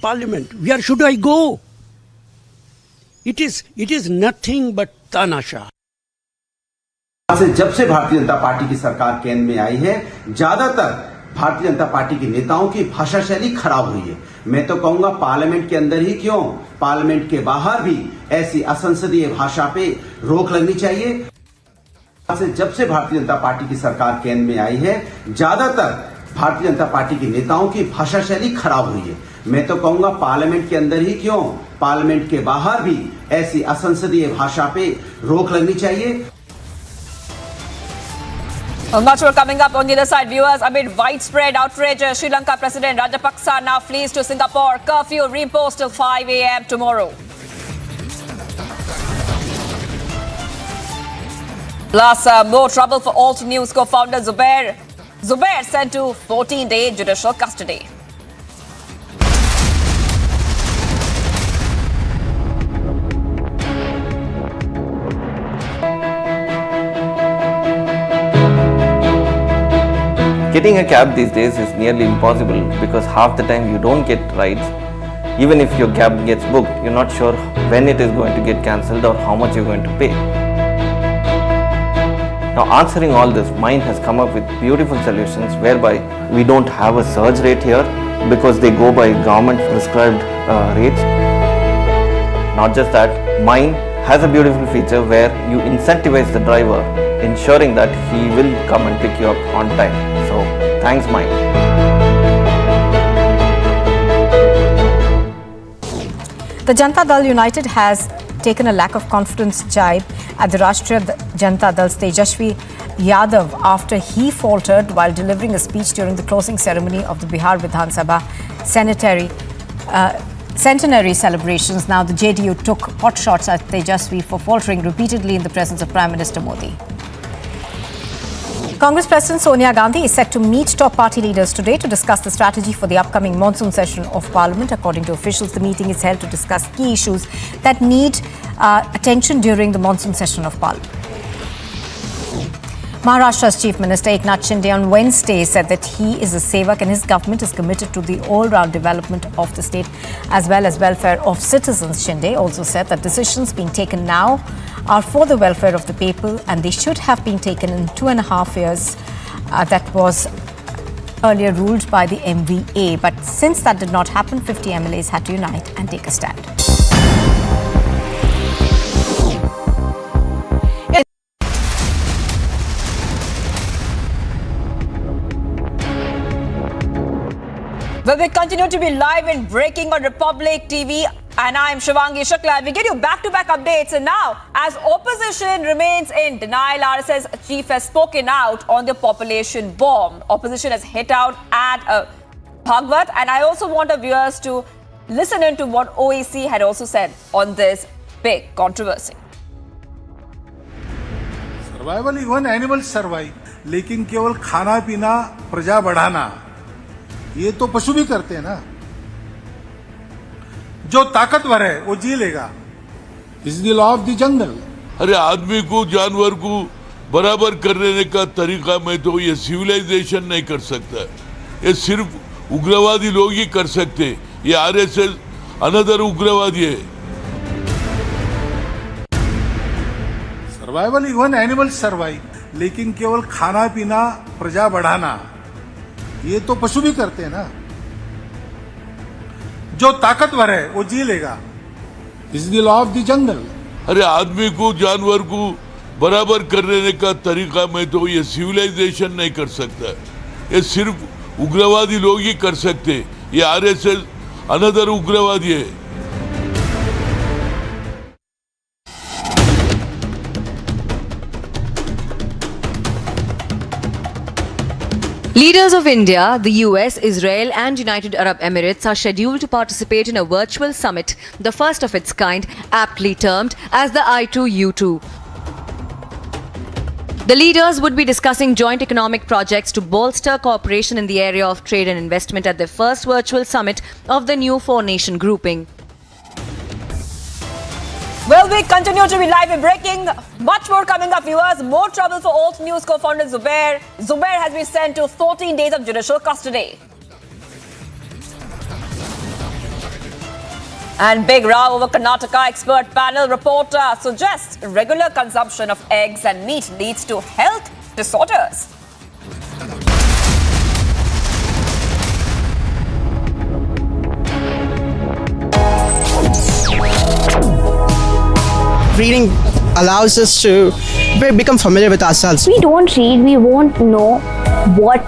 parliament. Where should I go? It is nothing but tanasha. जब से Bharatiya Janata party की सरकार केंद्र में आई है, ज्यादातर भारतीय जनता पार्टी के नेताओं की भाषा शैली खराब हुई है। मैं तो कहूंगा पार्लियामेंट के अंदर ही क्यों, पार्लियामेंट के बाहर भी ऐसी असंसदीय भाषा पे रोक लगनी चाहिए। जब से भारतीय जनता पार्टी की सरकार केंद्र में आई है, ज्यादातर भारतीय जनता पार्टी के नेताओं की भाषा शैली खराब हुई है। मैं तो कहूंगा पार्लियामेंट के अंदर ही क्यों, पार्लियामेंट के बाहर भी ऐसी असंसदीय भाषा पे रोक लगनी चाहिए। Much more coming up on the other side, viewers. Amid widespread outrage, Sri Lanka President Rajapaksa now flees to Singapore. Curfew reimposed till 5 a.m. tomorrow. Plus, more trouble for Alt News co-founder Zubair. Zubair sent to 14-day judicial custody. Getting a cab these days is nearly impossible because half the time you don't get rides. Even if your cab gets booked, you're not sure when it is going to get cancelled or how much you're going to pay. Now, answering all this, Mind has come up with beautiful solutions whereby we don't have a surge rate here because they go by government prescribed rates. Not just that, Mind has a beautiful feature where you incentivize the driver, ensuring that he will come and pick you up on time. So, thanks Mind. The Janata Dal United has taken a lack of confidence jibe at the Rashtriya Janata Dal's Tejasvi Yadav after he faltered while delivering a speech during the closing ceremony of the Bihar Vidhan Sabha centenary celebrations. Now the JDU took hot shots at Tejasvi for faltering repeatedly in the presence of Prime Minister Modi. Congress President Sonia Gandhi is set to meet top party leaders today to discuss the strategy for the upcoming monsoon session of Parliament. According to officials, the meeting is held to discuss key issues that need attention during the monsoon session of Parliament. Maharashtra's Chief Minister Eknath Shinde on Wednesday said that he is a sevak and his government is committed to the all-round development of the state as well as welfare of citizens. Shinde also said that decisions being taken now are for the welfare of the people and they should have been taken in 2.5 years. That was earlier ruled by the MVA. But since that did not happen, 50 MLAs had to unite and take a stand. Well, we continue to be live and breaking on Republic TV, and I'm Shivangi Shukla. We get you back-to-back updates, and now, as opposition remains in denial, RSS chief has spoken out on the population bomb. Opposition has hit out at Bhagwat, and I also want our viewers to listen in to what OEC had also said on this big controversy. Survival even animals survive, लेकिन केवल खाना पीना प्रजा बढ़ाना ये तो पशु भी करते हैं ना। जो ताकतवर है वो जी लेगा। Is the law of the jungle. अरे आदमी को जानवर को बराबर करने का तरीका में तो ये सिविलाइजेशन नहीं कर सकता। ये सिर्फ उग्रवादी लोग ही कर सकते। ये आरएसएस अनदर उग्रवादी है। सर्वाइवल इवन एनिमल्स सर्वाइव, लेकिन केवल खाना पीना प्रजा बढ़ाना ये तो पशु भी करते हैं ना। जो ताकतवर है वो जी लेगा। Is the law of the jungle. अरे आदमी को जानवर को बराबर करने का तरीका में तो ये सिविलाइजेशन नहीं कर सकता। ये सिर्फ उग्रवादी लोग ही कर सकते। ये आरएसएस अनदर उग्रवादी है। Leaders of India, the US, Israel and United Arab Emirates are scheduled to participate in a virtual summit, the first of its kind, aptly termed as the I2U2. The leaders would be discussing joint economic projects to bolster cooperation in the area of trade and investment at their first virtual summit of the new four-nation grouping. Well, we continue to be live and breaking. Much more coming up, viewers. More trouble for Alt News co-founder Zubair. Zubair has been sent to 14 days of judicial custody. And big row over Karnataka. Expert panel reporter suggests regular consumption of eggs and meat leads to health disorders. Reading allows us to become familiar with ourselves. We don't read, we won't know what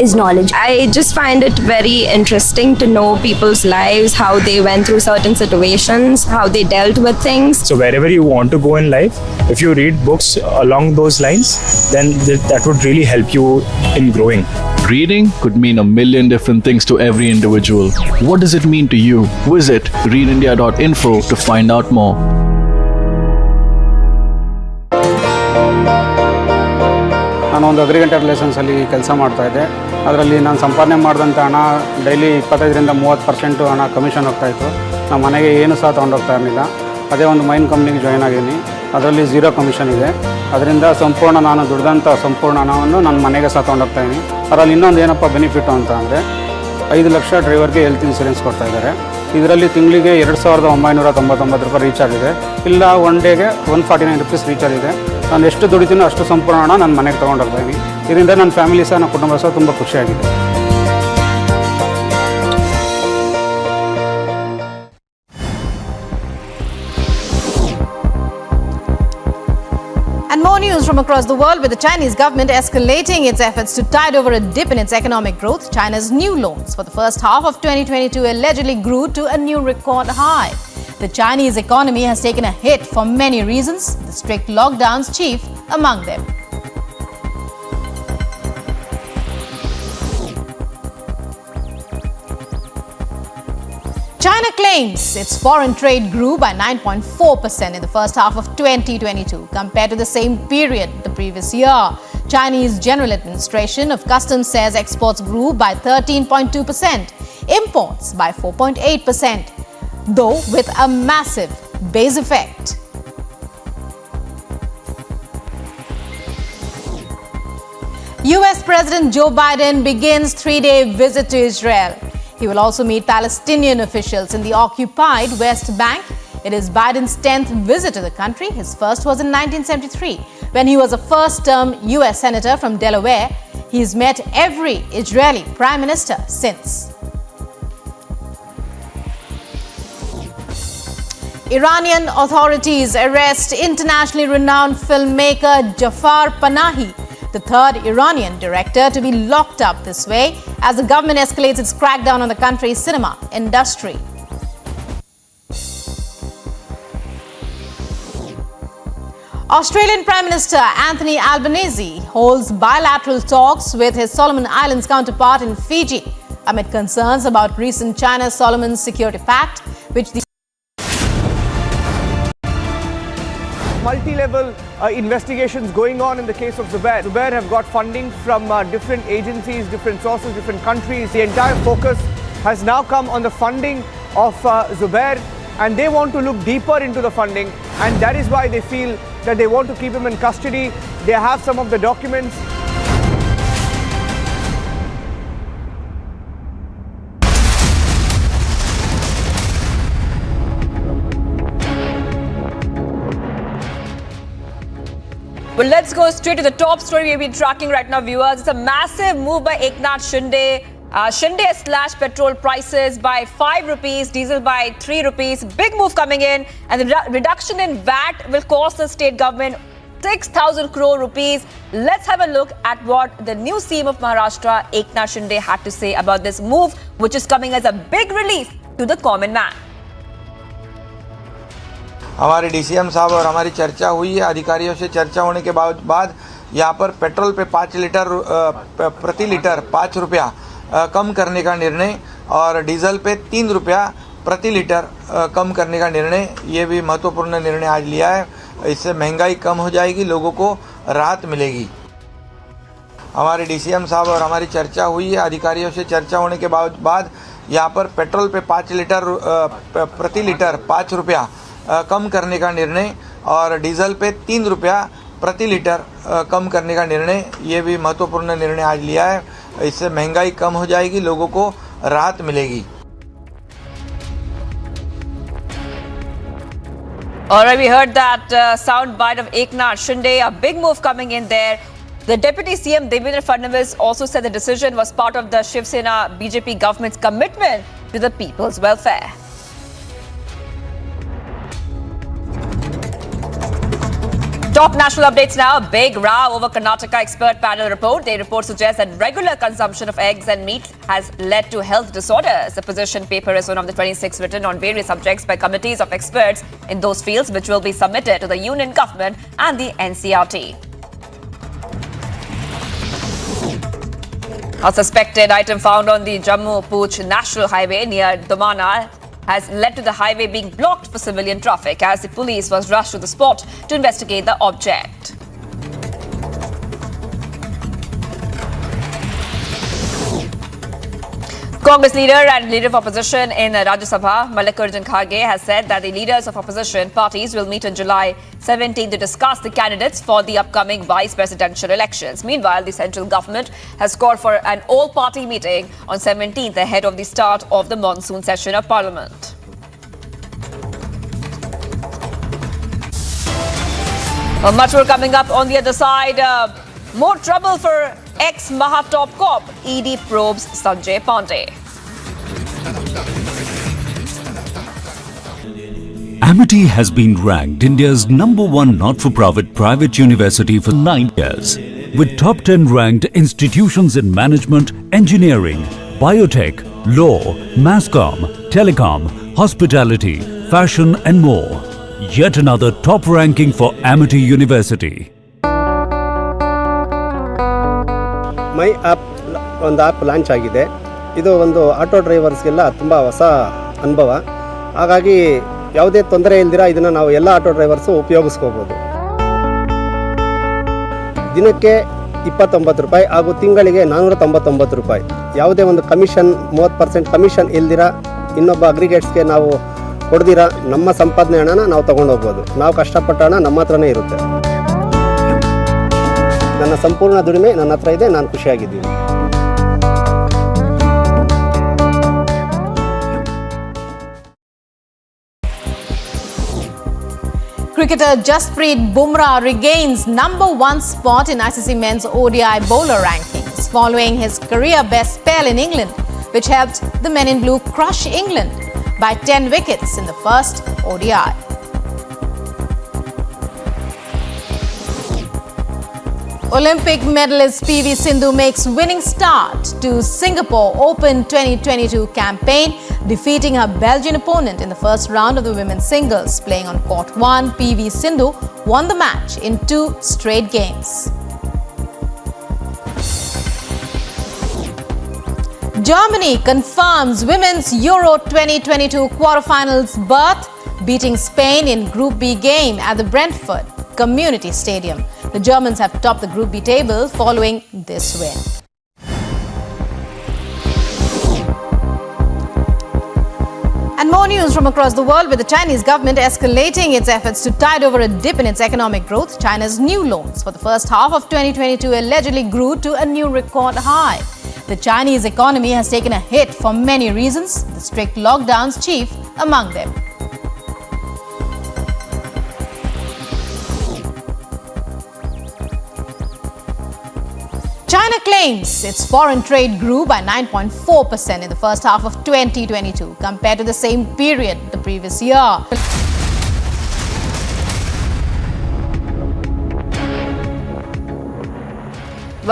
is knowledge. I just find it very interesting to know people's lives, how they went through certain situations, how they dealt with things. So wherever you want to go in life, if you read books along those lines, then that would really help you in growing. Reading could mean a million different things to every individual. What does it mean to you? Visit readindia.info to find out more. ನಾನೊಂದು agriculture ರಿಲೇಷನ್ಸಲ್ಲಿ ಕೆಲಸ ಮಾಡ್ತಾಯಿದ್ದೆ. ಅದರಲ್ಲಿ ನಾನು ಸಂಪಾದನೆ ಮಾಡಿದಂಥ ಹಣ daily 25-30% ಹಣ commission ಹೋಗ್ತಾಯಿತ್ತು. ನಮ್ಮ ಮನೆಗೆ ಏನು ಸಹ ತೊಗೊಂಡೋಗ್ತಾ ಇರಲಿಲ್ಲ. ಅದೇ ಒಂದು ಮೈನ್ ಕಂಪ್ನಿಗೆ ಜಾಯ್ನ್ ಆಗಿದ್ದೀನಿ. ಅದರಲ್ಲಿ 0 ಕಮಿಷನ್ ಇದೆ. ಅದರಿಂದ ಸಂಪೂರ್ಣ ನಾನು ದುಡ್ದಂಥ ಸಂಪೂರ್ಣ ಹಣವನ್ನು ನನ್ನ ಮನೆಗೆ ಸಹ ತೊಗೊಂಡೋಗ್ತಾಯಿದ್ದೀನಿ. ಅದರಲ್ಲಿ ಇನ್ನೊಂದು ಏನಪ್ಪ ಬೆನಿಫಿಟ್ಟು ಅಂತ ಅಂದರೆ 5 ಲಕ್ಷ ಡ್ರೈವರ್ಗೆ ಹೆಲ್ತ್ ಇನ್ಸೂರೆನ್ಸ್ ಕೊಡ್ತಾಯಿದ್ದಾರೆ. ಇದರಲ್ಲಿ ತಿಂಗಳಿಗೆ 2,999 ರೂಪಾಯಿ ರೀಚಾರ್ಜ್ ಇದೆ. ಇಲ್ಲ ಒನ್ ಡೇಗೆ 149 ರೂಪೀಸ್ ರೀಚಾರ್ಜ್ ಇದೆ. ನಾನು ಎಷ್ಟು ದುಡಿತೀನೋ ಅಷ್ಟು ಸಂಪೂರ್ಣ ಹಣ ನನ್ನ ಮನೆಗೆ ತೊಗೊಂಡೋಗ್ತಾಯಿದ್ದೀನಿ. ಇದರಿಂದ ನನ್ನ ಫ್ಯಾಮಿಲಿ ಸಹ ನನ್ನ ಕುಟುಂಬ ಸಹ ತುಂಬ ಖುಷಿಯಾಗಿದೆ. And more news from across the world, with the Chinese government escalating its efforts to tide over a dip in its economic growth. China's new loans for the first half of 2022 allegedly grew to a new record high. The Chinese economy has taken a hit for many reasons, the strict lockdowns chief among them. China claims its foreign trade grew by 9.4% in the first half of 2022 compared to the same period the previous year. Chinese General Administration of Customs says exports grew by 13.2%, imports by 4.8%, though with a massive base effect. US President Joe Biden begins 3-day visit to Israel. He will also meet Palestinian officials in the occupied West Bank. It is Biden's 10th visit to the country. His first was in 1973, when he was a first-term US senator from Delaware. He's met every Israeli prime minister since. Iranian authorities arrest internationally renowned filmmaker Jafar Panahi, the third Iranian director to be locked up this way as the government escalates its crackdown on the country's cinema industry. Australian Prime Minister Anthony Albanese holds bilateral talks with his Solomon Islands counterpart in Fiji amid concerns about recent China-Solomon Security Pact, which the multi-level investigations going on in the case of Zubair. Zubair have got funding from different agencies, different sources, different countries. The entire focus has now come on the funding of Zubair, and they want to look deeper into the funding, and that is why they feel that they want to keep him in custody. They have some of the documents. Well, let's go straight to the top story we've been tracking right now, viewers. It's a massive move by Eknath Shinde. Shinde has slashed petrol prices by 5 rupees, diesel by 3 rupees. Big move coming in, and the reduction in VAT will cost the state government 6,000 crore rupees. Let's have a look at what the new CM of Maharashtra, Eknath Shinde, had to say about this move, which is coming as a big relief to the common man. हमारे DCM साहब और हमारी चर्चा हुई है, अधिकारियों से चर्चा होने के बाद यहाँ पर पेट्रोल पे 5 लीटर प्रति लीटर 5 रुपया कम करने का निर्णय और डीजल पे 3 रुपया प्रति लीटर कम करने का निर्णय, ये भी महत्वपूर्ण निर्णय आज लिया है। इससे महंगाई कम हो जाएगी, लोगों को राहत मिलेगी। हमारे डीसीएम साहब और हमारी चर्चा हुई है, अधिकारियों से चर्चा होने के बाद यहाँ पर पेट्रोल पे 5 लीटर प्रति लीटर 5 रुपया कम करने का निर्णय और डीजल पे 3 रुपया प्रति लीटर कम करने का निर्णय, ये भी महत्वपूर्ण निर्णय आज लिया है। इससे महंगाई कम हो जाएगी, लोगों को राहत मिलेगी। Alright, we heard that sound bite of Eknath Shinde, a big move coming in there. The Deputy CM Devendra Fadnavis also said the decision was part of the Shiv Sena BJP government's commitment to the people's welfare. Top national updates now. A big row over Karnataka expert panel report. Their report suggests that regular consumption of eggs and meat has led to health disorders. The position paper is one of the 26 written on various subjects by committees of experts in those fields, which will be submitted to the union government and the NCRT. A suspected item found on the Jammu-Pooch National Highway near Domana has led to the highway being blocked for civilian traffic as the police was rushed to the spot to investigate the object. Congress leader and leader of opposition in Rajya Sabha, Mallikarjun Kharge, has said that the leaders of opposition parties will meet on July 17 to discuss the candidates for the upcoming vice presidential elections. Meanwhile, the central government has called for an all-party meeting on 17th ahead of the start of the monsoon session of Parliament. Much more coming up on the other side. More trouble for ex-Mahatop cop. Edie probes Sanjay Pandey. Amity has been ranked India's #1 not-for-profit private university for 9 years, with top 10 ranked institutions in management, engineering, biotech, law, masscom, telecom, hospitality, fashion and more. Yet another top ranking for Amity University. My app ಒಂದು app launch ಆಗಿದೆ. ಇದು ಒಂದು auto ಡ್ರೈವರ್ಸ್ಗೆಲ್ಲ ತುಂಬ ಹೊಸ ಅನುಭವ. ಹಾಗಾಗಿ ಯಾವುದೇ ತೊಂದರೆ ಇಲ್ದಿರ ಇದನ್ನು ನಾವು ಎಲ್ಲ ಆಟೋ ಡ್ರೈವರ್ಸು ಉಪಯೋಗಿಸ್ಕೋಬೋದು. ದಿನಕ್ಕೆ 29 ರೂಪಾಯಿ ಹಾಗೂ ತಿಂಗಳಿಗೆ 499 ರೂಪಾಯಿ. ಯಾವುದೇ ಒಂದು ಕಮಿಷನ್ 30% ಕಮಿಷನ್ ಇಲ್ದಿರ ಇನ್ನೊಬ್ಬ ಅಗ್ರಿಗೇಟ್ಸ್ಗೆ ನಾವು ಕೊಡ್ದಿರ ನಮ್ಮ ಸಂಪಾದನೆ ಹಣನ ನಾವು ತೊಗೊಂಡೋಗ್ಬೋದು. ನಾವು ಕಷ್ಟಪಟ್ಟ ಹಣ ನಮ್ಮ ಹತ್ರನೇ ಇರುತ್ತೆ. ನನ್ನ ಸಂಪೂರ್ಣ ದುಡಿಮೆ ನನ್ನ ಹತ್ರ ಇದೆ. ನಾನು ಖುಷಿಯಾಗಿದ್ದೀನಿ. Cricketer Jasprit Bumrah regains #1 spot in ICC men's ODI bowler rankings following his career best spell in England, which helped the men in blue crush England by 10 wickets in the first ODI. Olympic medalist PV Sindhu makes winning start to Singapore Open 2022 campaign, defeating her Belgian opponent in the first round of the women's singles. Playing on court 1, PV Sindhu won the match in 2 straight games. Germany confirms women's Euro 2022 quarterfinals berth, beating Spain in Group B game at the Brentford Community Stadium. The Germans have topped the Group B table following this win. And more news from across the world, with the Chinese government escalating its efforts to tide over a dip in its economic growth. China's new loans for the first half of 2022 allegedly grew to a new record high. The Chinese economy has taken a hit for many reasons, the strict lockdowns chief among them. China claims its foreign trade grew by 9.4% in the first half of 2022 compared to the same period the previous year.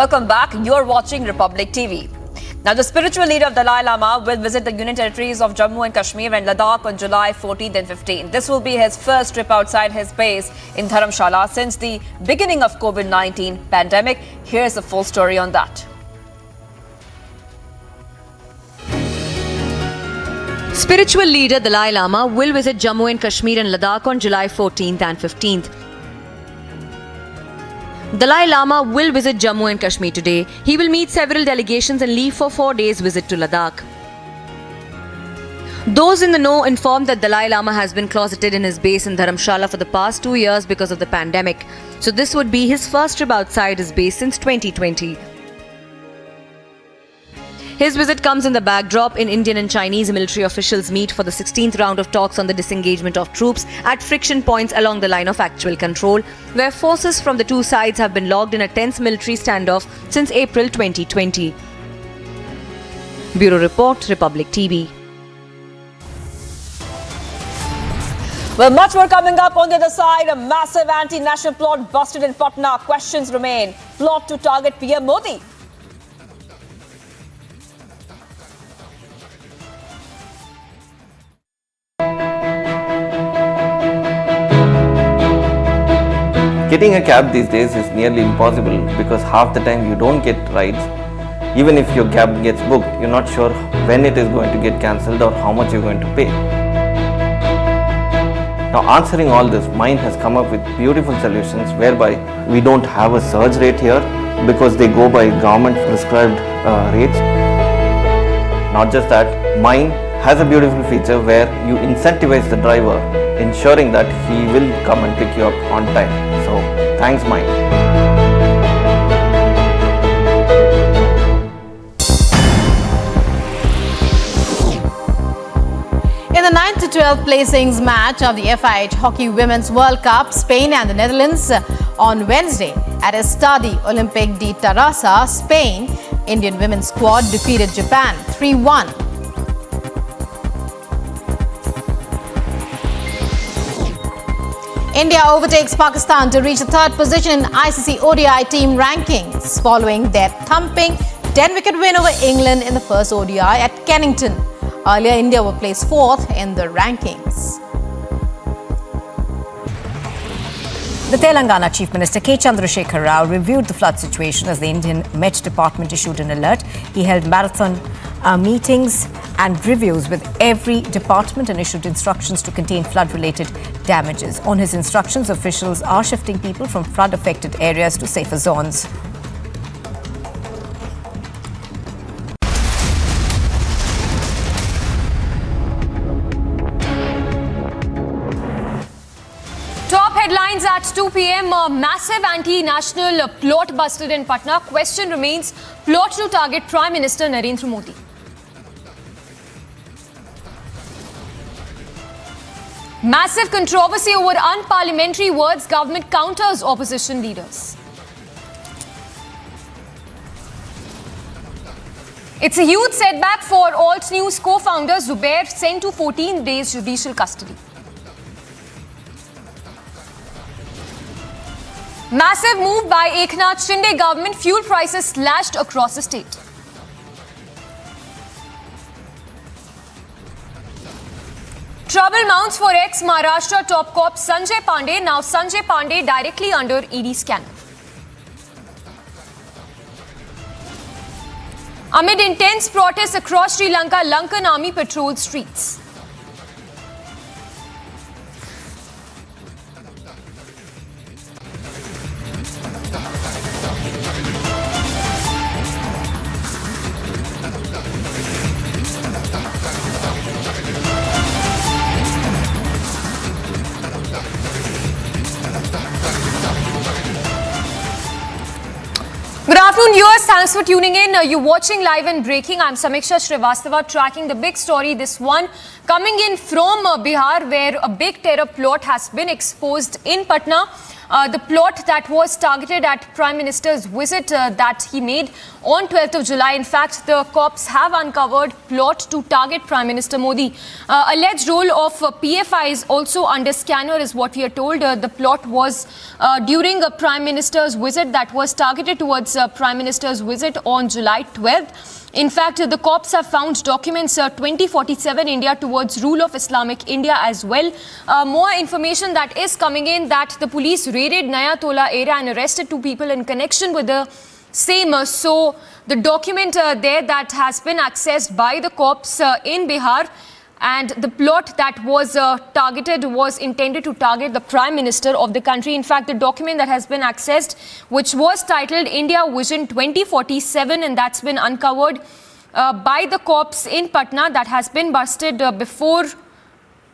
Welcome back. You're watching Republic TV. Now, the spiritual leader of Dalai Lama will visit the Union territories of Jammu and Kashmir and Ladakh on July 14th and 15th. This will be his first trip outside his base in Dharamshala since the beginning of COVID-19 pandemic. Here's the full story on that. Spiritual leader Dalai Lama will visit Jammu and Kashmir and Ladakh on July 14th and 15th. Dalai Lama will visit Jammu and Kashmir today. He will meet several delegations and leave for 4 days visit to Ladakh. Those in the know informed that Dalai Lama has been closeted in his base in Dharamshala for the past 2 years because of the pandemic. So this would be his first trip outside his base since 2020. His visit comes in the backdrop in Indian and Chinese military officials meet for the 16th round of talks on the disengagement of troops at friction points along the line of actual control, where forces from the two sides have been locked in a tense military standoff since April 2020. Bureau Report, Republic TV. Well, much more coming up on the other side. A massive anti-national plot busted in Patna. Questions remain. Plot to target PM Modi. Getting a cab these days is nearly impossible because half the time you don't get rides. Even if your cab gets booked, you're not sure when it is going to get cancelled or how much you're going to pay. Now, answering all this, Mind has come up with beautiful solutions whereby we don't have a surge rate here because they go by government prescribed rates. Not just that, Mind has a beautiful feature where you incentivize the driver, ensuring that he will come and pick you up on time. So, thanks Mind. In the 9th to 12th placings match of the FIH Hockey Women's World Cup, Spain and the Netherlands on Wednesday at Estadio Olympic de Tarrasa, Spain, Indian women's squad defeated Japan 3-1. India overtakes Pakistan to reach the third position in ICC ODI team rankings following their thumping 10-wicket win over England in the first ODI at Kennington. Earlier, India were placed fourth in the rankings. The Telangana Chief Minister K. Chandrasekhar Rao reviewed the flood situation as the Indian Met Department issued an alert. He held marathon meetings and reviews with every department and issued instructions to contain flood-related damages. On his instructions, officials are shifting people from flood-affected areas to safer zones. Headlines at 2 p.m. A massive anti-national plot busted in Patna. Question remains: plot to target Prime Minister Narendra Modi. Massive controversy over unparliamentary words. Government counters opposition leaders. It's a huge setback for Alt News co-founder Zubair, sent to 14 days judicial custody. Massive move by Eknath Shinde government, fuel prices slashed across the state. Trouble mounts for ex-Maharashtra top cop Sanjay Pandey. Now Sanjay Pandey directly under ED scanner. Amid intense protests across Sri Lanka, Lankan army patrolled streets. Good afternoon, viewers. Thanks for tuning in. You're watching Live and Breaking. I'm Samiksha Srivastava, tracking the big story. This one coming in from Bihar, where a big terror plot has been exposed in Patna. The plot that was targeted at Prime Minister's visit that he made on 12th of July. In fact, the cops have uncovered plot to target Prime Minister Modi. Alleged role of PFI is also under scanner is what we are told. The plot was during a Prime Minister's visit that was targeted towards Prime Minister's visit on July 12th. In fact, the cops have found documents 2047 India towards rule of Islamic India as well. More information that is coming in that the police raided Naya Tola area and arrested 2 people in connection with the same. So the document there that has been accessed by the cops in Bihar, and the plot that was targeted was intended to target the Prime Minister of the country. In fact, the document that has been accessed, which was titled India Vision 2047, and that's been uncovered by the cops in Patna, that has been busted before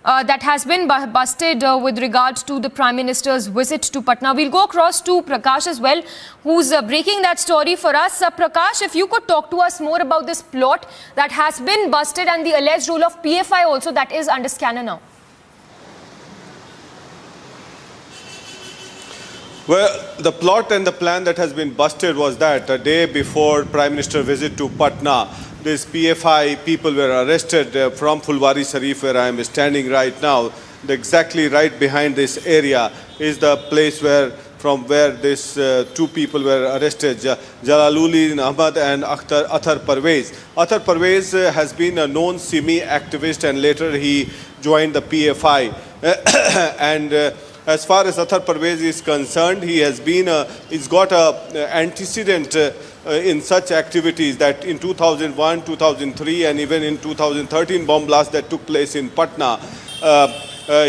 that has been busted with regards to the Prime Minister's visit to Patna. We'll go across to Prakash as well, who's breaking that story for us. Prakash, if you could talk to us more about this plot that has been busted and the alleged role of PFI also that is under scanner now. Well, the plot and the plan that has been busted was that a day before Prime Minister visit to Patna, these PFI people were arrested from Fulwari Sharif, where I am standing right now. Exactly right behind this area is the place from where these two people were arrested, Jalaluddin Ahmad and Athar Parvez. Athar Parvez has been a known Simi activist, and later he joined the PFI. As far as Athar Parvez is concerned, he's got an antecedent in such activities that in 2001, 2003 and even in 2013 bomb blast that took place in Patna,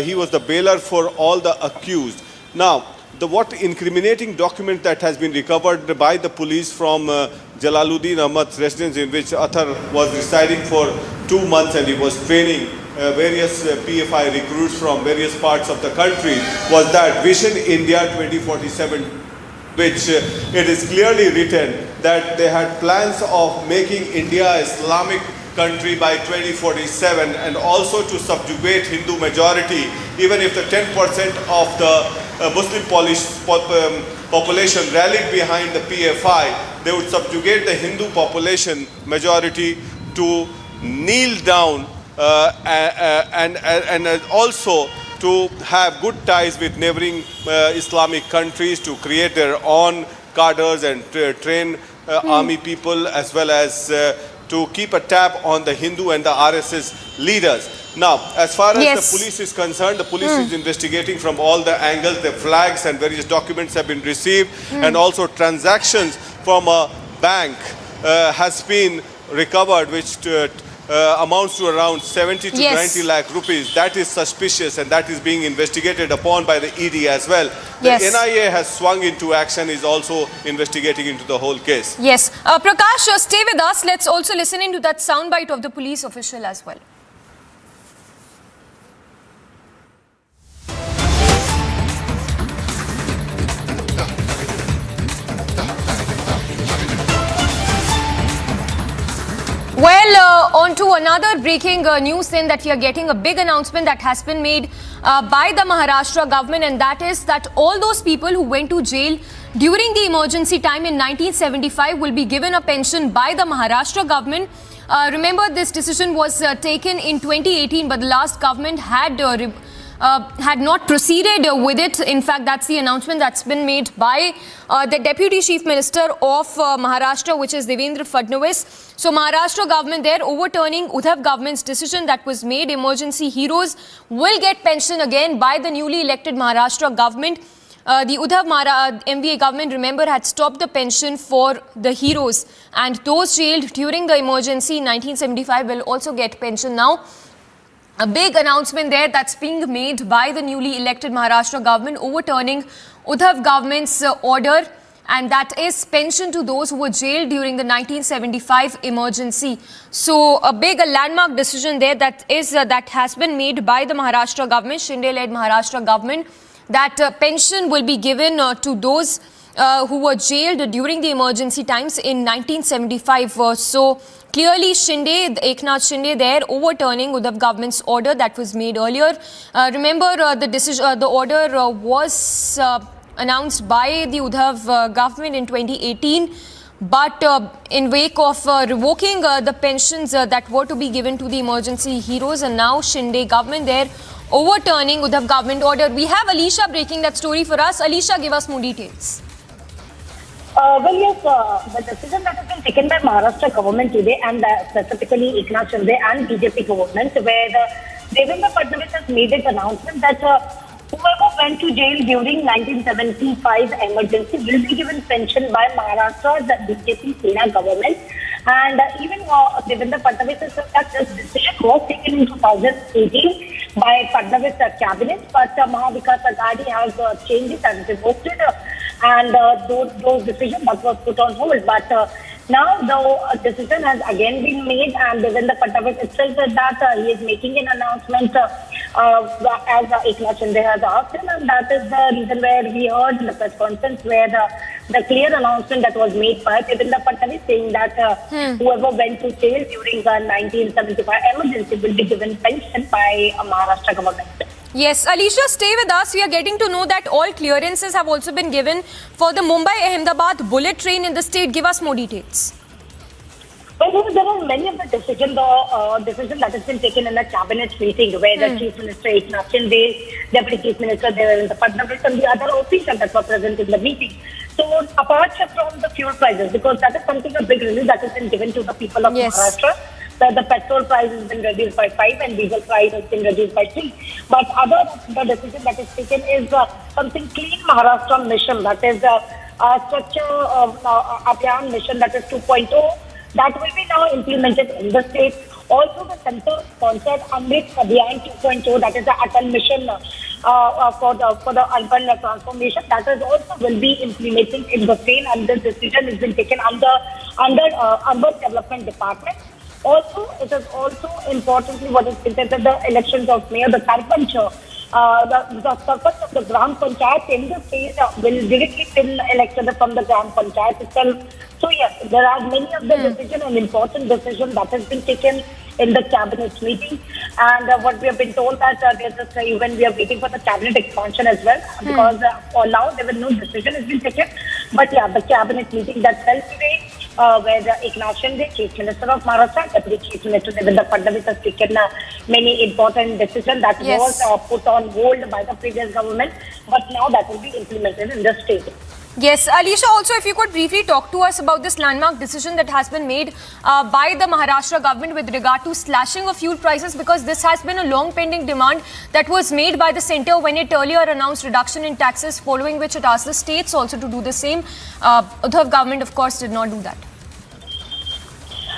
he was the bailer for all the accused. Now, what incriminating document that has been recovered by the police from Jalaluddin Ahmad's residence, in which Athar was residing for 2 months and he was training various PFI recruits from various parts of the country, was that Vision India 2047, which it is clearly written that they had plans of making India an Islamic country by 2047 and also to subjugate Hindu majority. Even if the 10% of the Muslim population rallied behind the PFI, they would subjugate the Hindu population majority to kneel down and also to have good ties with neighboring Islamic countries, to create their own cadres and train army people, as well as to keep a tab on the Hindu and the RSS leaders. Now, as far as the police is concerned, the police is investigating from all the angles. The flags and various documents have been received, and also transactions from a bank has been recovered, which amounts to around 70 to 90 lakh rupees. That is suspicious, and that is being investigated upon by the Edie as well. The NIA has swung into action, is also investigating into the whole case. Yes. Prakash, stay with us. Let's also listen into that soundbite of the police official as well. Well, on to another breaking news then, that we are getting a big announcement that has been made by the Maharashtra government, and that is that all those people who went to jail during the emergency time in 1975 will be given a pension by the Maharashtra government. Remember, this decision was taken in 2018, but the last government had not proceeded with it. In fact, that's the announcement that's been made by the Deputy Chief Minister of Maharashtra, which is Devendra Fadnavis. So Maharashtra government there overturning Uddhav government's decision that was made. Emergency heroes will get pension again by the newly elected Maharashtra government. The Uddhav MVA government, remember, had stopped the pension for the heroes, and those jailed during the emergency in 1975 will also get pension now. A big announcement there that's being made by the newly elected Maharashtra government, overturning Uddhav government's order, and that is pension to those who were jailed during the 1975 emergency. So a big landmark decision there that has been made by the Maharashtra government, Shinde-led Maharashtra government, that pension will be given to those who were jailed during the emergency times in 1975. So clearly, Eknath Shinde there overturning Uddhav government's order that was made earlier. Remember, the order was announced by the Uddhav government in 2018. But in wake of revoking the pensions that were to be given to the emergency heroes, and now Shinde government there overturning Uddhav government order. We have Alisha breaking that story for us. Alisha, give us more details. Well, yes, the decision that has been taken by Maharashtra government today, and specifically Eknath Shinde and BJP government, where Devendra Fadnavis has made an announcement that whoever went to jail during 1975 emergency will be given pension by Maharashtra's BJP Sena government. And even Devendra Fadnavis has said that this decision was taken in 2018 by Fadnavis cabinet, but Mahavikas Aghadi has changed it and revoked it, and those decisions that was put on hold. But now the decision has again been made, and Devendra Fadnavis itself said that he is making an announcement as Eknath Shinde has asked him, and that is the reason where we heard in the press conference where the clear announcement that was made by Devendra Fadnavis saying that whoever went to jail during the 1975 emergency will be given pension by Maharashtra government. Yes, Alicia, stay with us. We are getting to know that all clearances have also been given for the Mumbai-Ahmedabad bullet train in the state. Give us more details. Well, there are many of the decisions that has been taken in the cabinet meeting where the Chief Minister Eknath Shinde, Deputy Chief Minister Devendra Fadnavis and the other officials that were present in the meeting. So apart from the fuel prices, because that is something a big relief that has been given to the people of Maharashtra, the petrol price has been reduced by 5 and diesel price has been reduced by 3. But the decision that is taken is something Clean Maharashtra mission, that is Swachh Abhiyan mission, that is 2.0. That will be now implemented in the state. Also, the center-sponsored Amrit Abhiyan 2.0, that is the Atal mission for the urban transformation, that is also will be implemented in the state, and this decision has been taken under urban development department. Also, it is also importantly what is considered the elections of mayor, the sarpanch, the sarpanch of the Gram Panchayat in the state will directly be elected from the Gram Panchayat itself. So yes, there are many of the decisions and important decisions that has been taken in the cabinet meeting, and what we have been told that even we are waiting for the cabinet expansion as well, because for now there was no decision has been taken. But yeah, the cabinet meeting that held today, where Eknath Shinde, Chief Minister of Maharashtra, Deputy Chief Minister Devendra Fadnavis has taken many important decisions that was put on hold by the previous government, but now that will be implemented in the state. Yes, Alicia, also if you could briefly talk to us about this landmark decision that has been made by the Maharashtra government with regard to slashing of fuel prices, because this has been a long pending demand that was made by the centre when it earlier announced reduction in taxes, following which it asked the states also to do the same. Uddhav government of course did not do that.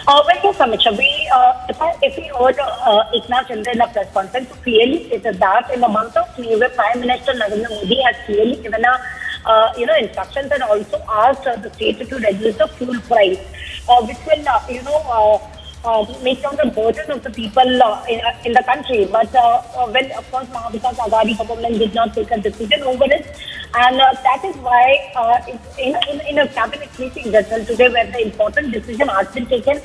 Well, yes, Amisha, if we heard Eknath Shinde in a press conference, clearly stated that in the month of May, where Prime Minister Narendra Modi has clearly given instructions and also asked the state to reduce the fuel price, which will, make down the burden of the people in the country. But when, of course, Mahavikas Aghadi government did not take a decision over it, and that is why in a cabinet meeting that held today, where the important decision has been taken,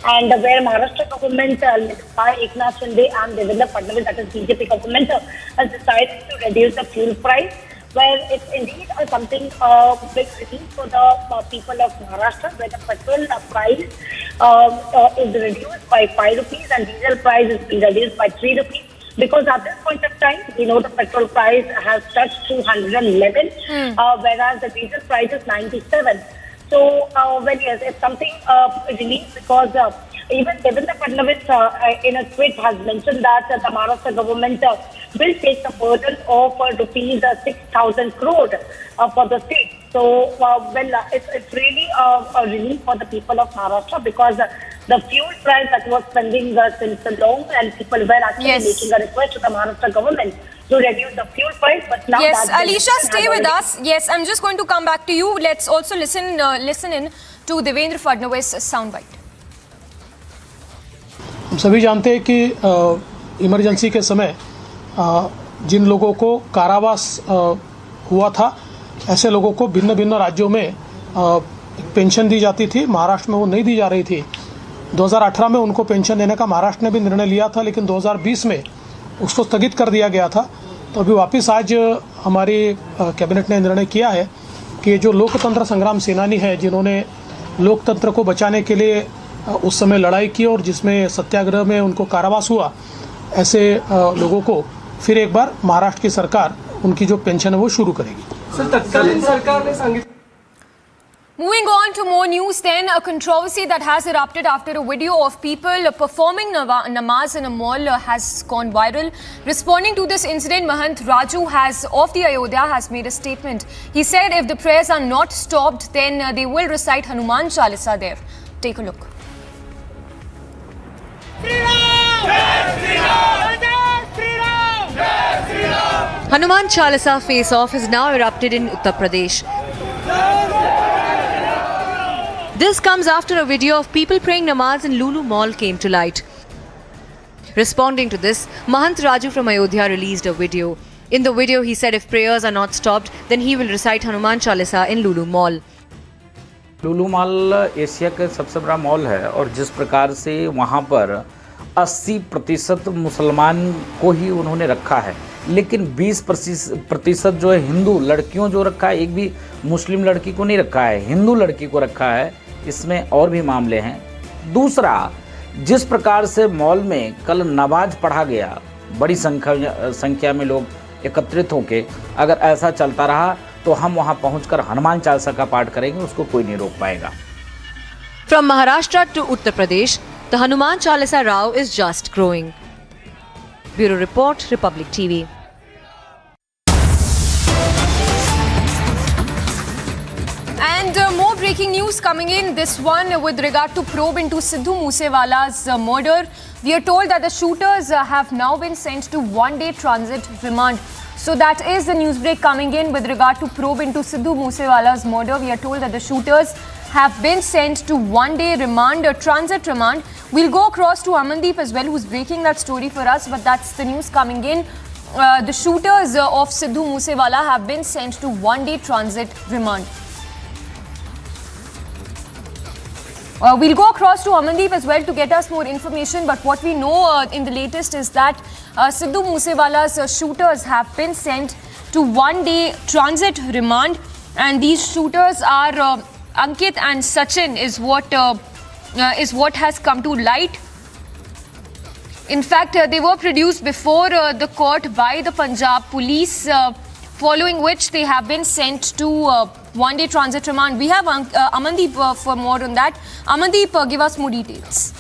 and where Maharashtra government led by Eknath Shinde and Devendra Fadnavis, that is BJP government, has decided to reduce the fuel price, where it's indeed something big relief for the people of Maharashtra, where the petrol price is reduced by 5 rupees and diesel price is being reduced by 3 rupees. Because at this point of time, the petrol price has touched 211, whereas the diesel price is 97. So, yes, it's something relief, because even Devendra Fadnavis in a tweet has mentioned that the Maharashtra government will take the burden of rupees 6,000 crore for the state. So, it's really a relief for the people of Maharashtra, because the fuel price that was spending since long, and people were actually making a request to the Maharashtra government to reduce the fuel price. But now Alicia, stay with us. Yes, I'm just going to come back to you. Let's also listen in to Devendra Fadnavis' soundbite. हम सभी जानते हैं कि emergency के समय जिन लोगों को कारावास हुआ था, ऐसे लोगों को भिन्न भिन्न राज्यों में पेंशन दी जाती थी। महाराष्ट्र में वो नहीं दी जा रही थी। 2018 में उनको पेंशन देने का महाराष्ट्र ने भी निर्णय लिया था, लेकिन 2020 में उसको स्थगित कर दिया गया था। तो अभी वापस आज हमारी कैबिनेट ने निर्णय किया है कि जो लोकतंत्र संग्राम सेनानी है, जिन्होंने लोकतंत्र को बचाने के लिए उस समय लड़ाई की और जिसमें सत्याग्रह में उनको कारावास हुआ, ऐसे लोगों को फिर एक बार महाराष्ट्र की सरकार उनकी जो पेंशन है वो शुरू करेगी। सर, तत्कालीन सरकार ने सांगितलं। Moving on to more news then, a controversy that has erupted after a video of people performing namaz in a mall has gone viral. Responding to this incident, Mahant Raju of the Ayodhya has made a statement. He said if the prayers are not stopped, then they will recite Hanuman Chalisa there. Take a look. Hanuman Chalisa face-off has now erupted in Uttar Pradesh. This comes after a video of people praying namaz in Lulu Mall came to light. Responding to this, Mahant Raju from Ayodhya released a video. In the video, he said if prayers are not stopped, then he will recite Hanuman Chalisa in Lulu Mall. Lulu mall Asia का सबसे बड़ा mall है और जिस प्रकार से वहाँ पर 80% मुसलमान को ही उन्होंने रखा है, लेकिन 20% जो है हिंदू लड़कियों जो रखा है, एक भी मुस्लिम लड़की को नहीं रखा है, हिंदू लड़की को रखा है। इसमें और भी मामले हैं। दूसरा, जिस प्रकार से मॉल में कल नमाज पढ़ा गया, बड़ी संख्या में लोग एकत्रित होके, अगर ऐसा चलता रहा तो हम वहां पहुंचकर हनुमान चालीसा का पाठ करेंगे, उसको कोई नहीं रोक पाएगा। From Maharashtra to Uttar Pradesh, the Hanuman Chalisa row is just growing. Bureau Report, Republic TV. And more breaking news coming in. This one with regard to probe into Sidhu Moosewala's murder. We are told that the shooters have now been sent to one-day transit remand. So that is the news break coming in with regard to probe into Sidhu Moosewala's murder. We are told that the shooters have been sent to one-day remand, transit remand. We'll go across to Amandeep as well, who's breaking that story for us. But that's the news coming in. The shooters of Sidhu Moosewala have been sent to one-day transit remand. We'll go across to Amandeep as well to get us more information. But what we know in the latest is that Sidhu Moosewala's shooters have been sent to one-day transit remand, and these shooters are Ankit and Sachin is what has come to light. In fact, they were produced before the court by the Punjab police, following which they have been sent to one-day transit remand. We have Amandeep for more on that. Amandeep, give us more details.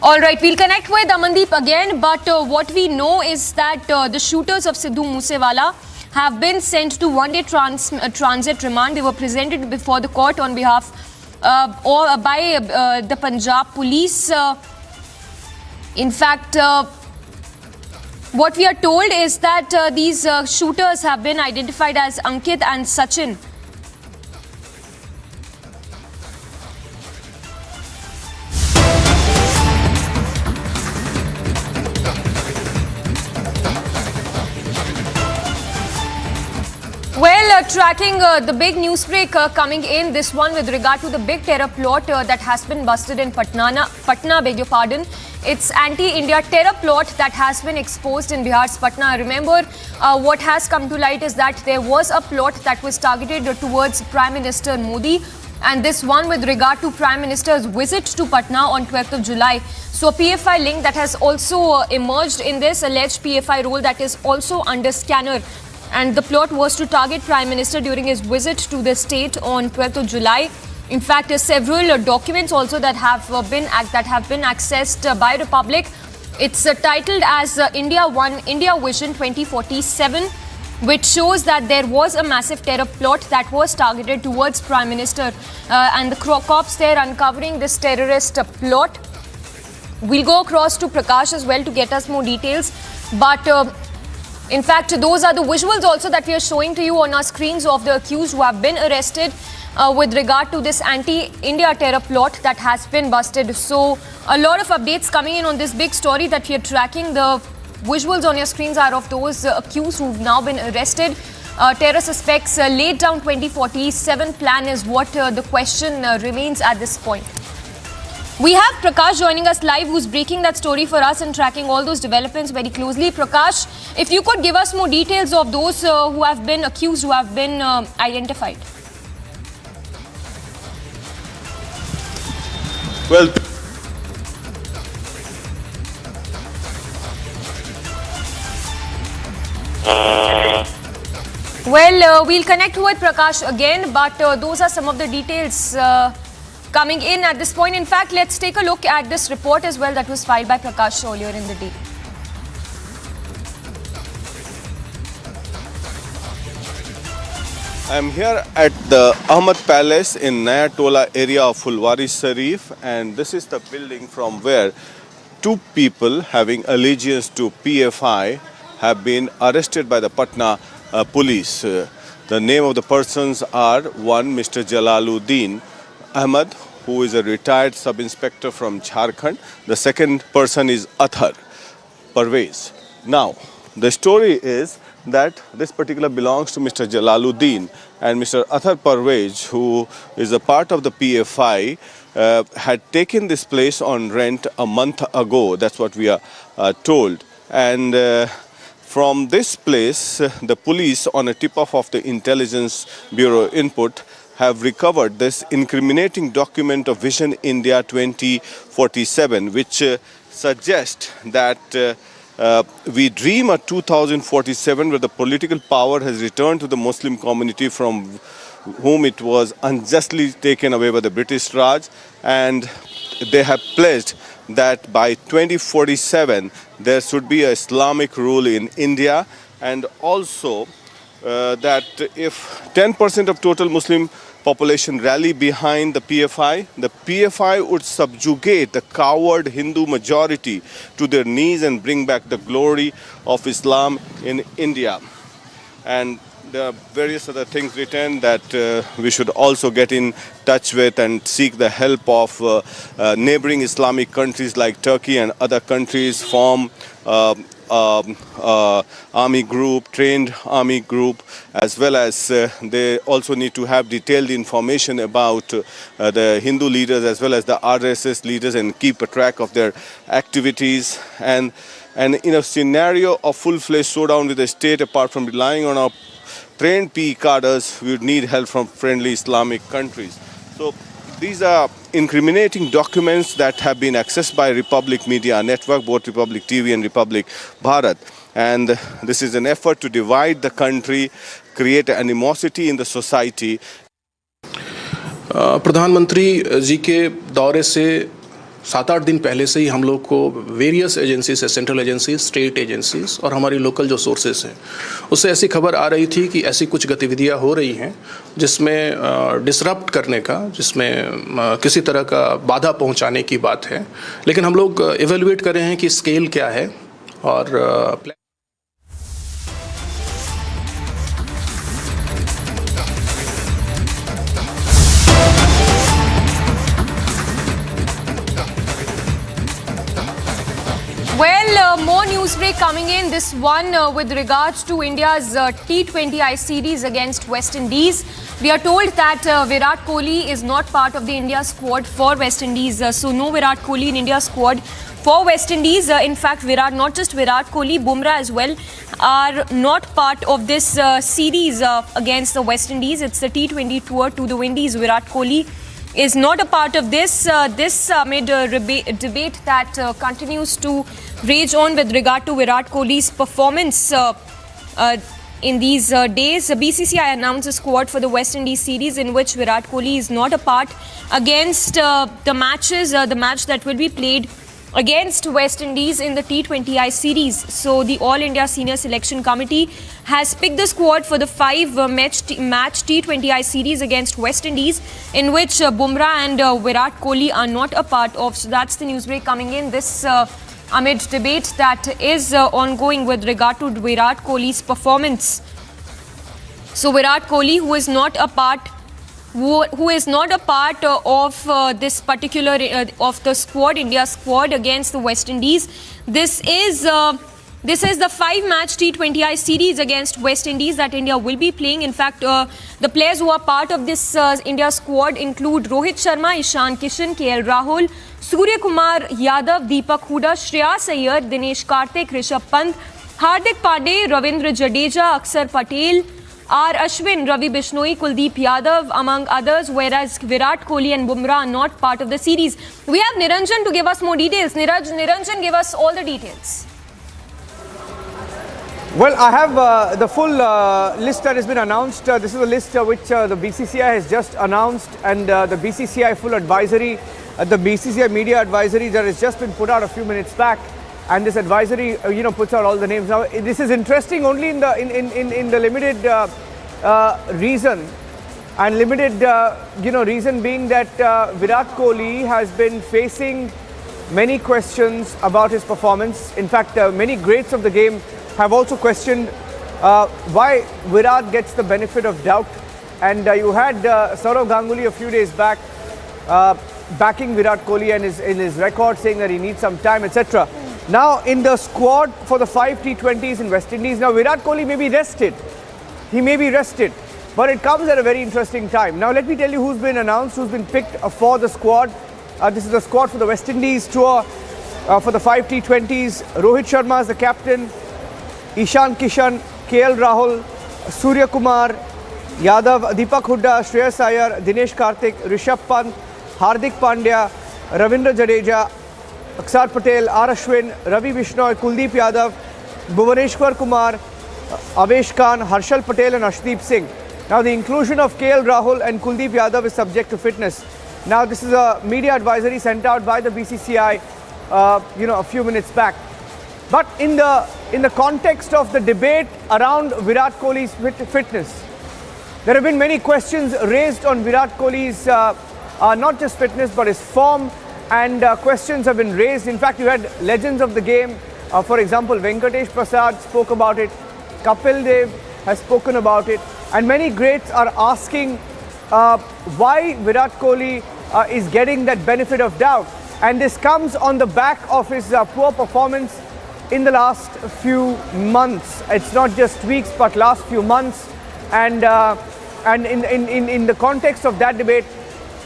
All right, we'll connect with Amandeep again, but what we know is that the shooters of Sidhu Moosewala have been sent to one-day transit remand. They were presented before the court on behalf or by the Punjab police. In fact, what we are told is that these shooters have been identified as Ankit and Sachin. Well, tracking the big news break coming in, this one with regard to the big terror plot that has been busted in Patna, beg your pardon. It's anti-India terror plot that has been exposed in Bihar's Patna. Remember, what has come to light is that there was a plot that was targeted towards Prime Minister Modi, and this one with regard to Prime Minister's visit to Patna on 12th of July. So a PFI link that has also emerged in this alleged PFI role that is also under scanner. And the plot was to target Prime Minister during his visit to the state on 12th of July. In fact, several documents also that have been accessed by Republic. It's titled as India Vision 2047, which shows that there was a massive terror plot that was targeted towards Prime Minister, and the cops there uncovering this terrorist plot. We'll go across to Prakash as well to get us more details, but in fact, those are the visuals also that we are showing to you on our screens of the accused who have been arrested with regard to this anti-India terror plot that has been busted. So a lot of updates coming in on this big story that we are tracking. The visuals on your screens are of those accused who've now been arrested. Terror suspects laid down 2047 plan is what the question remains at this point. We have Prakash joining us live, who's breaking that story for us and tracking all those developments very closely. Prakash, if you could give us more details of those who have been accused, who have been identified. Well, we'll connect with Prakash again, but those are some of the details coming in at this point. In fact, let's take a look at this report as well that was filed by Prakash earlier in the day. I am here at the Ahmad Palace in Naya Tola area of Fulwari Sharif, and this is the building from where two people having allegiance to PFI have been arrested by the Patna police. The name of the persons are one, Mr. Jalaluddin Ahmad, who is a retired sub-inspector from Jharkhand. The second person is Athar Parvez. Now, the story is that this particular belongs to Mr. Jalaluddin, and Mr. Athar Parvez, who is a part of the PFI, had taken this place on rent a month ago. That's what we are told. And from this place, the police, on a tip-off of the Intelligence Bureau input, have recovered this incriminating document of Vision India 2047, which suggests that we dream a 2047 where the political power has returned to the Muslim community from whom it was unjustly taken away by the British Raj, and they have pledged that by 2047 there should be a Islamic rule in India, and also that if 10% of total Muslim population rally behind the PFI would subjugate the coward Hindu majority to their knees and bring back the glory of Islam in India. And there are various other things written that we should also get in touch with and seek the help of neighboring Islamic countries like Turkey and other countries, form army group, trained army group, as well as they also need to have detailed information about the Hindu leaders as well as the RSS leaders and keep a track of their activities. And in a scenario of full-fledged showdown with the state, apart from relying on our trained PE cadres, we would need help from friendly Islamic countries. So these are incriminating documents that have been accessed by Republic Media Network, both Republic TV and Republic Bharat. And this is an effort to divide the country, create animosity in the society. प्रधानमंत्री जी के दौरे से 7-8 दिन पहले से ही हम लोग को वेरियस एजेंसीज है, सेंट्रल एजेंसीज, स्टेट एजेंसीज और हमारी लोकल जो सोर्सेस हैं, उससे ऐसी खबर आ रही थी कि ऐसी कुछ गतिविधियां हो रही हैं जिसमें डिसरप्ट करने का, जिसमें किसी तरह का बाधा पहुंचाने की बात है। लेकिन हम लोग इवेल्युएट कर रहे हैं कि स्केल क्या है और Well, more news break coming in. This one with regards to India's T20I series against West Indies. We are told that Virat Kohli is not part of the India squad for West Indies. So no Virat Kohli in India squad for West Indies. In fact, not just Virat Kohli, Bumrah as well are not part of this series against the West Indies. It's the T20 tour to the Windies. Virat Kohli is not a part of this. This amid a debate that continues to rage on with regard to Virat Kohli's performance in these days. BCCI announced a squad for the West Indies series in which Virat Kohli is not a part against the match that will be played against West Indies in the T20I series. So the All India Senior Selection Committee has picked the squad for the 5-match T20I series against West Indies, in which Bumrah and Virat Kohli are not a part of. So that's the news break coming in. This amid debate that is ongoing with regard to Virat Kohli's performance. So Virat Kohli, who is not a part of this particular of the squad, India squad against the West Indies. This is the 5-match T20I series against West Indies that India will be playing. In fact, the players who are part of this India squad include Rohit Sharma, Ishan Kishan, KL Rahul, Surya Kumar Yadav, Deepak Hooda, Shreyas Iyer, Dinesh Karthik, Rishabh Pant, Hardik Pandey, Ravindra Jadeja, Aksar Patel, R. Ashwin, Ravi Bishnoi, Kuldeep Yadav, among others, whereas Virat Kohli and Bumrah are not part of the series. We have Niranjan to give us more details. Niranjan, give us all the details. Well, I have the full list that has been announced. This is a list which the BCCI has just announced, and the BCCI full advisory, the BCCI media advisory that has just been put out a few minutes back. And this advisory, puts out all the names. Now, this is interesting only in the limited reason, and limited, reason being that Virat Kohli has been facing many questions about his performance. In fact, many greats of the game have also questioned why Virat gets the benefit of doubt. And you had Sourav Ganguly a few days back backing Virat Kohli and in his record saying that he needs some time, etc. Now in the squad for the 5 T20s in West Indies, now Virat Kohli may be rested. He may be rested, but it comes at a very interesting time. Now let me tell you who's been announced, who's been picked for the squad. This is the squad for the West Indies tour for the 5 T20s. Rohit Sharma is the captain, Ishan Kishan, KL Rahul, Surya Kumar Yadav, Deepak Hooda, Shreyas Iyer, Dinesh Karthik, Rishabh Pant, Hardik Pandya, Ravindra Jadeja, Akshar Patel, R. Ashwin, Ravi Bishnoi, Kuldeep Yadav, Bhuvaneshwar Kumar, Avesh Khan, Harshal Patel and Ashdeep Singh. Now the inclusion of KL Rahul and Kuldeep Yadav is subject to fitness. Now this is a media advisory sent out by the BCCI a few minutes back. But in the context of the debate around Virat Kohli's fitness, there have been many questions raised on Virat Kohli's not just fitness but his form, and questions have been raised. In fact, you had legends of the game, for example, Venkatesh Prasad spoke about it, Kapil Dev has spoken about it, and many greats are asking why Virat Kohli is getting that benefit of doubt. And this comes on the back of his poor performance in the last few months. It's not just weeks but last few months. And in the context of that debate,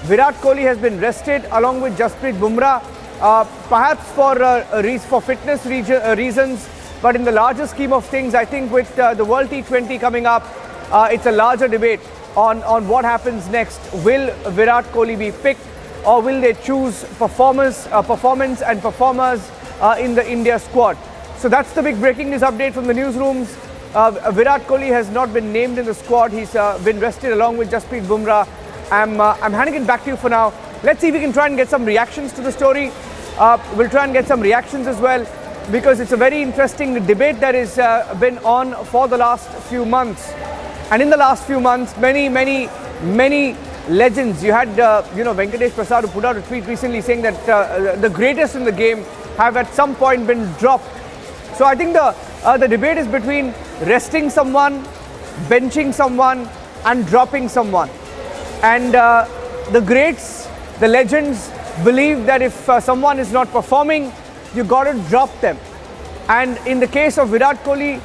Virat Kohli has been rested along with Jasprit Bumrah, perhaps for fitness reasons. But in the larger scheme of things, I think with the World T20 coming up, it's a larger debate on what happens next. Will Virat Kohli be picked, or will they choose performance and performers in the India squad? So that's the big breaking news update from the newsrooms. Virat Kohli has not been named in the squad. He's been rested along with Jasprit Bumrah. I'm handing it back to you for now. Let's see if we can try and get some reactions to the story. We'll try and get some reactions as well, because it's a very interesting debate that has been on for the last few months. And in the last few months, many legends. You had Venkatesh Prasad, who put out a tweet recently saying that the greatest in the game have at some point been dropped. So I think the debate is between resting someone, benching someone and dropping someone. And the greats, the legends believe that if someone is not performing, you got to drop them. And in the case of Virat Kohli,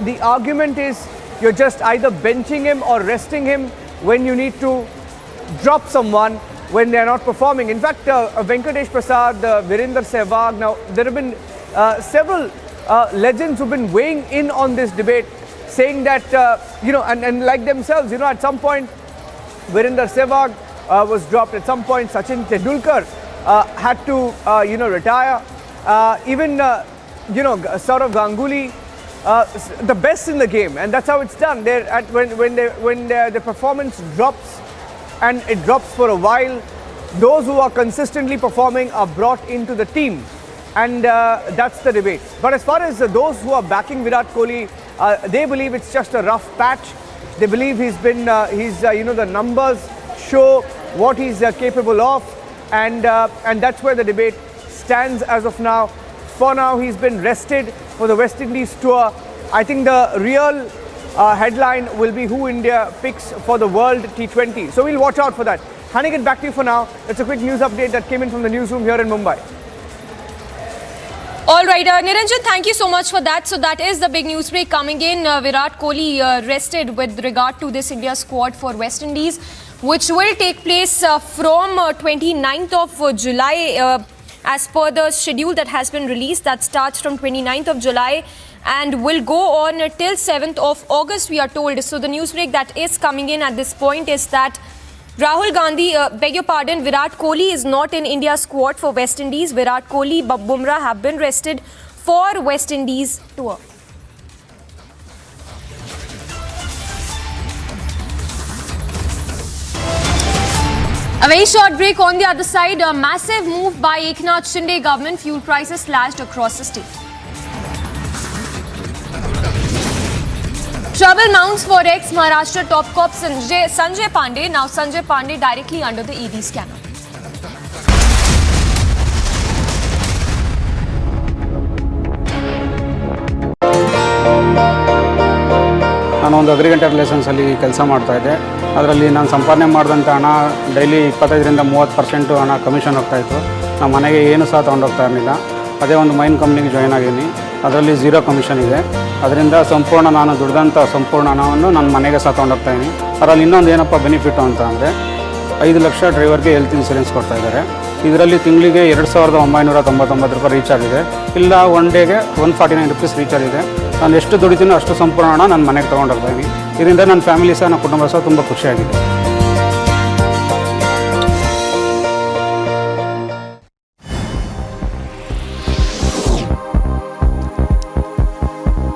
the argument is you're just either benching him or resting him when you need to drop someone when they're not performing. In fact, Venkatesh Prasad, Virender Sehwag, now there have been several legends who've been weighing in on this debate, saying that, and like themselves, at some point, Virender Sehwag was dropped. At some point, Sachin Tendulkar had to, retire. Even, Sourav Ganguly, the best in the game, and that's how it's done. When the performance drops, and it drops for a while, those who are consistently performing are brought into the team, and that's the debate. But as far as those who are backing Virat Kohli, they believe it's just a rough patch. They believe the numbers show what he's capable of, and that's where the debate stands as of now. For now, he's been rested for the West Indies tour. I think the real headline will be who India picks for the World T20. So we'll watch out for that. Handing it back to you for now. It's a quick news update that came in from the newsroom here in Mumbai. All right, Niranjan, thank you so much for that. So that is the big news break coming in. Virat Kohli rested with regard to this India squad for West Indies, which will take place from 29th of July as per the schedule that has been released. That starts from 29th of July and will go on till 7th of August, we are told. So the news break that is coming in at this point is that Virat Kohli is not in India's squad for West Indies. Virat Kohli, Bumrah have been rested for West Indies tour. A very short break. On the other side, a massive move by Eknath Shinde government. Fuel prices slashed across the state. Trouble mounts for ex-Maharashtra top cop Sanjay Pandey. Now Sanjay Pandey directly under the ED scanner. ಒಂದು agriculture ಲೈಸೆನ್ಸಲ್ಲಿ ಕೆಲಸ ಮಾಡ್ತಾಯಿದ್ದೆ. ಅದರಲ್ಲಿ ನಾನು ಸಂಪಾದನೆ ಮಾಡಿದಂಥ ಹಣ daily 25-30% ಹಣ commission ಹೋಗ್ತಾಯಿತ್ತು. ನಮ್ಮ ಮನೆಗೆ ಏನು ಸಹ ತೊಗೊಂಡೋಗ್ತಾ ಇರಲಿಲ್ಲ. ಅದೇ ಒಂದು ಮೈನ್ ಕಂಪ್ನಿಗೆ ಜಾಯ್ನ್ ಆಗಿದ್ದೀನಿ. ಅದರಲ್ಲಿ 0 ಕಮಿಷನ್ ಇದೆ. ಅದರಿಂದ ಸಂಪೂರ್ಣ ನಾನು ದುಡ್ದಂಥ ಸಂಪೂರ್ಣ ಹಣವನ್ನು ನನ್ನ ಮನೆಗೆ ಸಹ ತೊಗೊಂಡೋಗ್ತಾಯಿದ್ದೀನಿ. ಅದರಲ್ಲಿ ಇನ್ನೊಂದು ಏನಪ್ಪ ಬೆನಿಫಿಟ್ಟು ಅಂತ ಅಂದರೆ 5 ಲಕ್ಷ ಡ್ರೈವರ್ಗೆ ಹೆಲ್ತ್ ಇನ್ಸೂರೆನ್ಸ್ ಕೊಡ್ತಾಯಿದ್ದಾರೆ. ಇದರಲ್ಲಿ ತಿಂಗಳಿಗೆ 2,999 ರೂಪಾಯಿ ರೀಚಾರ್ಜ್ ಇದೆ. ಇಲ್ಲ ಒನ್ ಡೇಗೆ 149 ರೂಪೀಸ್ ರೀಚಾರ್ಜ್ ಇದೆ. ನಾನು ಎಷ್ಟು ದುಡಿತೀನೋ ಅಷ್ಟು ಸಂಪೂರ್ಣ ಹಣ ನನ್ನ ಮನೆಗೆ ತೊಗೊಂಡೋಗ್ತಾಯಿದ್ದೀನಿ. ಇದರಿಂದ ನನ್ನ ಫ್ಯಾಮಿಲಿ ಸಹ ನನ್ನ ಕುಟುಂಬ ಸಹ ತುಂಬ ಖುಷಿಯಾಗಿದೆ.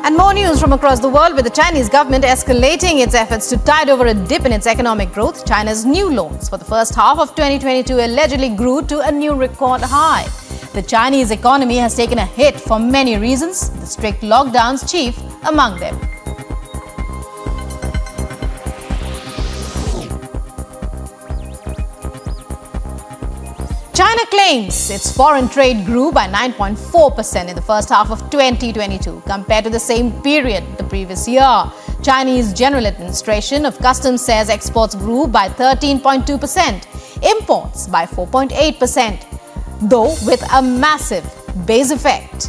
And more news from across the world, with the Chinese government escalating its efforts to tide over a dip in its economic growth. China's new loans for the first half of 2022 allegedly grew to a new record high. The Chinese economy has taken a hit for many reasons, the strict lockdowns chief among them. China claims its foreign trade grew by 9.4% in the first half of 2022 compared to the same period the previous year. Chinese General Administration of Customs says exports grew by 13.2%, imports by 4.8%, though with a massive base effect.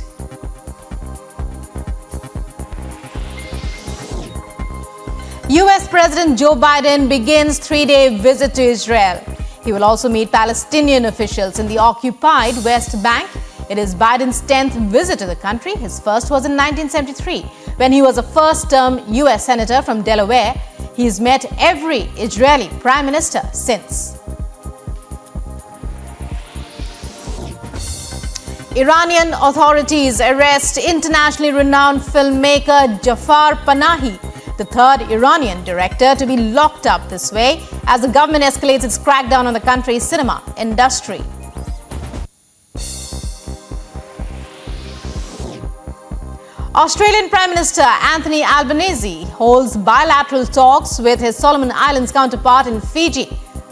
US President Joe Biden begins 3-day visit to Israel. He will also meet Palestinian officials in the occupied West Bank. It is Biden's 10th visit to the country. His first was in 1973, when he was a first-term US senator from Delaware. He's met every Israeli prime minister since. Iranian authorities arrest internationally renowned filmmaker Jafar Panahi, the third Iranian director to be locked up this way as the government escalates its crackdown on the country's cinema industry. Australian Prime Minister Anthony Albanese holds bilateral talks with his Solomon Islands counterpart in Fiji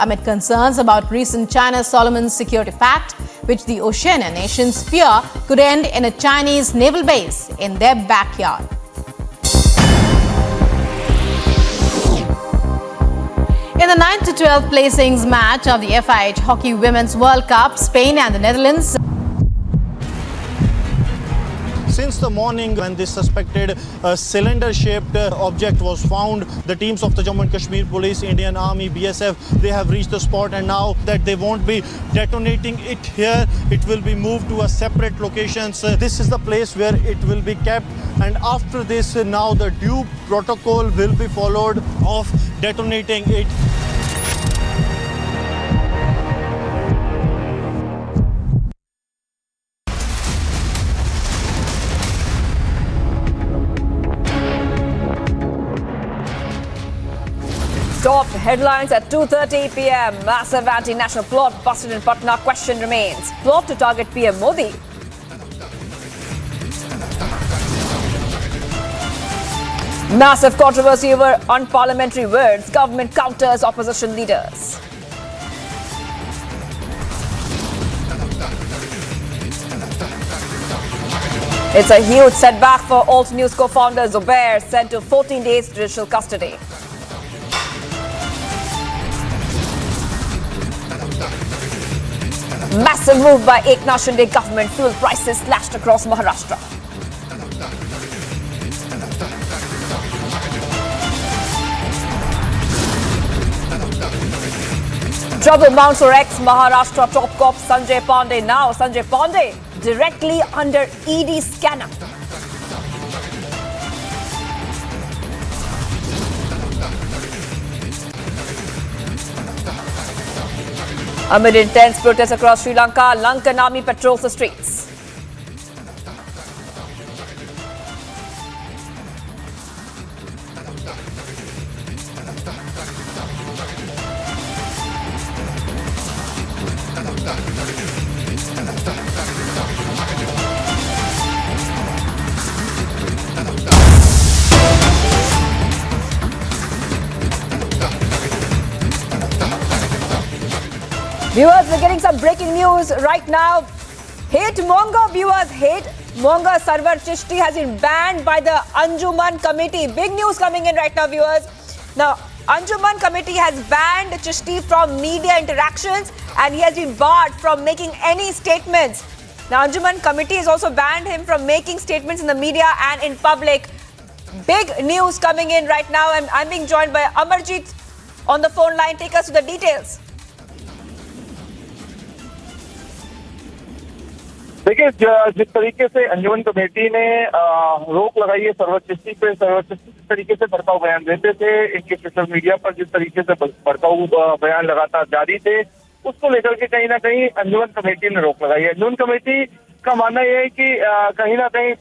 amid concerns about recent China-Solomon Security Pact, which the Oceania nations fear could end in a Chinese naval base in their backyard. In the 9-12 placings match of the FIH Hockey Women's World Cup, Spain and the Netherlands. Since the morning when this suspected cylinder-shaped object was found, the teams of the Jammu and Kashmir Police, Indian Army, BSF, they have reached the spot, and now that they won't be detonating it here, it will be moved to a separate location. So this is the place where it will be kept, and after this, now the due protocol will be followed of detonating it. Top headlines at 2:30 p.m. Massive anti-national plot busted in Patna. Question remains. Plot to target PM Modi. Massive controversy over unparliamentary words. Government counters opposition leaders. It's a huge setback for Alt News co-founder Zubair, sent to 14 days judicial custody. Massive move by Eknath Shinde government. Fuel prices slashed across Maharashtra. Trouble mounts for ex-Maharashtra top cop Sanjay Pandey. Now Sanjay Pandey directly under ED scanner. Amid intense protests across Sri Lanka, Lankan army patrols the streets. Viewers, we're getting some breaking news right now. Hate monger viewers hate Monga Sarwar Chishti has been banned by the Anjuman Committee. Big news coming in right now, viewers. Now, Anjuman Committee has banned Chishti from media interactions and he has been barred from making any statements. Now, Anjuman Committee has also banned him from making statements in the media and in public. Big news coming in right now, and I'm being joined by Amarjeet on the phone line. Take us to the details. देखिए, जिस तरीके से अंजुमन committee ने रोक लगाई है server Chishti पे, server Chishti जिस तरीके से भड़काऊ बयान देते थे, इनके सोशल मीडिया पर जिस तरीके से भड़काऊ बयान लगातार जारी थे, उसको लेकर के कहीं ना कहीं अंजुमन कमेटी ने रोक लगाई है। अंजुमन कमेटी का मानना यह है कि कहीं ना कहीं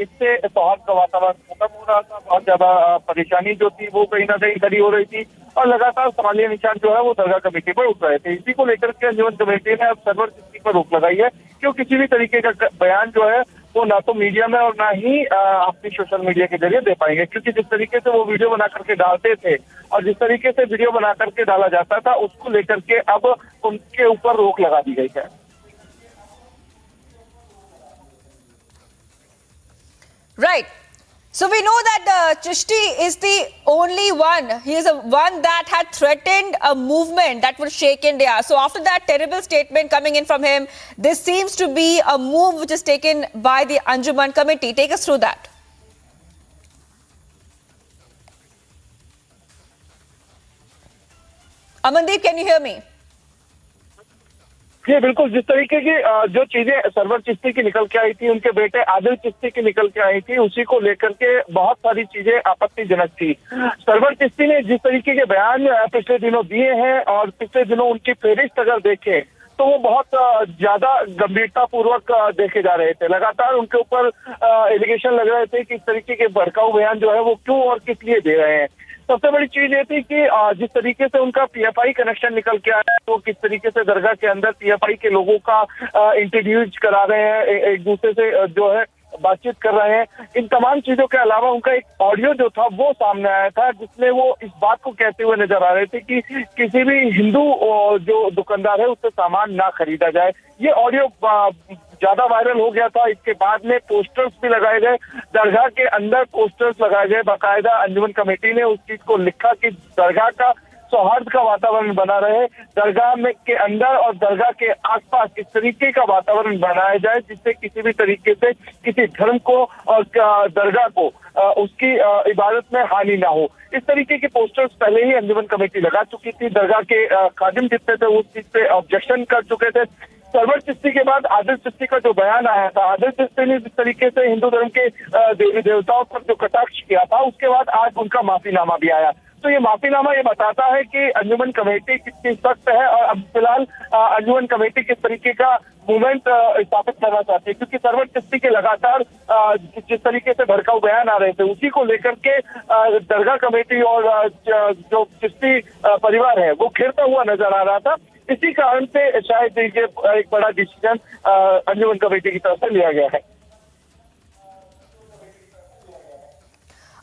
इससे सौहार्द का वातावरण खत्म हो रहा था, बहुत ज्यादा परेशानी जो थी वो कहीं ना कहीं खड़ी हो रही थी और लगातार सवालिया निशान जो है वो दरगाह कमेटी पर उठ रहे थे। इसी को लेकर के अंजुमन कमेटी ने अब सरवर चिश्ती पर रोक लगाई है कि वो किसी भी तरीके का बयान जो है वो ना तो मीडिया में और ना ही अपनी सोशल मीडिया के जरिए दे पाएंगे, क्योंकि जिस तरीके से वो वीडियो बना करके डालते थे और जिस तरीके से वीडियो बना करके डाला जाता था, उसको लेकर के अब उनके ऊपर रोक लगा दी गई है। Right. So we know that Chishti is the only one. He is the one that had threatened a movement that would shake India. So after that terrible statement coming in from him, this seems to be a move which is taken by the Anjuman Committee. Take us through that. Amandeep, can you hear me? जी बिल्कुल, जिस तरीके की जो चीजें server Chishti की निकल के आई थी, उनके बेटे आदिल चिश्ती की निकल के आई थी, उसी को लेकर के बहुत सारी चीजें आपत्तिजनक थी। सरवर चिश्ती ने जिस तरीके के बयान पिछले दिनों दिए हैं और पिछले दिनों उनकी फेहरिस्त अगर देखें तो वो बहुत ज्यादा गंभीरता पूर्वक देखे जा रहे थे। लगातार उनके ऊपर एलिगेशन लग रहे थे कि इस तरीके के भड़काऊ बयान जो है वो क्यों और किस लिए दे रहे हैं। सबसे बड़ी चीज ये थी कि जिस तरीके से उनका पीएफआई कनेक्शन निकल के आया, तो किस तरीके से दरगाह के अंदर पीएफआई के लोगों का इंट्रोड्यूस करा रहे हैं, एक दूसरे से जो है बातचीत कर रहे हैं। इन तमाम चीजों के अलावा उनका एक ऑडियो जो था वो सामने आया था, जिसमें वो इस बात को कहते हुए नजर आ रहे थे कि किसी भी हिंदू जो दुकानदार है उससे सामान ना खरीदा जाए। ये ऑडियो ज्यादा वायरल हो गया था। इसके बाद में पोस्टर्स भी लगाए गए, दरगाह के अंदर पोस्टर्स लगाए गए। बाकायदा अंजुमन कमेटी ने उस चीज को लिखा कि दरगाह का सौहार्द का वातावरण बना रहे, दरगाह में के अंदर और दरगाह के आसपास इस तरीके का वातावरण बनाया जाए जिससे किसी भी तरीके से किसी धर्म को और दरगाह को उसकी इबादत में हानि ना हो। इस तरीके के पोस्टर्स पहले ही अंजुमन कमेटी लगा चुकी थी। दरगाह के खादिम जितने थे उस चीज पे ऑब्जेक्शन कर चुके थे। सरवर चिश्ती के बाद आदिल चिश्ती का जो बयान आया था, आदिल चिश्ती ने जिस तरीके से हिंदू धर्म के देवी देवताओं पर जो कटाक्ष किया था, उसके बाद आज उनका माफीनामा भी आया। तो ये माफीनामा ये बताता है कि अंजुमन कमेटी कितनी सख्त है और अब फिलहाल अंजुमन कमेटी किस तरीके का मूवमेंट स्थापित करना चाहती है, क्योंकि सरवर चिश्ती के लगातार जिस तरीके से भड़काऊ बयान आ रहे थे उसी को लेकर के दरगाह कमेटी और जो चिश्ती परिवार है वो घिरता हुआ नजर आ रहा था। इसी कारण से शायद ये एक बड़ा डिसीजन अंजुमन कमेटी की तरफ से लिया गया है।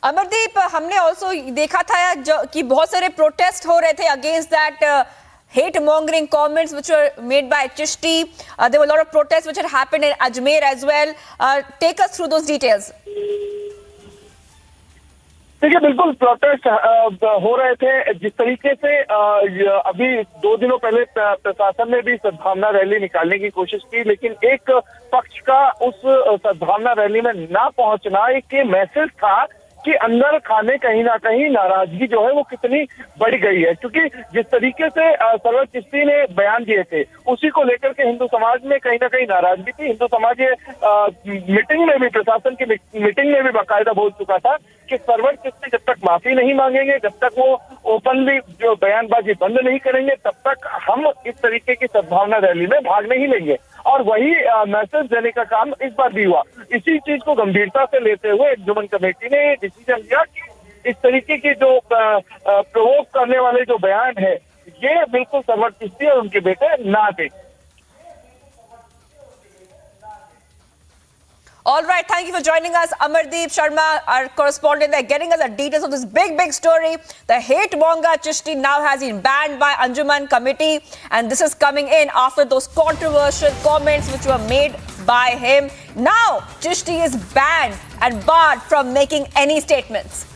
अमरदीप, हमने ऑल्सो देखा था कि बहुत सारे प्रोटेस्ट हो रहे थे against that hate mongering comments which were made by Chishti. There were a lot of protests which had happened in Ajmer as well. Take us through those details. देखिए, बिल्कुल प्रोटेस्ट हो रहे थे। जिस तरीके से अभी 2 दिनों पहले प्रशासन ने भी सद्भावना रैली निकालने की कोशिश की, लेकिन एक पक्ष का उस सद्भावना रैली में ना पहुंचना एक ये मैसेज था कि अंदर खाने कहीं ना कहीं नाराजगी जो है वो कितनी बढ़ गई है, क्योंकि जिस तरीके से सरवर चिश्ती ने बयान दिए थे उसी को लेकर के हिंदू समाज में कहीं ना कहीं नाराजगी थी। हिंदू समाज ये मीटिंग में भी, प्रशासन की मीटिंग में भी बाकायदा बोल चुका था कि सरवर चिश्ती जब तक माफी नहीं मांगेंगे, जब तक वो ओपनली जो बयानबाजी बंद नहीं करेंगे, तब तक हम इस तरीके की सद्भावना रैली में भाग नहीं लेंगे। और वही मैसेज देने का काम इस बार भी हुआ। इसी चीज को गंभीरता से लेते हुए अंजुमन कमेटी ने डिसीजन लिया कि इस तरीके के जो प्रोवोक करने वाले जो बयान है ये बिल्कुल सरवर चिश्ती और उनके बेटे ना दें। All right, thank you for joining us, Amardeep Sharma, our correspondent there, getting us the details of this big story. The hate monger Chishti now has been banned by Anjuman Committee, and this is coming in after those controversial comments which were made by him. Now, Chishti is banned and barred from making any statements.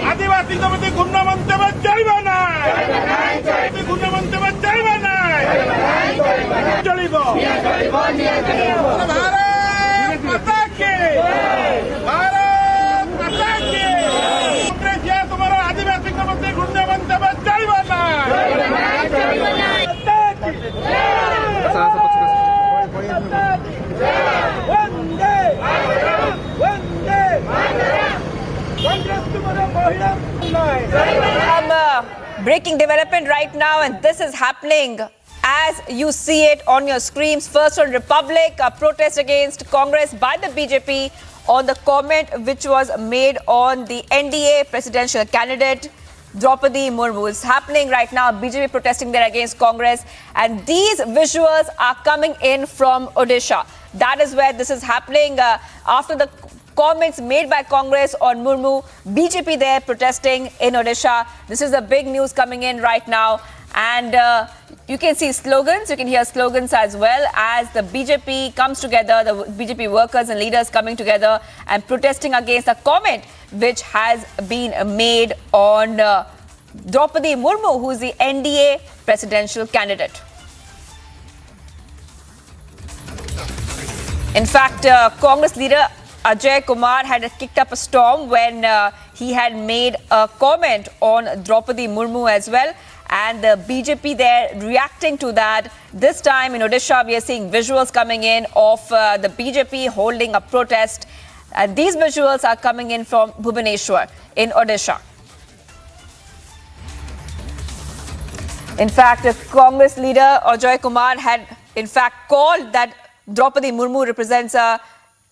आदिवासी गुन्हा मंतव्य चलना गुन्हा मंतव्य चलना चलिब भारत माता के तुम्हारा आदिवासी मध्य गुन्हा मंतव्य चलना Breaking development right now, and this is happening as you see it on your screens. First on Republic, a protest against Congress by the BJP on the comment which was made on the NDA presidential candidate Draupadi Murmu. It's happening right now, BJP protesting there against Congress, and these visuals are coming in from Odisha. That is where this is happening after the comments made by Congress on Murmu. BJP there protesting in Odisha. This is the big news coming in right now, and you can see slogans, you can hear slogans as well as the BJP comes together, the BJP workers and leaders coming together and protesting against a comment which has been made on Draupadi Murmu, who is the NDA presidential candidate. In fact, Congress leader Ajay Kumar had kicked up a storm when he had made a comment on Draupadi Murmu as well, and the BJP there reacting to that. This time in Odisha, we are seeing visuals coming in of the BJP holding a protest. These visuals are coming in from Bhubaneswar in Odisha. In fact, Congress leader Ajay Kumar had in fact called that Draupadi Murmu represents a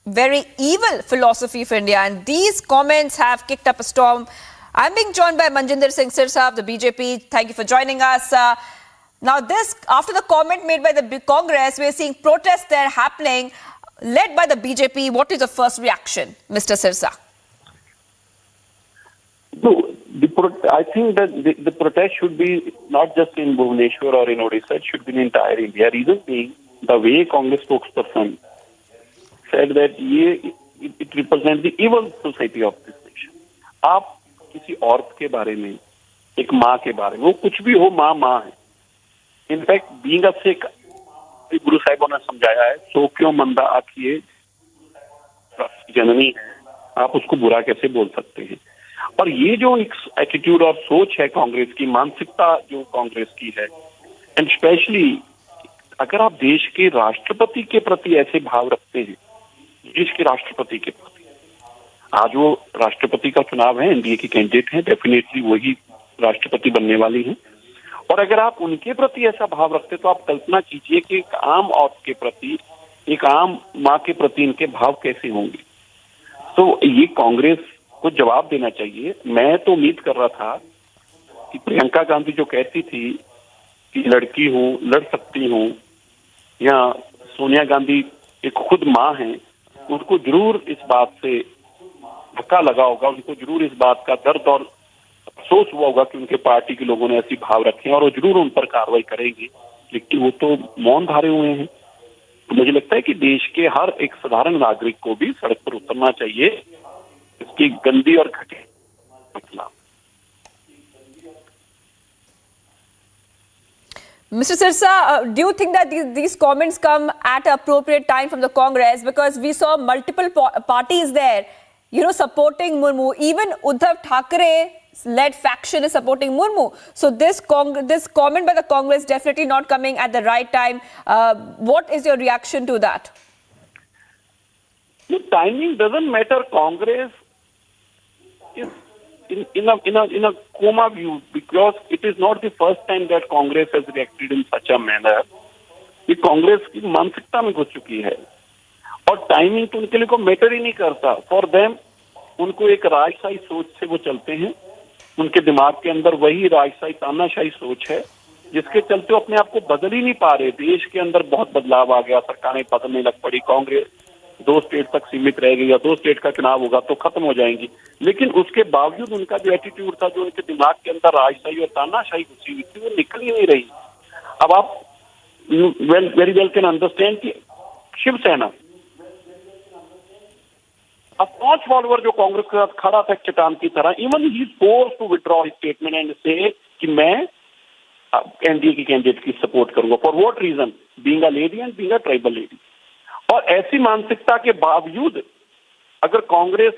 very evil philosophy for India, and these comments have kicked up a storm. I'm being joined by Manjinder Singh Sirsa of the BJP. Thank you for joining us. Now this, after the comment made by the Congress, we're seeing protests there happening, led by the BJP. What is the first reaction, Mr. Sirsa? No, I think that the protest should be not just in Bhubaneswar or in Odisha, it should be in entire India. Reason being, the way Congress spokesperson said that it represents the evil society of this nation. आप किसी औरत के बारे में, एक माँ के बारे में, वो कुछ भी हो, माँ माँ है. इनफैक्ट बीइंग अ सिख, गुरु साहिबों ने समझाया है, सो क्यों मंदा आखिए जननी है, आप उसको बुरा कैसे बोल सकते हैं. और ये जो एक एटीट्यूड और सोच है कांग्रेस की, मानसिकता जो कांग्रेस की है, एंड स्पेशली अगर आप देश के राष्ट्रपति के प्रति ऐसे भाव रखते हैं, देश के राष्ट्रपति के प्रति, आज वो राष्ट्रपति का चुनाव है, एनडीए की कैंडिडेट हैं, डेफिनेटली वही राष्ट्रपति बनने वाली हैं, और अगर आप उनके प्रति ऐसा भाव रखते तो आप कल्पना कीजिए कि एक आम औरत के प्रति, एक आम माँ के प्रति इनके भाव कैसे होंगे. तो ये कांग्रेस को जवाब देना चाहिए. मैं तो उम्मीद कर रहा था कि प्रियंका गांधी जो कहती थी कि लड़की हूँ, लड़ सकती हूँ, या सोनिया गांधी एक खुद माँ हैं, उनको जरूर इस बात से धक्का लगा होगा, उनको जरूर इस बात का दर्द और अफसोस हुआ होगा कि उनके पार्टी के लोगों ने ऐसी भाव रखे हैं और वो जरूर उन पर कार्रवाई करेंगे, लेकिन वो तो मौन धारे हुए हैं. तो मुझे लगता है कि देश के हर एक साधारण नागरिक को भी सड़क पर उतरना चाहिए इसकी गंदी और घटिया के खिलाफ. Mr. Sirsa, do you think that these comments come at an appropriate time from the Congress? Because we saw multiple parties there, supporting Murmu. Even Uddhav Thackeray-led faction is supporting Murmu. So this comment by the Congress definitely not coming at the right time. What is your reaction to that? The timing doesn't matter. Congress is in a coma view, because it is not the first time that Congress has reacted in such a manner. ये कांग्रेस की मानसिकता में घुस चुकी है और timing तो उनके लिए को मैटर ही नहीं करता. फॉर देम, उनको एक राजशाही सोच से वो चलते हैं, उनके दिमाग के अंदर वही राजशाही तानाशाही सोच है जिसके चलते वो अपने आप को बदल ही नहीं पा रहे. देश के अंदर बहुत बदलाव आ गया, सरकारें बदलने लग पड़ी, कांग्रेस 2 स्टेट तक सीमित रहेगी या 2 स्टेट का चुनाव होगा तो खत्म हो जाएंगी। लेकिन उसके बावजूद उनका जो एटीट्यूड था, जो उनके दिमाग के अंदर राजशाही और तानाशाही घुसी हुई थी, वो निकल ही नहीं रही। अब आप वेरी वेल कैन अंडरस्टैंड कि शिवसेना अब 5 फॉलोअर जो कांग्रेस के साथ खड़ा था चट्टान की तरह, even he is forced to withdraw his statement and say कि मैं एनडीए की कैंडिडेट की सपोर्ट करूंगा। For what reason? Being a lady and being a tribal lady. और ऐसी मानसिकता के बावजूद अगर कांग्रेस,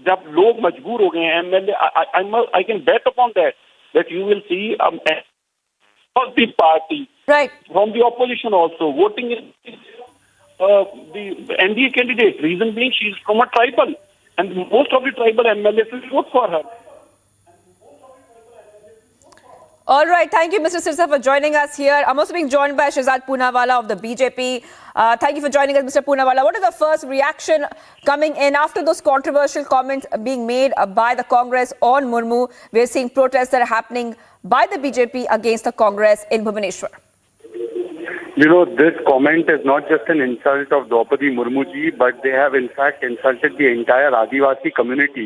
जब लोग मजबूर हो गए हैं, MLA, I can bet upon that you will see the party from the opposition also voting in the NDA candidate. Reason being, she is from a tribal, and most of the tribal MLAs will vote for her. All right, thank you, Mr. Sirsa, for joining us here. I'm also being joined by Shehzad Poonawalla of the BJP. Thank you for joining us, Mr. Poonawalla. What is the first reaction coming in after those controversial comments being made by the Congress on Murmu? We're seeing protests that are happening by the BJP against the Congress in Bhubaneswar. You know, this comment is not just an insult of Draupadi Murmu ji, but they have in fact insulted the entire Adivasi community,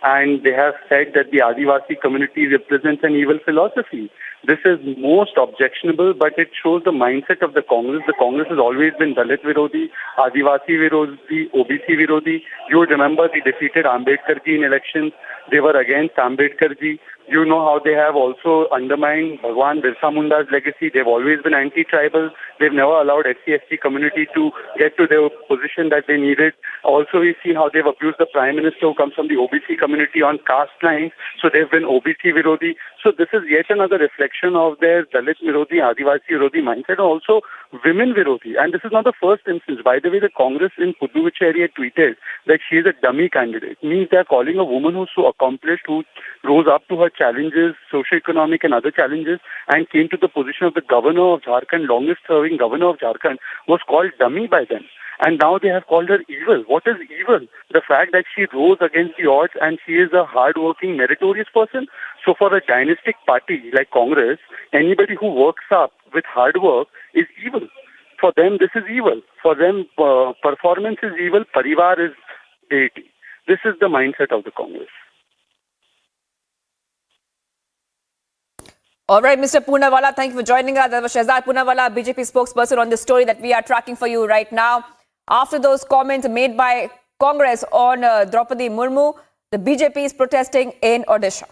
and they have said that the Adivasi community represents an evil philosophy. This is most objectionable, but it shows the mindset of the Congress. The Congress has always been Dalit Virodhi, Adivasi Virodhi, OBC Virodhi. You would remember they defeated Ambedkar ji in elections. They were against Ambedkar ji. You know how they have also undermined Bhagwan Birsa Munda's legacy. They've always been anti-tribal. They've never allowed SC/ST community to get to their position that they needed. Also, we see how they've abused the Prime Minister who comes from the OBC community on caste lines. So they've been OBC Virodhi. So this is yet another reflection of their Dalit Virodhi, Adivasi Virodhi mindset, and also women Virodhi. And this is not the first instance. By the way, the Congress in Puducherry tweeted that she is a dummy candidate. Means they're calling a woman who's so accomplished, who rose up to her challenges, socio-economic and other challenges, and came to the position of the governor of Jharkhand, longest-serving governor of Jharkhand, was called dummy by them. And now they have called her evil. What is evil? The fact that she rose against the odds and she is a hard-working, meritorious person. So for a dynastic party like Congress, anybody who works up with hard work is evil. For them, this is evil. For them, performance is evil, parivar is deity. This is the mindset of the Congress. All right, Mr. Poonawalla, thank you for joining us. That was Shehzad Poonawalla, BJP spokesperson, on this story that we are tracking for you right now. After those comments made by Congress on Draupadi Murmu, the BJP is protesting in Odisha.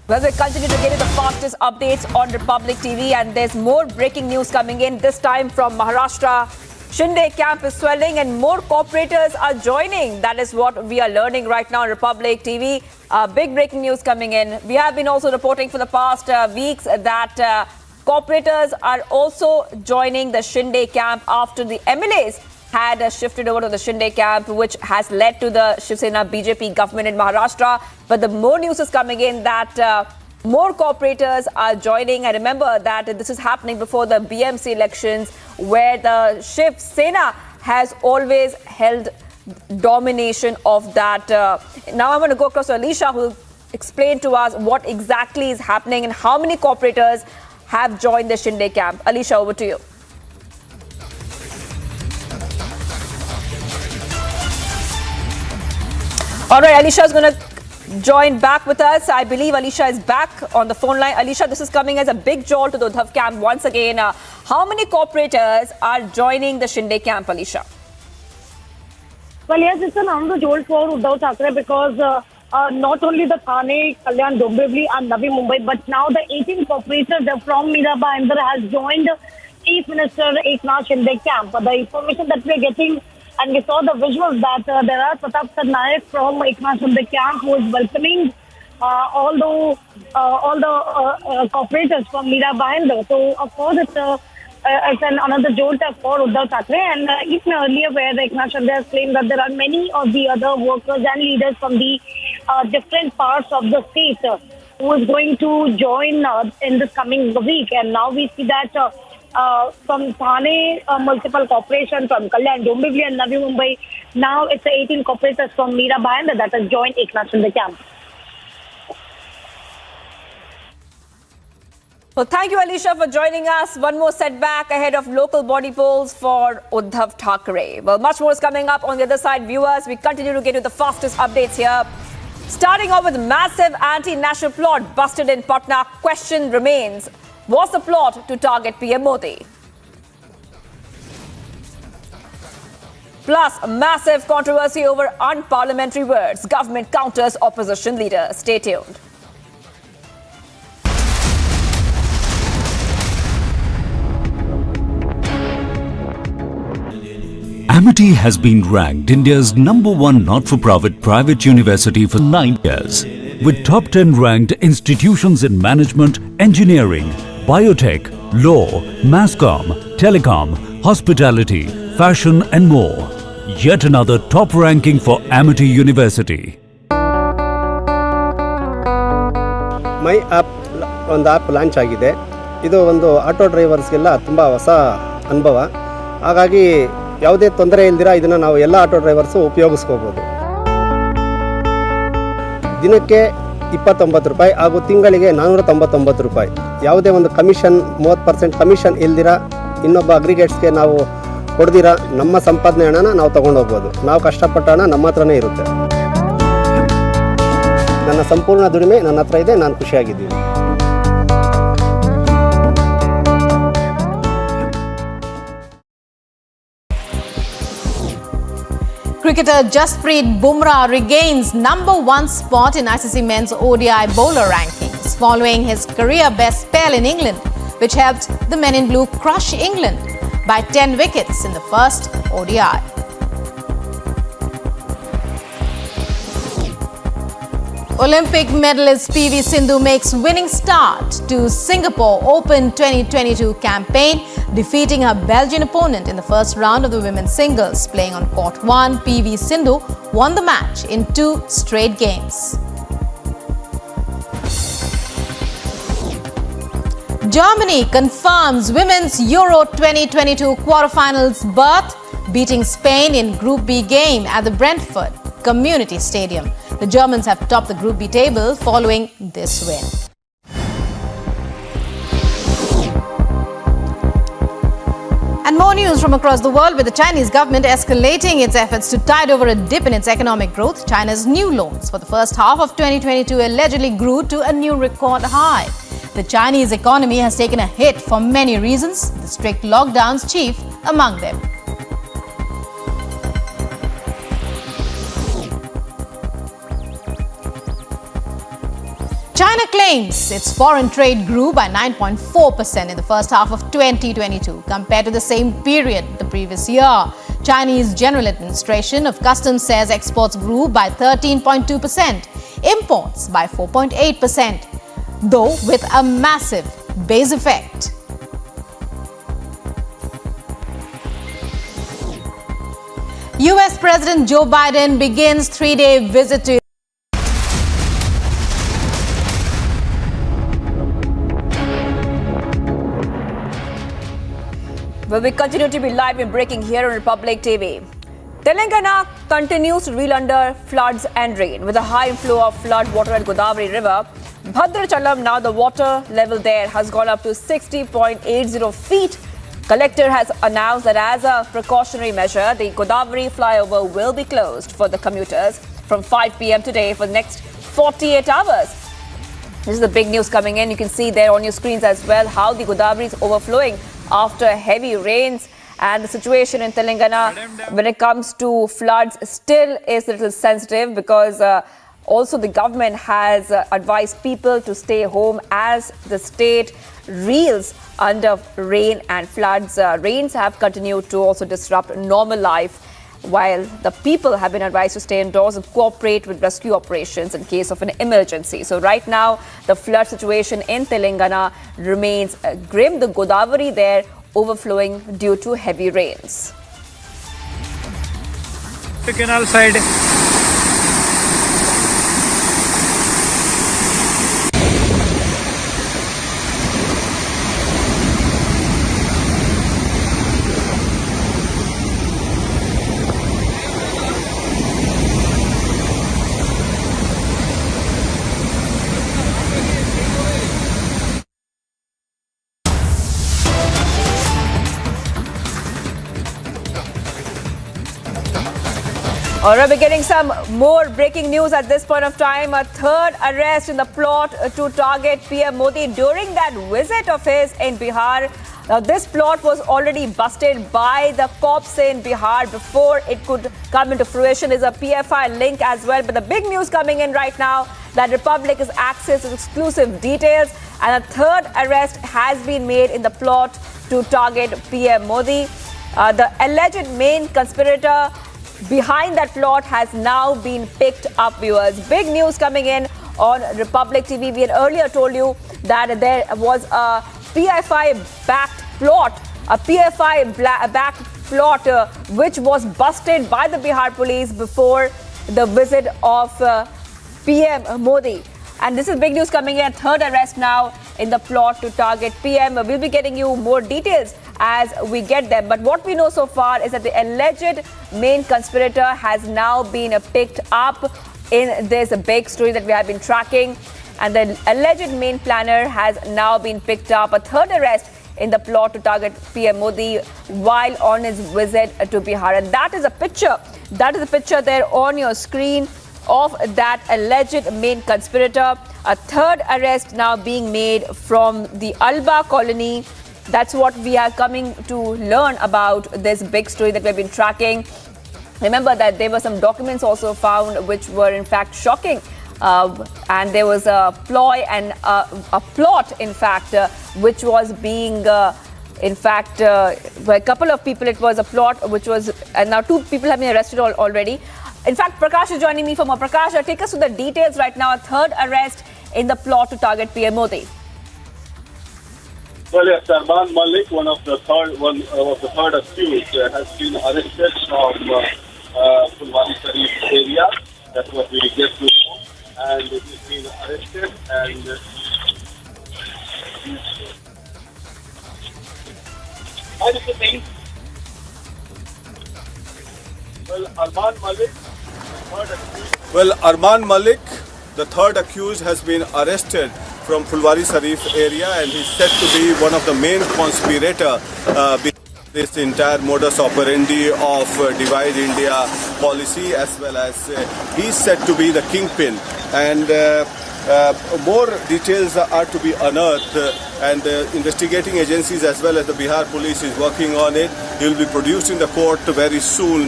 Well, we continue to get you the fastest updates on Republic TV, and there's more breaking news coming in, this time from Maharashtra. Shinde camp is swelling and more cooperators are joining. That is what we are learning right now on Republic TV. Big breaking news coming in. We have been also reporting for the past weeks that cooperators are also joining the Shinde camp after the MLAs had shifted over to the Shinde camp, which has led to the Shiv Sena BJP government in Maharashtra. But the more news is coming in that more cooperators are joining. And remember that this is happening before the BMC elections, where the Shiv Sena has always held domination of that. Now I'm going to go across to Alicia, who will explain to us what exactly is happening and how many cooperators have joined the Shinde camp. Alicia, over to you. All right, Alicia is going to join back with us. I believe Alicia is back on the phone line. Alicia, this is coming as a big jolt to the Uddhav camp once again. How many cooperators are joining the Shinde camp, Alicia? Well, yes, it's another jolt for Uddhav Thackeray because not only the Thane, Kalyan, Dombivli and Navi Mumbai, but now the 18 cooperators from Mirabai Andhra has joined Chief Minister Eknath Shinde camp. The information that we are getting, and we saw the visuals that there are Pratap Sar Nayak from Eknath Shinde camp who is welcoming all the cooperators from Mirabai Andhra. So, of course, it's another jolt for Uddhav Thackeray, and even earlier where Eknath Shinde has claimed that there are many of the other workers and leaders from the different parts of the state who is going to join in this coming week. And now we see that from Thane Municipal Corporation, from Kalyan, Dombivli and Navi Mumbai, now it's 18 cooperators from Mirabai Andhra that has joined Eknath Shinde camp. Well, thank you, Alisha, for joining us. One more setback ahead of local body polls for Uddhav Thackeray. Well, much more is coming up on the other side, viewers. We continue to get you the fastest updates here. Starting off with massive anti-national plot busted in Patna. Question remains, was the plot to target PM Modi? Plus, massive controversy over unparliamentary words. Government counters opposition leader. Stay tuned. Amity has been ranked India's #1 not-for-profit private university for 9 years, with top 10 ranked institutions in management, engineering, biotech, law, masscom, telecom, hospitality, fashion and more. Yet another top ranking for Amity University. My app ಒಂದು app launch ಆಗಿದೆ. ಇದು ಒಂದು auto ಡ್ರೈವರ್ಸ್ಗೆಲ್ಲ ತುಂಬ ಹೊಸ ಅನುಭವ. ಹಾಗಾಗಿ ಯಾವುದೇ ತೊಂದರೆ ಇಲ್ದಿರ ಇದನ್ನು ನಾವು ಎಲ್ಲ ಆಟೋ ಡ್ರೈವರ್ಸು ಉಪಯೋಗಿಸ್ಕೋಬೋದು. ದಿನಕ್ಕೆ 29 ರೂಪಾಯಿ ಹಾಗೂ ತಿಂಗಳಿಗೆ 499 ರೂಪಾಯಿ. ಯಾವುದೇ ಒಂದು ಕಮಿಷನ್ 30% ಕಮಿಷನ್ ಇಲ್ದಿರ ಇನ್ನೊಬ್ಬ ಅಗ್ರಿಗೇಟ್ಸ್ಗೆ ನಾವು ಕೊಡ್ದಿರ ನಮ್ಮ ಸಂಪಾದನೆ ಹಣನ ನಾವು ತೊಗೊಂಡೋಗ್ಬೋದು. ನಾವು ಕಷ್ಟಪಟ್ಟ ಹಣ ನಮ್ಮ ಹತ್ರನೇ ಇರುತ್ತೆ. ನನ್ನ ಸಂಪೂರ್ಣ ದುಡಿಮೆ ನನ್ನ ಹತ್ರ ಇದೆ, ನಾನು ಖುಷಿಯಾಗಿದ್ದೀನಿ. Cricketer Jasprit Bumrah regains #1 spot in ICC men's ODI bowler rankings following his career best spell in England, which helped the men in blue crush England by 10 wickets in the first ODI. Olympic medalist PV Sindhu makes winning start to Singapore Open 2022 campaign, defeating her Belgian opponent in the first round of the women's singles. Playing on court 1, PV Sindhu won the match in 2 straight games. Germany confirms women's Euro 2022 quarterfinals berth, beating Spain in Group B game at the Brentford Community Stadium. The Germans have topped the Group B table following this win. And more news from across the world, with the Chinese government escalating its efforts to tide over a dip in its economic growth. China's new loans for the first half of 2022 allegedly grew to a new record high. The Chinese economy has taken a hit for many reasons, the strict lockdowns chief among them. China claims its foreign trade grew by 9.4% in the first half of 2022 compared to the same period the previous year. Chinese General Administration of Customs says exports grew by 13.2%, imports by 4.8%, though with a massive base effect. US President Joe Biden begins 3-day visit to Well, we continue to be live and breaking here on Republic TV. Telangana continues to reel under floods and rain. With a high inflow of flood water at Godavari River, Bhadrachalam, now the water level there has gone up to 60.80 feet. Collector has announced that as a precautionary measure, the Godavari flyover will be closed for the commuters from 5 p.m. today for the next 48 hours. This is the big news coming in. You can see there on your screens as well how the Godavari is overflowing after heavy rains, and the situation in Telangana when it comes to floods still is a little sensitive because also the government has advised people to stay home as the state reels under rain and floods. Rains have continued to also disrupt normal life, while the people have been advised to stay indoors and cooperate with rescue operations in case of an emergency. So right now, the flood situation in Telangana remains grim. The Godavari there overflowing due to heavy rains. The canal side. All right, we're getting some more breaking news at this point of time. A third arrest in the plot to target PM Modi during that visit of his in Bihar. Now, this plot was already busted by the cops in Bihar before it could come into fruition. There's a PFI link as well. But the big news coming in right now that Republic has access to exclusive details, and a third arrest has been made in the plot to target PM Modi. The alleged main conspirator behind that plot has now been picked up, viewers. Big news coming in on Republic TV. We had earlier told you that there was a PFI-backed plot, which was busted by the Bihar police before the visit of PM Modi. And this is big news coming in. Third arrest now in the plot to target PM. We'll be getting you more details as we get them. But what we know so far is that the alleged main conspirator has now been picked up in this big story that we have been tracking. And the alleged main planner has now been picked up. A third arrest in the plot to target PM Modi while on his visit to Bihar. And that is a picture. That is a picture there on your screen of that alleged main conspirator. A third arrest now being made from the Alba colony. That's what we are coming to learn about this big story that we've been tracking. Remember that there were some documents also found which were in fact shocking. And there was a ploy and a plot, in fact, which was being, by a couple of people, it was a plot which was, and now 2 people have been arrested already. In fact, Prakash is joining me for more. Prakash, take us to the details right now. A third arrest in the plot to target PM Modi. Well, yes, Arman Malik, one of the third accused, has been arrested from Fulwari Sharif area. That's what we get to know. And he's been arrested and what is the name? Well, Arman Malik, the third accused, has been arrested from Fulwari Sharif area, and he's said to be one of the main conspirator behind this entire modus operandi of Divide India policy, as well as he's said to be the kingpin. And more details are to be unearthed, and investigating agencies as well as the Bihar police is working on it. He will be produced in the court very soon,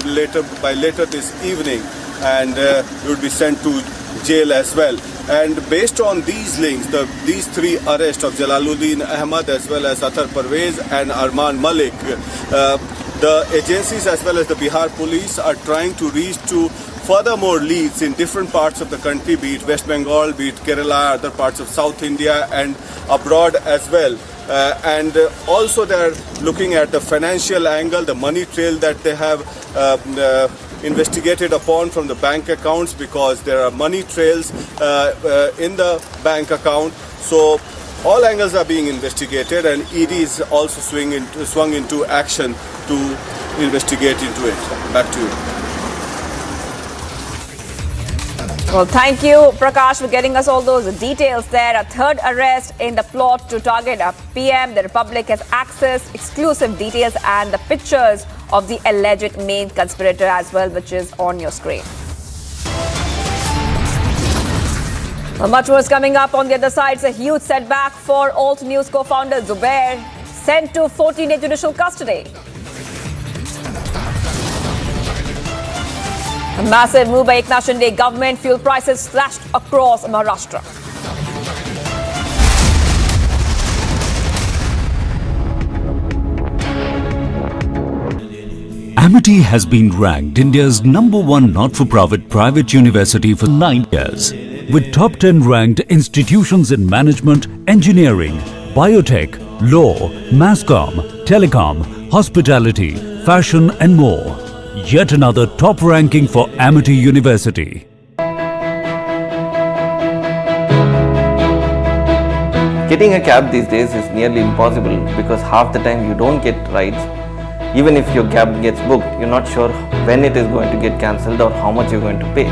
by later this evening, and he will be sent to jail as well. And based on these links, these 3 arrests of Jalaluddin Ahmad as well as Athar Parvez and Arman Malik, the agencies as well as the Bihar police are trying to reach to furthermore leads in different parts of the country, be it West Bengal, be it Kerala, other parts of South India and abroad as well. And also they are looking at the financial angle, the money trail that they have investigated upon from the bank accounts, because there are money trails in the bank account. So all angles are being investigated, and Edie is also swung into action to investigate into it. Back to you. Well, thank you, Prakash, for getting us all those details there. A third arrest in the plot to target a PM. The Republic has access, exclusive details and the pictures of the alleged main conspirator as well, which is on your screen. Well, much more is coming up on the other side. It's a huge setback for Alt News co-founder Zubair, sent to 14-day judicial custody. A massive move by Eknath Shinde government. Fuel prices slashed across Maharashtra. Amity has been ranked India's #1 not-for-profit private university for 9 years, with top 10 ranked institutions in management, engineering, biotech, law, mass comm, telecom, hospitality, fashion and more. Yet another top ranking for Amity University. Getting a cab these days is nearly impossible because half the time you don't get rides. Even if your cab gets booked, you're not sure when it is going to get cancelled or how much you're going to pay.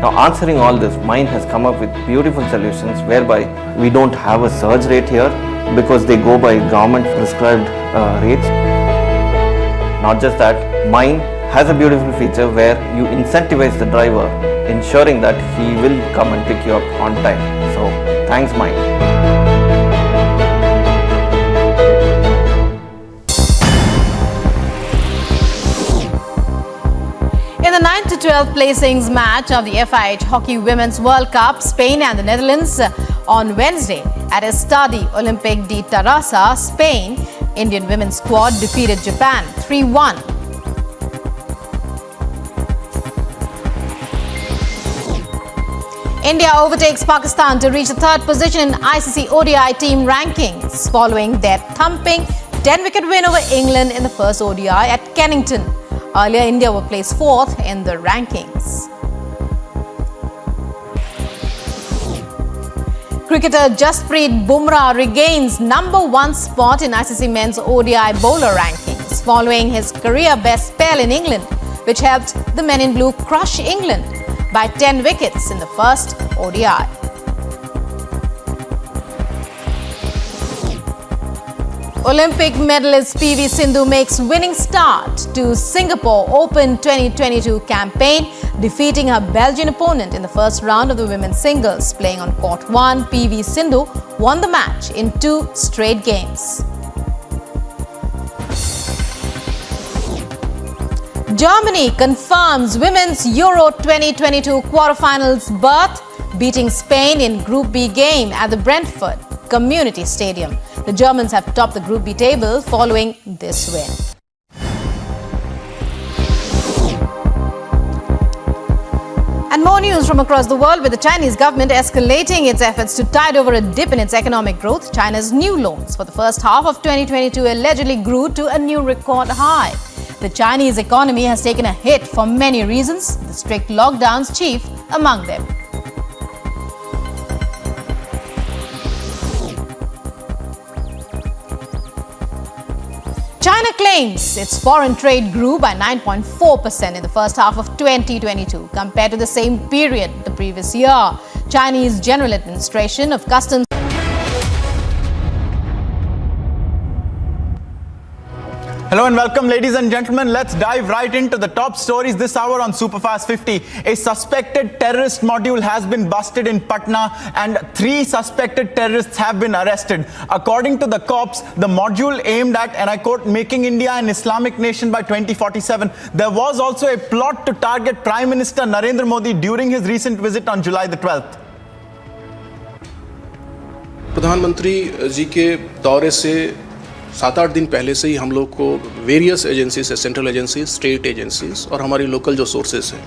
Now, answering all this, Mind has come up with beautiful solutions whereby we don't have a surge rate here because they go by government prescribed rates. Not just that, Mind has a beautiful feature where you incentivize the driver, ensuring that he will come and pick you up on time. So thanks Mike. In the 9-12 placings match of the FIH Hockey Women's World Cup, Spain and the Netherlands on Wednesday at Estadio Olympic de Tarrasa, Spain, Indian women's squad defeated Japan 3-1. India overtakes Pakistan to reach the third position in ICC ODI team rankings following their thumping 10-wicket win over England in the first ODI at Kennington. Earlier, India were placed fourth in the rankings. Cricketer Jasprit Bumrah regains number 1 spot in ICC men's ODI bowler rankings following his career best spell in England, which helped the men in blue crush England by 10 wickets in the first ODI. Olympic medalist PV Sindhu makes winning start to Singapore Open 2022 campaign, defeating her Belgian opponent in the first round of the women's singles. Playing on court 1, PV Sindhu won the match in 2 straight games. Germany confirms women's Euro 2022 quarterfinals berth, beating Spain in Group B game at the Brentford Community Stadium. The Germans have topped the Group B table following this win. And more news from across the world, with the Chinese government escalating its efforts to tide over a dip in its economic growth. China's new loans for the first half of 2022 allegedly grew to a new record high. The Chinese economy has taken a hit for many reasons, the strict lockdowns chief among them. China claims its foreign trade grew by 9.4% in the first half of 2022 compared to the same period the previous year. Chinese General Administration of Customs Hello and welcome, ladies and gentlemen. Let's dive right into the top stories this hour on Superfast 50. A suspected terrorist module has been busted in Patna and 3 suspected terrorists have been arrested. According to the cops, the module aimed at, and I quote, making India an Islamic nation by 2047. There was also a plot to target Prime Minister Narendra Modi during his recent visit on July the 12th. प्रधानमंत्री जी के दौरे से 7-8 दिन पहले से ही हम लोग को वेरियस एजेंसीज है, सेंट्रल एजेंसीज, स्टेट एजेंसीज और हमारी लोकल जो सोर्सेस हैं,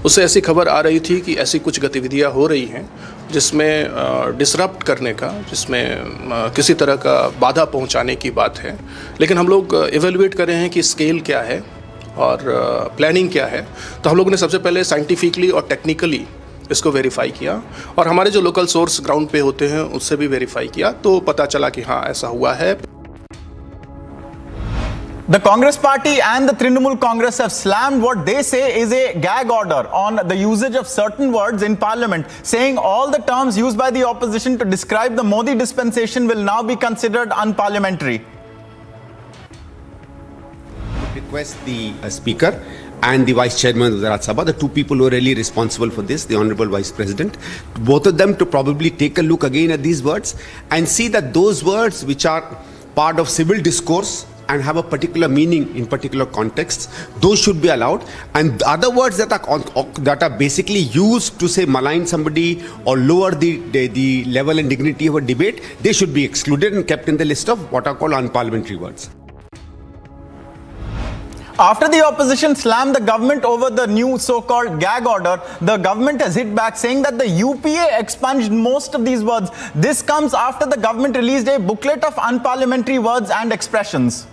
उससे ऐसी खबर आ रही थी कि ऐसी कुछ गतिविधियां हो रही हैं जिसमें डिसरप्ट करने का, जिसमें किसी तरह का बाधा पहुंचाने की बात है। लेकिन हम लोग एवेलुएट कर रहे हैं कि स्केल क्या है और प्लानिंग क्या है। तो हम लोगों ने सबसे पहले साइंटिफिकली और टेक्निकली इसको वेरीफाई किया और हमारे जो लोकल सोर्स ग्राउंड पे होते हैं उससे भी वेरीफाई किया, तो पता चला कि हाँ ऐसा हुआ है। The Congress party and the Trinamool Congress have slammed what they say is a gag order on the usage of certain words in parliament, saying all the terms used by the opposition to describe the Modi dispensation will now be considered unparliamentary. Request the Speaker and the Vice Chairman of the Rajya Sabha, the 2 people who are really responsible for this, the Honorable Vice President, both of them to probably take a look again at these words and see that those words which are part of civil discourse and have a particular meaning in particular contexts, those should be allowed, and other words that are basically used to say malign somebody or lower the level and dignity of a debate, they should be excluded and kept in the list of what are called unparliamentary words. After the opposition slammed the government over the new so-called gag order, the government has hit back, saying that the UPA expunged most of these words. This comes after the government released a booklet of unparliamentary words and expressions.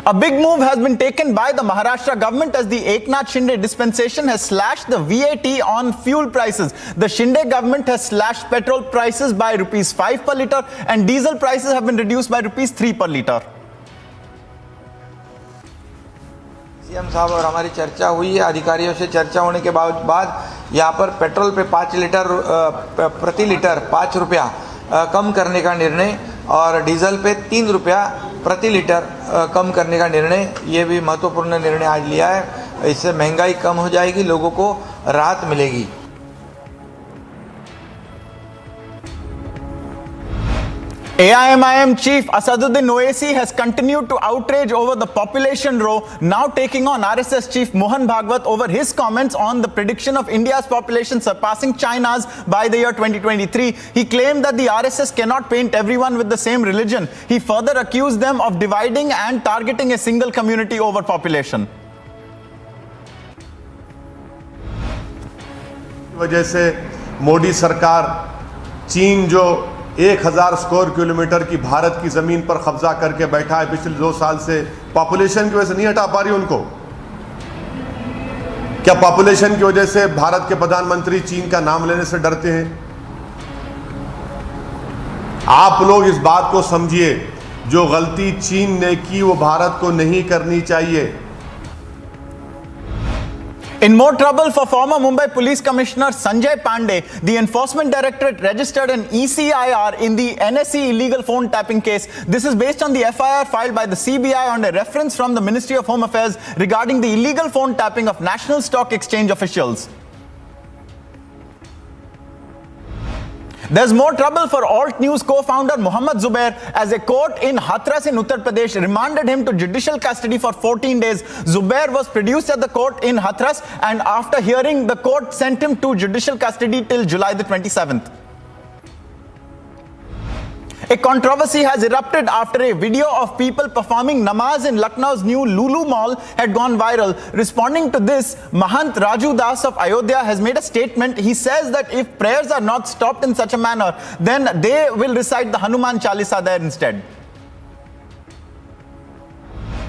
A big move has been taken by the Maharashtra government as the Eknath Shinde dispensation has slashed the VAT on fuel prices. The Shinde government has slashed petrol prices by ₹5 per litre and diesel prices have been reduced by ₹3 per litre. CM साहब और हमारी चर्चा हुई है, अधिकारियों से चर्चा होने के बाद यहाँ पर पेट्रोल पे 5 लीटर प्रति लीटर ₹5 कम करने का निर्णय और डीजल पे ₹3 प्रति लीटर कम करने का निर्णय, ये भी महत्वपूर्ण निर्णय आज लिया है। इससे महंगाई कम हो जाएगी, लोगों को राहत मिलेगी। AIMIM chief Asaduddin Owaisi has continued to outrage over the population row, now taking on RSS chief Mohan Bhagwat over his comments on the prediction of India's population surpassing China's by the year 2023. He claimed that the RSS cannot paint everyone with the same religion. He further accused them of dividing and targeting a single community over population. वजह से मोदी सरकार चीन जो 1000 square kilometre की भारत की जमीन पर कब्जा करके बैठा है पिछले 2 साल से, पॉपुलेशन की वजह से नहीं हटा पा रही उनको। क्या पॉपुलेशन की वजह से भारत के प्रधानमंत्री चीन का नाम लेने से डरते हैं? आप लोग इस बात को समझिए, जो गलती चीन ने की वो भारत को नहीं करनी चाहिए। In more trouble for former Mumbai Police Commissioner Sanjay Pandey, the Enforcement Directorate registered an ECIR in the NSE illegal phone tapping case. This is based on the FIR filed by the CBI on a reference from the Ministry of Home Affairs regarding the illegal phone tapping of National Stock Exchange officials. There's more trouble for Alt News co-founder Mohammad Zubair as a court in Hathras in Uttar Pradesh remanded him to judicial custody for 14 days. Zubair was produced at the court in Hathras, and after hearing, the court sent him to judicial custody till July the 27th. A controversy has erupted after a video of people performing namaz in Lucknow's new Lulu Mall had gone viral. Responding to this, Mahant Raju Das of Ayodhya has made a statement. He says that if prayers are not stopped in such a manner, then they will recite the Hanuman Chalisa there instead.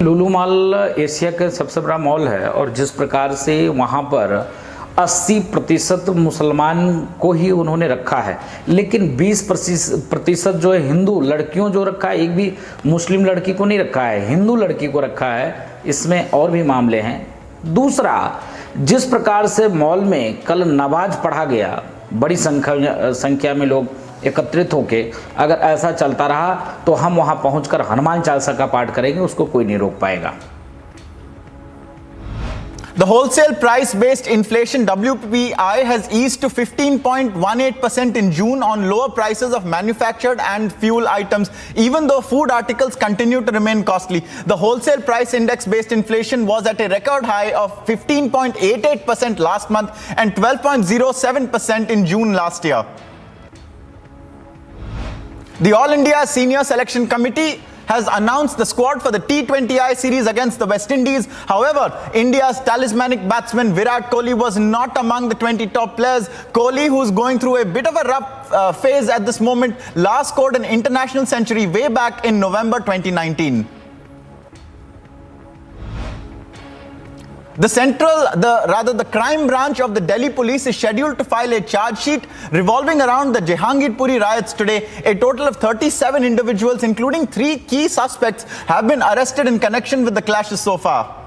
Lulu mall Asia का सबसे बड़ा mall है और जिस प्रकार से वहाँ पर 80% मुसलमान को ही उन्होंने रखा है, लेकिन 20% जो है हिंदू लड़कियों जो रखा है, एक भी मुस्लिम लड़की को नहीं रखा है, हिंदू लड़की को रखा है। इसमें और भी मामले हैं। दूसरा, जिस प्रकार से मॉल में कल नमाज पढ़ा गया, बड़ी संख्या में लोग एकत्रित होके, अगर ऐसा चलता रहा तो हम वहां पहुंचकर हनुमान चालीसा का पाठ करेंगे, उसको कोई नहीं रोक पाएगा। The wholesale price-based inflation WPI has eased to 15.18% in June on lower prices of manufactured and fuel items, even though food articles continue to remain costly. The wholesale price index-based inflation was at a record high of 15.88% last month and 12.07% in June last year. The All India Senior Selection Committee has announced the squad for the T20I series against the West Indies. However, India's talismanic batsman Virat Kohli was not among the 20 top players. Kohli, who's going through a bit of a rough phase at this moment, last scored an international century way back in November 2019. The crime branch of the Delhi police is scheduled to file a charge sheet revolving around the Jehangirpuri riots today. A total of 37 individuals, including 3 key suspects, have been arrested in connection with the clashes so far.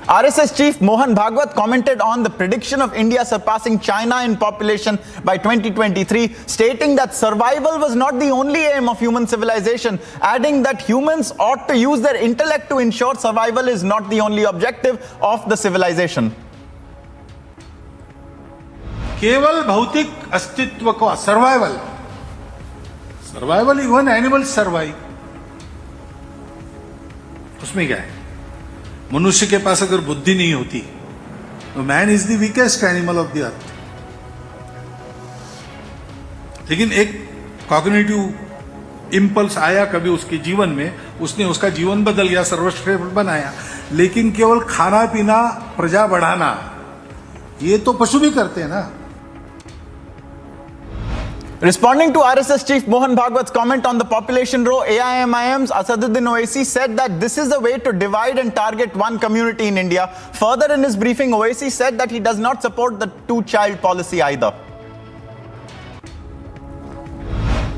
RSS chief Mohan Bhagwat commented on the prediction of India surpassing China in population by 2023, stating that survival was not the only aim of human civilization, adding that humans ought to use their intellect to ensure survival is not the only objective of the civilization. केवल भौतिक अस्तित्व को survival even animal survive, उसमें क्या है? मनुष्य के पास अगर बुद्धि नहीं होती तो man is the weakest animal of the earth. लेकिन एक कॉग्निटिव इंपल्स आया कभी उसके जीवन में, उसने उसका जीवन बदल गया, सर्वश्रेष्ठ बनाया। लेकिन केवल खाना पीना, प्रजा बढ़ाना, ये तो पशु भी करते हैं ना। Responding to RSS chief Mohan Bhagwat's comment on the population row, AIMIM's Asaduddin Owaisi said that this is a way to divide and target one community in India. Further in his briefing, Owaisi said that he does not support the two-child policy either.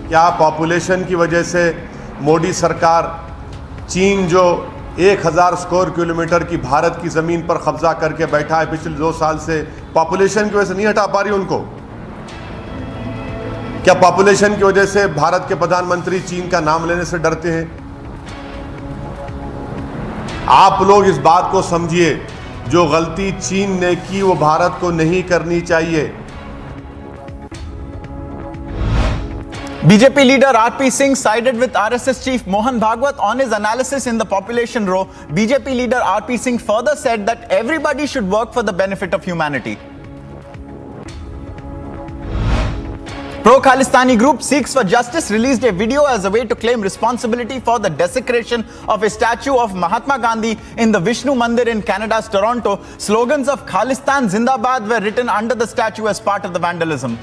क्या population की वजह से मोदी सरकार चीन जो 1000 square kilometre की भारत की जमीन पर कब्जा करके बैठा है पिछले 2 साल से, पॉपुलेशन की वजह से नहीं हटा पा रही उनको? क्या पॉपुलेशन की वजह से भारत के प्रधानमंत्री चीन का नाम लेने से डरते हैं? आप लोग इस बात को समझिए, जो गलती चीन ने की वो भारत को नहीं करनी चाहिए। BJP leader RP Singh sided with RSS chief Mohan Bhagwat on his analysis in the population row. BJP leader RP Singh further said that everybody should work for the benefit of humanity. Pro-Khalistani group Seeks for Justice released a video as a way to claim responsibility for the desecration of a statue of Mahatma Gandhi in the Vishnu Mandir in Canada's Toronto. Slogans of Khalistan Zindabad were written under the statue as part of the vandalism.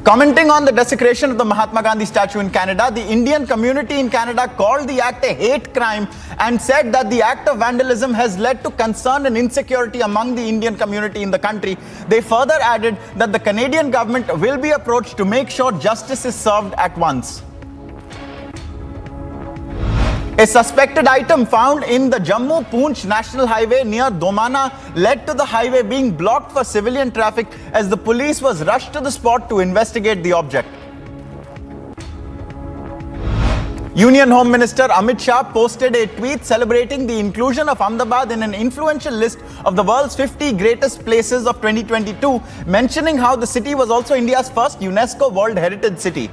Commenting on the desecration of the Mahatma Gandhi statue in Canada, the Indian community in Canada called the act a hate crime and said that the act of vandalism has led to concern and insecurity among the Indian community in the country. They further added that the Canadian government will be approached to make sure justice is served at once. A suspected item found in the Jammu-Poonch National Highway near Domana led to the highway being blocked for civilian traffic as the police was rushed to the spot to investigate the object. Union Home Minister Amit Shah posted a tweet celebrating the inclusion of Ahmedabad in an influential list of the world's 50 greatest places of 2022, mentioning how the city was also India's first UNESCO World Heritage City.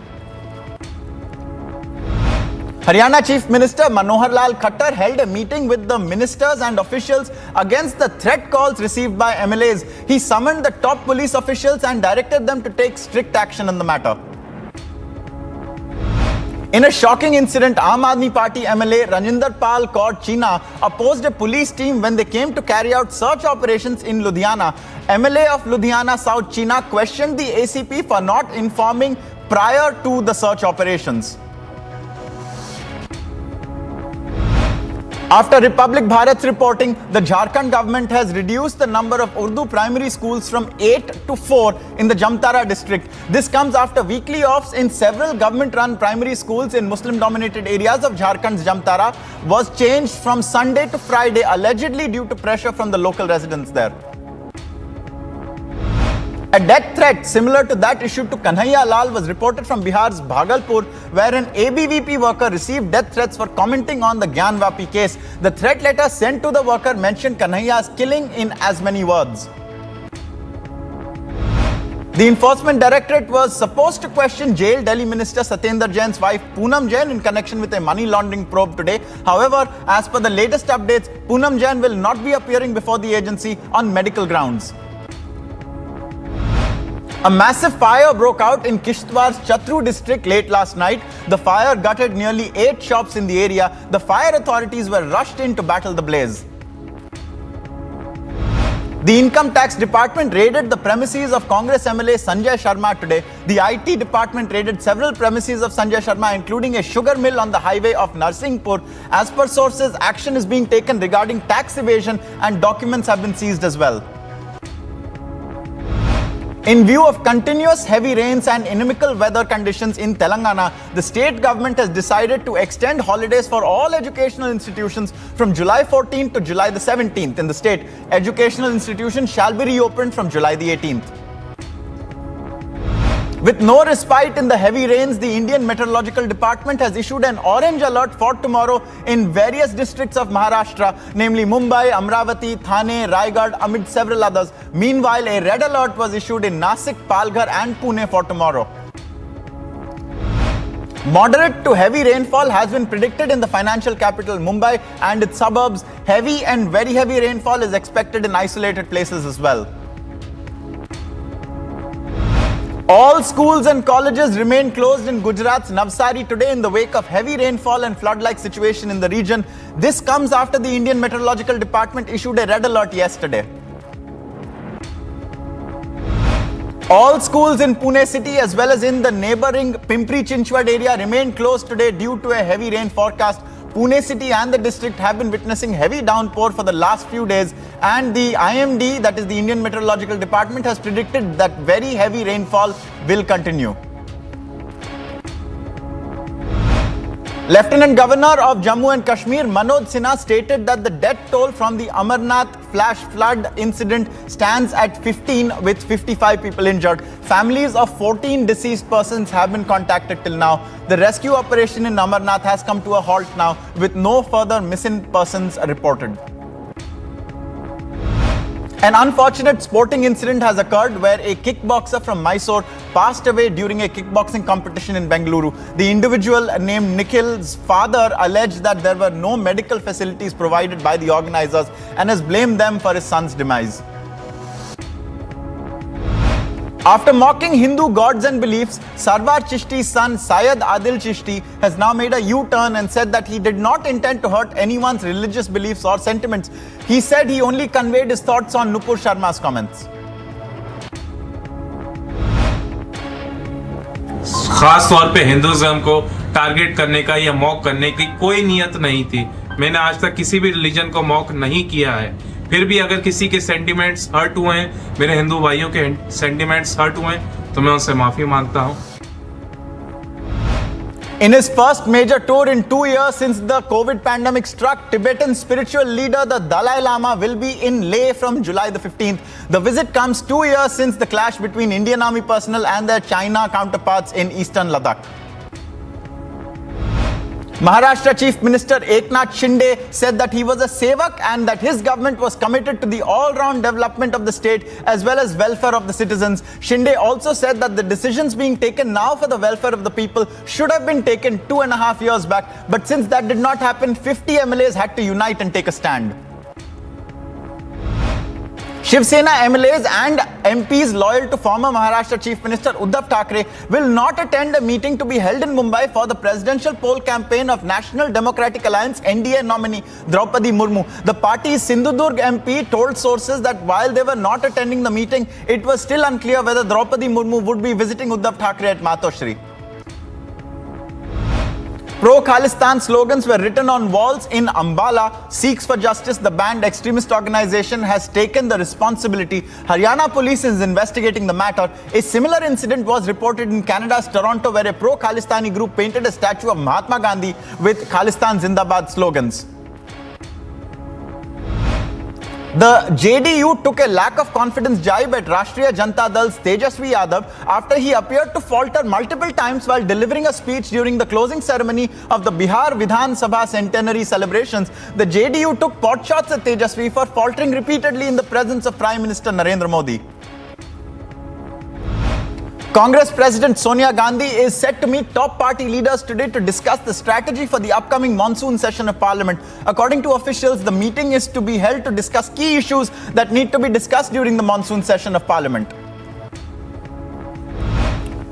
Haryana Chief Minister Manohar Lal Khattar held a meeting with the ministers and officials against the threat calls received by MLAs. He summoned the top police officials and directed them to take strict action in the matter. In a shocking incident, Aam Aadmi Party MLA Ranjinder Pal Kaur Cheena opposed a police team when they came to carry out search operations in Ludhiana. MLA of Ludhiana South Cheena questioned the ACP for not informing prior to the search operations. After Republic Bharat's reporting, the Jharkhand government has reduced the number of Urdu primary schools from 8 to 4 in the Jamtara district. This comes after weekly offs in several government-run primary schools in Muslim-dominated areas of Jharkhand's Jamtara was changed from Sunday to Friday, allegedly due to pressure from the local residents there. A death threat similar to that issued to Kanhaiya Lal was reported from Bihar's Bhagalpur, where an ABVP worker received death threats for commenting on the Gyanvapi case. The threat letter sent to the worker mentioned Kanhaiya's killing in as many words. The Enforcement Directorate was supposed to question jailed Delhi Minister Satyendra Jain's wife Poonam Jain in connection with a money laundering probe today. However, as per the latest updates, Poonam Jain will not be appearing before the agency on medical grounds. A massive fire broke out in Kishtwar's Chatru district late last night. The fire gutted nearly 8 shops in the area. The fire authorities were rushed in to battle the blaze. The Income Tax Department raided the premises of Congress MLA Sanjay Sharma today. The IT department raided several premises of Sanjay Sharma, including a sugar mill on the highway of Narsinghpur. As per sources, action is being taken regarding tax evasion and documents have been seized as well. In view of continuous heavy rains and inimical weather conditions in Telangana, the state government has decided to extend holidays for all educational institutions from July 14th to July the 17th in the state. Educational institutions shall be reopened from July the 18th. With no respite in the heavy rains, the Indian Meteorological Department has issued an orange alert for tomorrow in various districts of Maharashtra, namely Mumbai, Amravati, Thane, Raigad, amid several others. Meanwhile, a red alert was issued in Nasik, Palghar and Pune for tomorrow. Moderate to heavy rainfall has been predicted in the financial capital Mumbai and its suburbs. Heavy and very heavy rainfall is expected in isolated places as well. All schools and colleges remain closed in Gujarat's Navsari today in the wake of heavy rainfall and flood-like situation in the region. This comes after the Indian Meteorological Department issued a red alert yesterday. All schools in Pune city as well as in the neighboring Pimpri Chinchwad area remain closed today due to a heavy rain forecast. Pune city and the district have been witnessing heavy downpour for the last few days, and the IMD, that is the Indian Meteorological Department, has predicted that very heavy rainfall will continue. Lieutenant Governor of Jammu and Kashmir Manoj Sinha stated that the death toll from the Amarnath flash flood incident stands at 15 with 55 people injured. Families of 14 deceased persons have been contacted till now. The rescue operation in Amarnath has come to a halt now with no further missing persons reported. An unfortunate sporting incident has occurred where a kickboxer from Mysore passed away during a kickboxing competition in Bengaluru. The individual named Nikhil's father alleged that there were no medical facilities provided by the organizers and has blamed them for his son's demise. After mocking Hindu gods and beliefs, Sarwar Chishti's son Syed Adil Chishti has now made a U-turn and said that he did not intend to hurt anyone's religious beliefs or sentiments. He said he only conveyed his thoughts on Nupur Sharma's comments. खास तौर पे Hinduism को target करने का या mock करने की कोई नियत नहीं थी। मैंने आज तक किसी भी रिलीजन को मॉक नहीं किया है। फिर भी अगर किसी के सेंटिमेंट्स हर्ट हुए हैं, मेरे हिंदू भाइयों के सेंटिमेंट्स हर्ट हुए हैं, तो मैं उनसे माफी मांगता हूं। In his first major tour in 2 years since the COVID pandemic struck, Tibetan spiritual leader the Dalai Lama will be in Leh from July the 15th. The visit comes 2 years since the clash between Indian Army personnel and their China counterparts in eastern Ladakh. Maharashtra Chief Minister Eknath Shinde said that he was a sevak and that his government was committed to the all-round development of the state as well as welfare of the citizens. Shinde also said that the decisions being taken now for the welfare of the people should have been taken 2.5 years back. But since that did not happen, 50 MLAs had to unite and take a stand. Shiv Sena MLAs and MPs loyal to former Maharashtra Chief Minister Uddhav Thackeray will not attend a meeting to be held in Mumbai for the presidential poll campaign of National Democratic Alliance NDA nominee Draupadi Murmu. The party's Sindhudurg MP told sources that while they were not attending the meeting, it was still unclear whether Draupadi Murmu would be visiting Uddhav Thackeray at Matoshri. Pro-Khalistan slogans were written on walls in Ambala. Sikhs for Justice, the banned extremist organization, has taken the responsibility. Haryana police is investigating the matter. A similar incident was reported in Canada's Toronto, where a pro-Khalistani group painted a statue of Mahatma Gandhi with Khalistan Zindabad slogans. The JDU took a lack of confidence jibe at Rashtriya Janata Dal's Tejasvi Yadav after he appeared to falter multiple times while delivering a speech during the closing ceremony of the Bihar Vidhan Sabha centenary celebrations. The JDU took potshots at Tejasvi for faltering repeatedly in the presence of Prime Minister Narendra Modi. Congress President Sonia Gandhi is set to meet top party leaders today to discuss the strategy for the upcoming monsoon session of Parliament. According to officials, the meeting is to be held to discuss key issues that need to be discussed during the monsoon session of Parliament.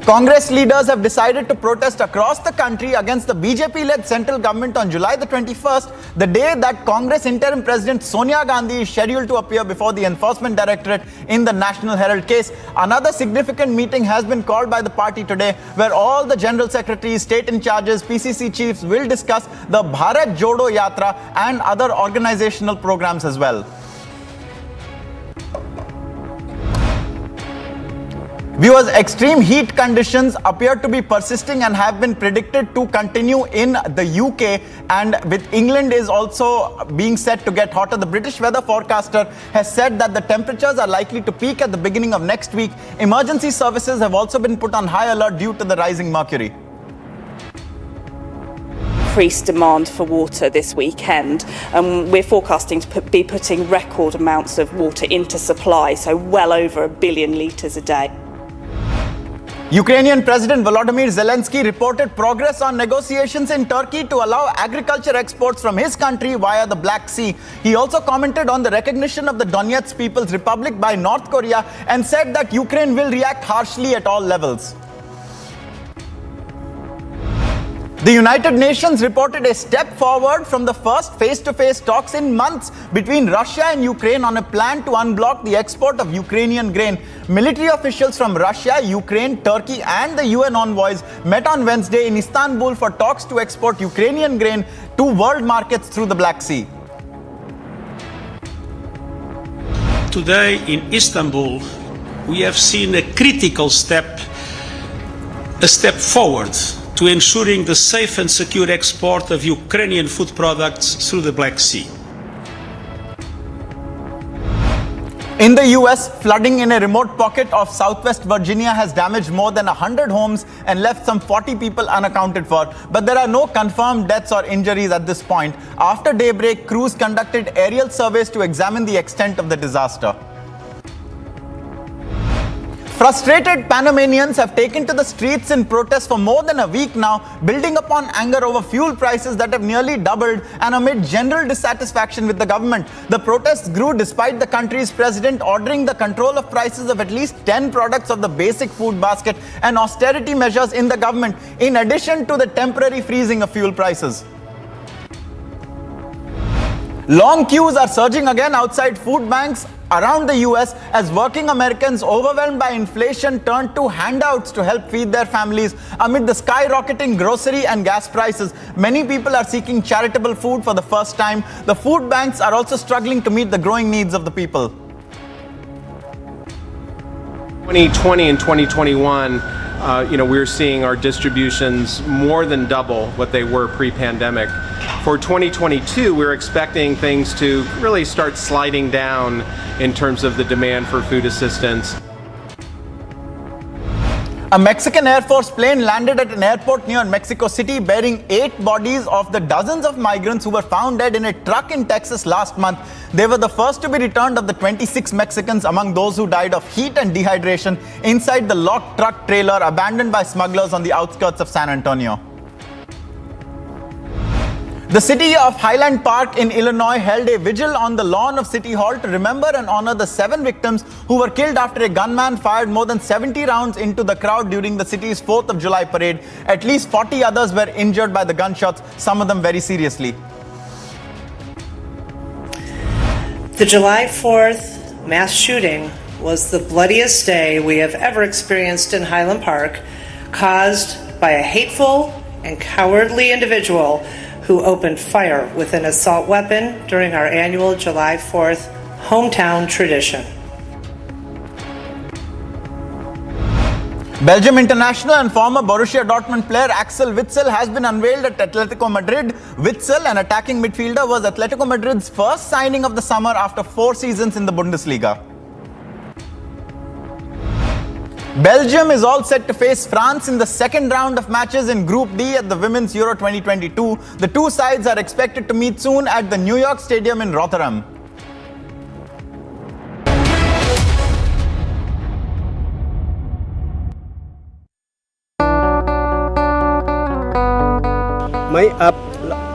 Congress leaders have decided to protest across the country against the BJP-led central government on July the 21st, the day that Congress interim president Sonia Gandhi is scheduled to appear before the Enforcement Directorate in the National Herald case. Another significant meeting has been called by the party today, where all the general secretaries, state in charges, PCC chiefs will discuss the Bharat Jodo Yatra and other organizational programs as well. Viewers, extreme heat conditions appear to be persisting and have been predicted to continue in the UK, and with England is also being set to get hotter. The British weather forecaster has said that the temperatures are likely to peak at the beginning of next week. Emergency services have also been put on high alert due to the rising mercury. Increased demand for water this weekend. We're forecasting to be putting record amounts of water into supply, so well over 1 billion litres a day. Ukrainian President Volodymyr Zelensky reported progress on negotiations in Turkey to allow agriculture exports from his country via the Black Sea. He also commented on the recognition of the Donetsk People's Republic by North Korea and said that Ukraine will react harshly at all levels. The United Nations reported a step forward from the first face-to-face talks in months between Russia and Ukraine on a plan to unblock the export of Ukrainian grain. Military officials from Russia, Ukraine, Turkey and the UN envoys met on Wednesday in Istanbul for talks to export Ukrainian grain to world markets through the Black Sea. Today in Istanbul, we have seen a critical step forward to ensuring the safe and secure export of Ukrainian food products through the Black Sea. In the US, flooding in a remote pocket of southwest Virginia has damaged more than 100 homes and left some 40 people unaccounted for. But there are no confirmed deaths or injuries at this point. After daybreak, crews conducted aerial surveys to examine the extent of the disaster. Frustrated Panamanians have taken to the streets in protest for more than a week now, building upon anger over fuel prices that have nearly doubled and amid general dissatisfaction with the government. The protests grew despite the country's president ordering the control of prices of at least 10 products of the basic food basket and austerity measures in the government, in addition to the temporary freezing of fuel prices. Long queues are surging again outside food banks around the US as working Americans overwhelmed by inflation turn to handouts to help feed their families amid the skyrocketing grocery and gas prices. Many people are seeking charitable food for the first time. The food banks are also struggling to meet the growing needs of the people. 2020 and 2021, we're seeing our distributions more than double what they were pre-pandemic. For 2022, we're expecting things to really start sliding down in terms of the demand for food assistance. A Mexican Air Force plane landed at an airport near Mexico City bearing 8 bodies of the dozens of migrants who were found dead in a truck in Texas last month. They were the first to be returned of the 26 Mexicans among those who died of heat and dehydration inside the locked truck trailer abandoned by smugglers on the outskirts of San Antonio. The city of Highland Park in Illinois held a vigil on the lawn of City Hall to remember and honor the 7 victims who were killed after a gunman fired more than 70 rounds into the crowd during the city's 4th of July parade. At least 40 others were injured by the gunshots, some of them very seriously. The July 4th mass shooting was the bloodiest day we have ever experienced in Highland Park, caused by a hateful and cowardly individual who opened fire with an assault weapon during our annual July 4th hometown tradition. Belgium international and former Borussia Dortmund player Axel Witsel has been unveiled at Atletico Madrid. Witsel, an attacking midfielder, was Atletico Madrid's first signing of the summer after 4 seasons in the Bundesliga. Belgium is all set to face France in the second round of matches in Group D at the Women's Euro 2022. The two sides are expected to meet soon at the New York Stadium in Rotterdam. My app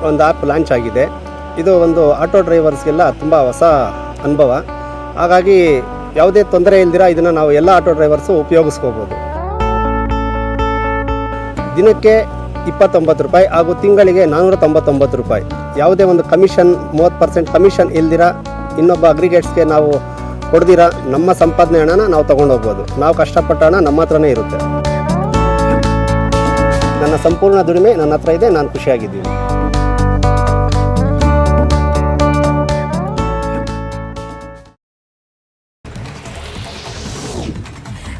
ಒಂದು app launch ಆಗಿದೆ. ಇದು ಒಂದು auto ಡ್ರೈವರ್ಸ್ಗೆಲ್ಲ ತುಂಬ ಹೊಸ ಅನುಭವ. ಹಾಗಾಗಿ ಯಾವುದೇ ತೊಂದರೆ ಇಲ್ದಿರ ಇದನ್ನು ನಾವು ಎಲ್ಲ ಆಟೋ ಡ್ರೈವರ್ಸು ಉಪಯೋಗಿಸ್ಕೋಬೋದು. ದಿನಕ್ಕೆ 29 ರೂಪಾಯಿ ಹಾಗೂ ತಿಂಗಳಿಗೆ 499 ರೂಪಾಯಿ. ಯಾವುದೇ ಒಂದು ಕಮಿಷನ್ 30% ಕಮಿಷನ್ ಇಲ್ದಿರ ಇನ್ನೊಬ್ಬ ಅಗ್ರಿಗೇಟ್ಸ್ಗೆ ನಾವು ಕೊಡ್ದಿರ ನಮ್ಮ ಸಂಪಾದನೆ ಹಣನ ನಾವು ತೊಗೊಂಡೋಗ್ಬೋದು. ನಾವು ಕಷ್ಟಪಟ್ಟ ಹಣ ನಮ್ಮ ಹತ್ರನೇ ಇರುತ್ತೆ. ನನ್ನ ಸಂಪೂರ್ಣ ದುಡಿಮೆ ನನ್ನ ಹತ್ರ ಇದೆ, ನಾನು ಖುಷಿಯಾಗಿದ್ದೀನಿ.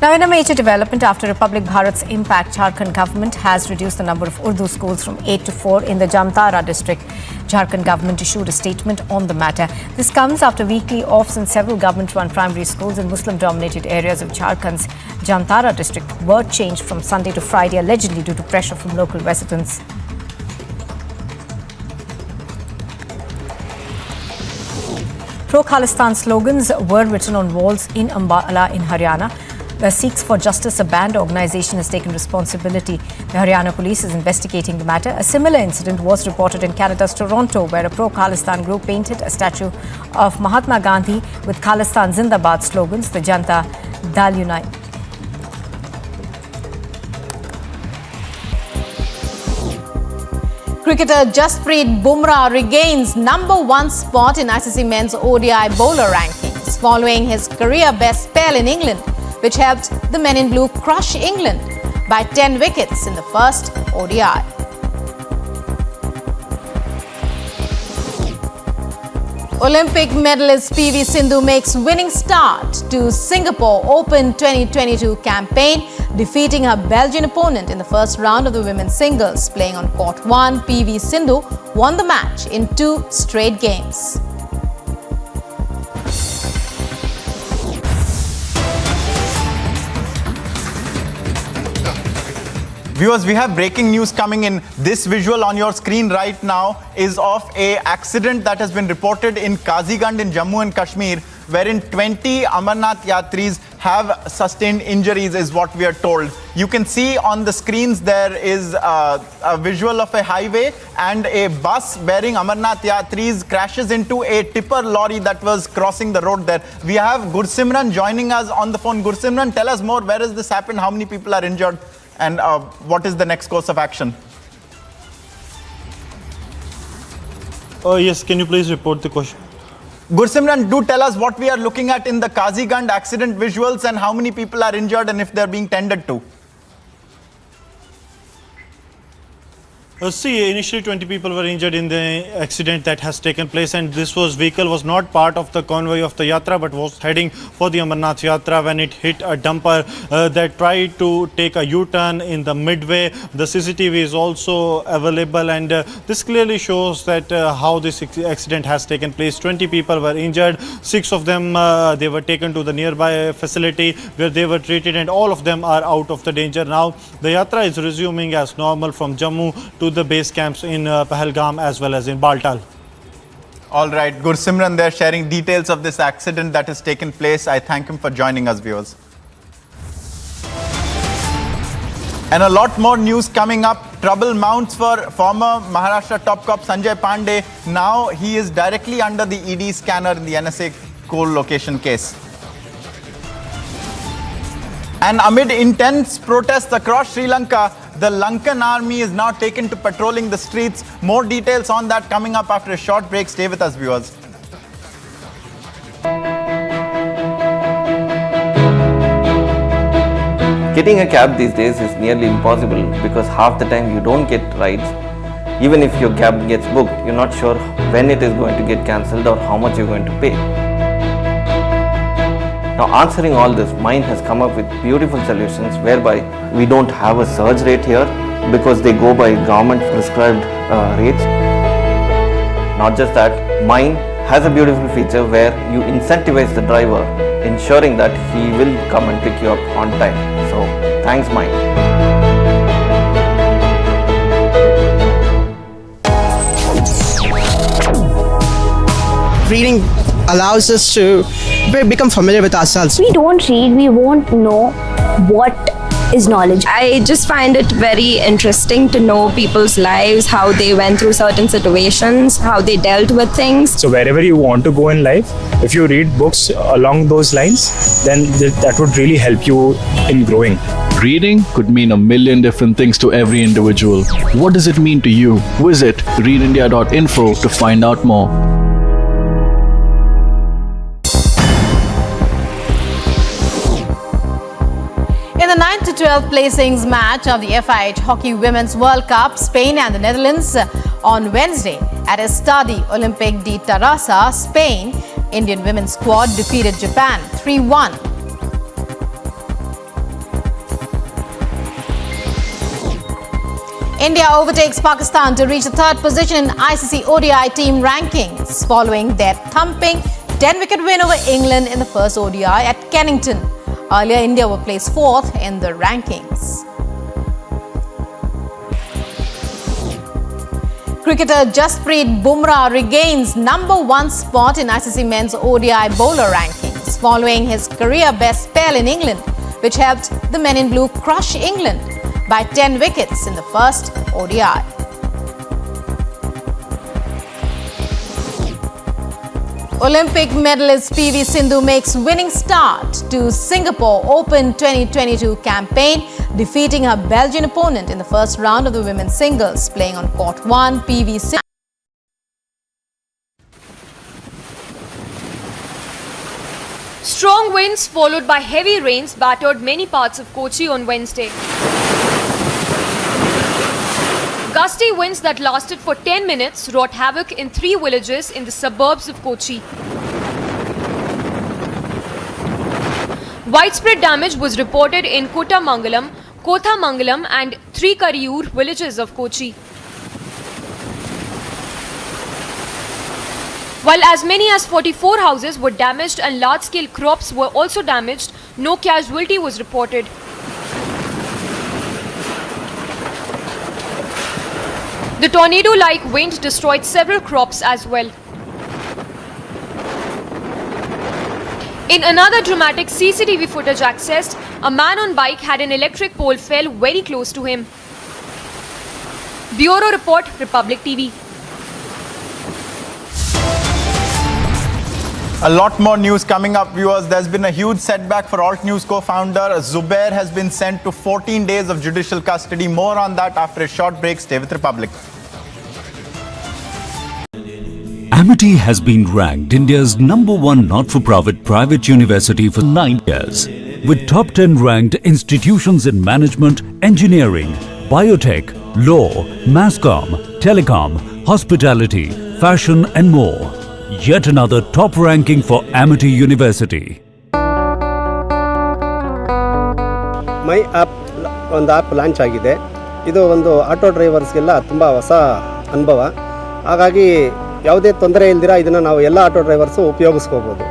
Now, in a major development after Republic Bharat's impact, Jharkhand government has reduced the number of Urdu schools from 8 to 4 in the Jamtara district. Jharkhand government issued a statement on the matter. This comes after weekly offs in several government-run primary schools in Muslim-dominated areas of Jharkhand's Jamtara district were changed from Sunday to Friday, allegedly due to pressure from local residents. Pro-Khalistan slogans were written on walls in Ambala in Haryana. The Sikhs for Justice, a banned organisation, has taken responsibility. The Haryana police is investigating the matter. A similar incident was reported in Canada's Toronto, where a pro-Khalistan group painted a statue of Mahatma Gandhi with Khalistan Zindabad slogans, the Janta Dal Unite. Cricketer Jasprit Bumrah regains number 1 spot in ICC men's ODI bowler rankings following his career best spell in England, which helped the men in blue crush England by 10 wickets in the first ODI. Olympic medalist PV Sindhu makes winning start to Singapore Open 2022 campaign. defeating her Belgian opponent in the first round of the women's singles. Playing on court 1, PV Sindhu won the match in 2 straight games. Viewers, we have breaking news coming in. This visual on your screen right now is of a accident that has been reported in Kazigand in Jammu and Kashmir, wherein 20 Amarnath Yatris have sustained injuries, is what we are told. You can see on the screens there is a visual of a highway, and a bus bearing Amarnath Yatris crashes into a tipper lorry that was crossing the road there. We have Gursimran joining us on the phone. Gursimran, tell us more. Where has this happened? How many people are injured? And what is the next course of action? Yes, can you please report the question? Gursimran, do tell us what we are looking at in the Kazigand accident visuals and how many people are injured and if they are being tended to. See, initially 20 people were injured in the accident that has taken place, and this vehicle was not part of the convoy of the Yatra but was heading for the Amarnath Yatra when it hit a dumper that tried to take a U-turn in the midway. The CCTV is also available, and this clearly shows that how this accident has taken place. 20 people were injured, 6 of them they were taken to the nearby facility where they were treated, and all of them are out of the danger now. The Yatra is resuming as normal from Jammu to the base camps in Pahalgam as well as in Baltal. All right, Gursimran there sharing details of this accident that has taken place. I thank him for joining us, viewers. And a lot more news coming up. Trouble mounts for former Maharashtra top cop Sanjay Pandey. Now he is directly under the ED scanner in the NSA co-location case. And amid intense protests across Sri Lanka, the Lankan army is now taken to patrolling the streets. More details on that coming up after a short break. Stay with us, viewers. Getting a cab these days is nearly impossible because half the time you don't get rides. Even if your cab gets booked, you're not sure when it is going to get cancelled or how much you're going to pay. Now, answering all this, Mind has come up with beautiful solutions whereby we don't have a surge rate here because they go by government prescribed rates. Not just that, Mind has a beautiful feature where you incentivize the driver, ensuring that he will come and pick you up on time. So, thanks Mind. Reading allows us to become familiar with ourselves. We don't read, we won't know what is knowledge. I just find it very interesting to know people's lives, how they went through certain situations, how they dealt with things. So wherever you want to go in life, if you read books along those lines, then that would really help you in growing. Reading could mean a million different things to every individual. What does it mean to you? Visit readindia.info to find out more. In the 9 to 12 placings match of the FIH Hockey Women's World Cup, Spain and the Netherlands on Wednesday at Estadio Olympic de Tarrasa, Spain, Indian women's squad defeated Japan 3-1. India overtakes Pakistan to reach the third position in ICC ODI team rankings following their thumping 10-wicket win over England in the first ODI at Kennington. Earlier, India were placed fourth in the rankings. Cricketer Jasprit Bumrah regains #1 spot in ICC men's ODI bowler rankings following his career best spell in England, which helped the men in blue crush England by 10 wickets in the first ODI. Olympic medalist PV Sindhu makes winning start to Singapore Open 2022 campaign, defeating her Belgian opponent in the first round of the women's singles. Playing on court 1, PV Sindhu. Strong winds followed by heavy rains battered many parts of Kochi on Wednesday. Gusty winds that lasted for 10 minutes wrought havoc in 3 villages in the suburbs of Kochi. Widespread damage was reported in Kotamangalam, Kothamangalam and Trikariyur villages of Kochi. While as many as 44 houses were damaged and large-scale crops were also damaged, no casualty was reported. The tornado-like wind destroyed several crops as well. In another dramatic CCTV footage accessed, a man on bike had an electric pole fell very close to him. Bureau Report, Republic TV. A lot more news coming up, viewers. There's been a huge setback for Alt News co-founder Zubair has been sent to 14 days of judicial custody. More on that after a short break. Stay with Republic. Amity has been ranked India's #1 not-for-profit private university for 9 years, with top 10 ranked institutions in management, engineering, biotech, law, masscom, telecom, hospitality, fashion and more. Yet another top ranking for Amity University. My app ಒಂದು app launch ಆಗಿದೆ. ಇದು ಒಂದು auto ಡ್ರೈವರ್ಸ್ಗೆಲ್ಲ ತುಂಬ ಹೊಸ ಅನುಭವ. ಹಾಗಾಗಿ ಯಾವುದೇ ತೊಂದರೆ ಇಲ್ದಿರ ಇದನ್ನು ನಾವು ಎಲ್ಲ ಆಟೋ ಡ್ರೈವರ್ಸು ಉಪಯೋಗಿಸ್ಕೋಬೋದು.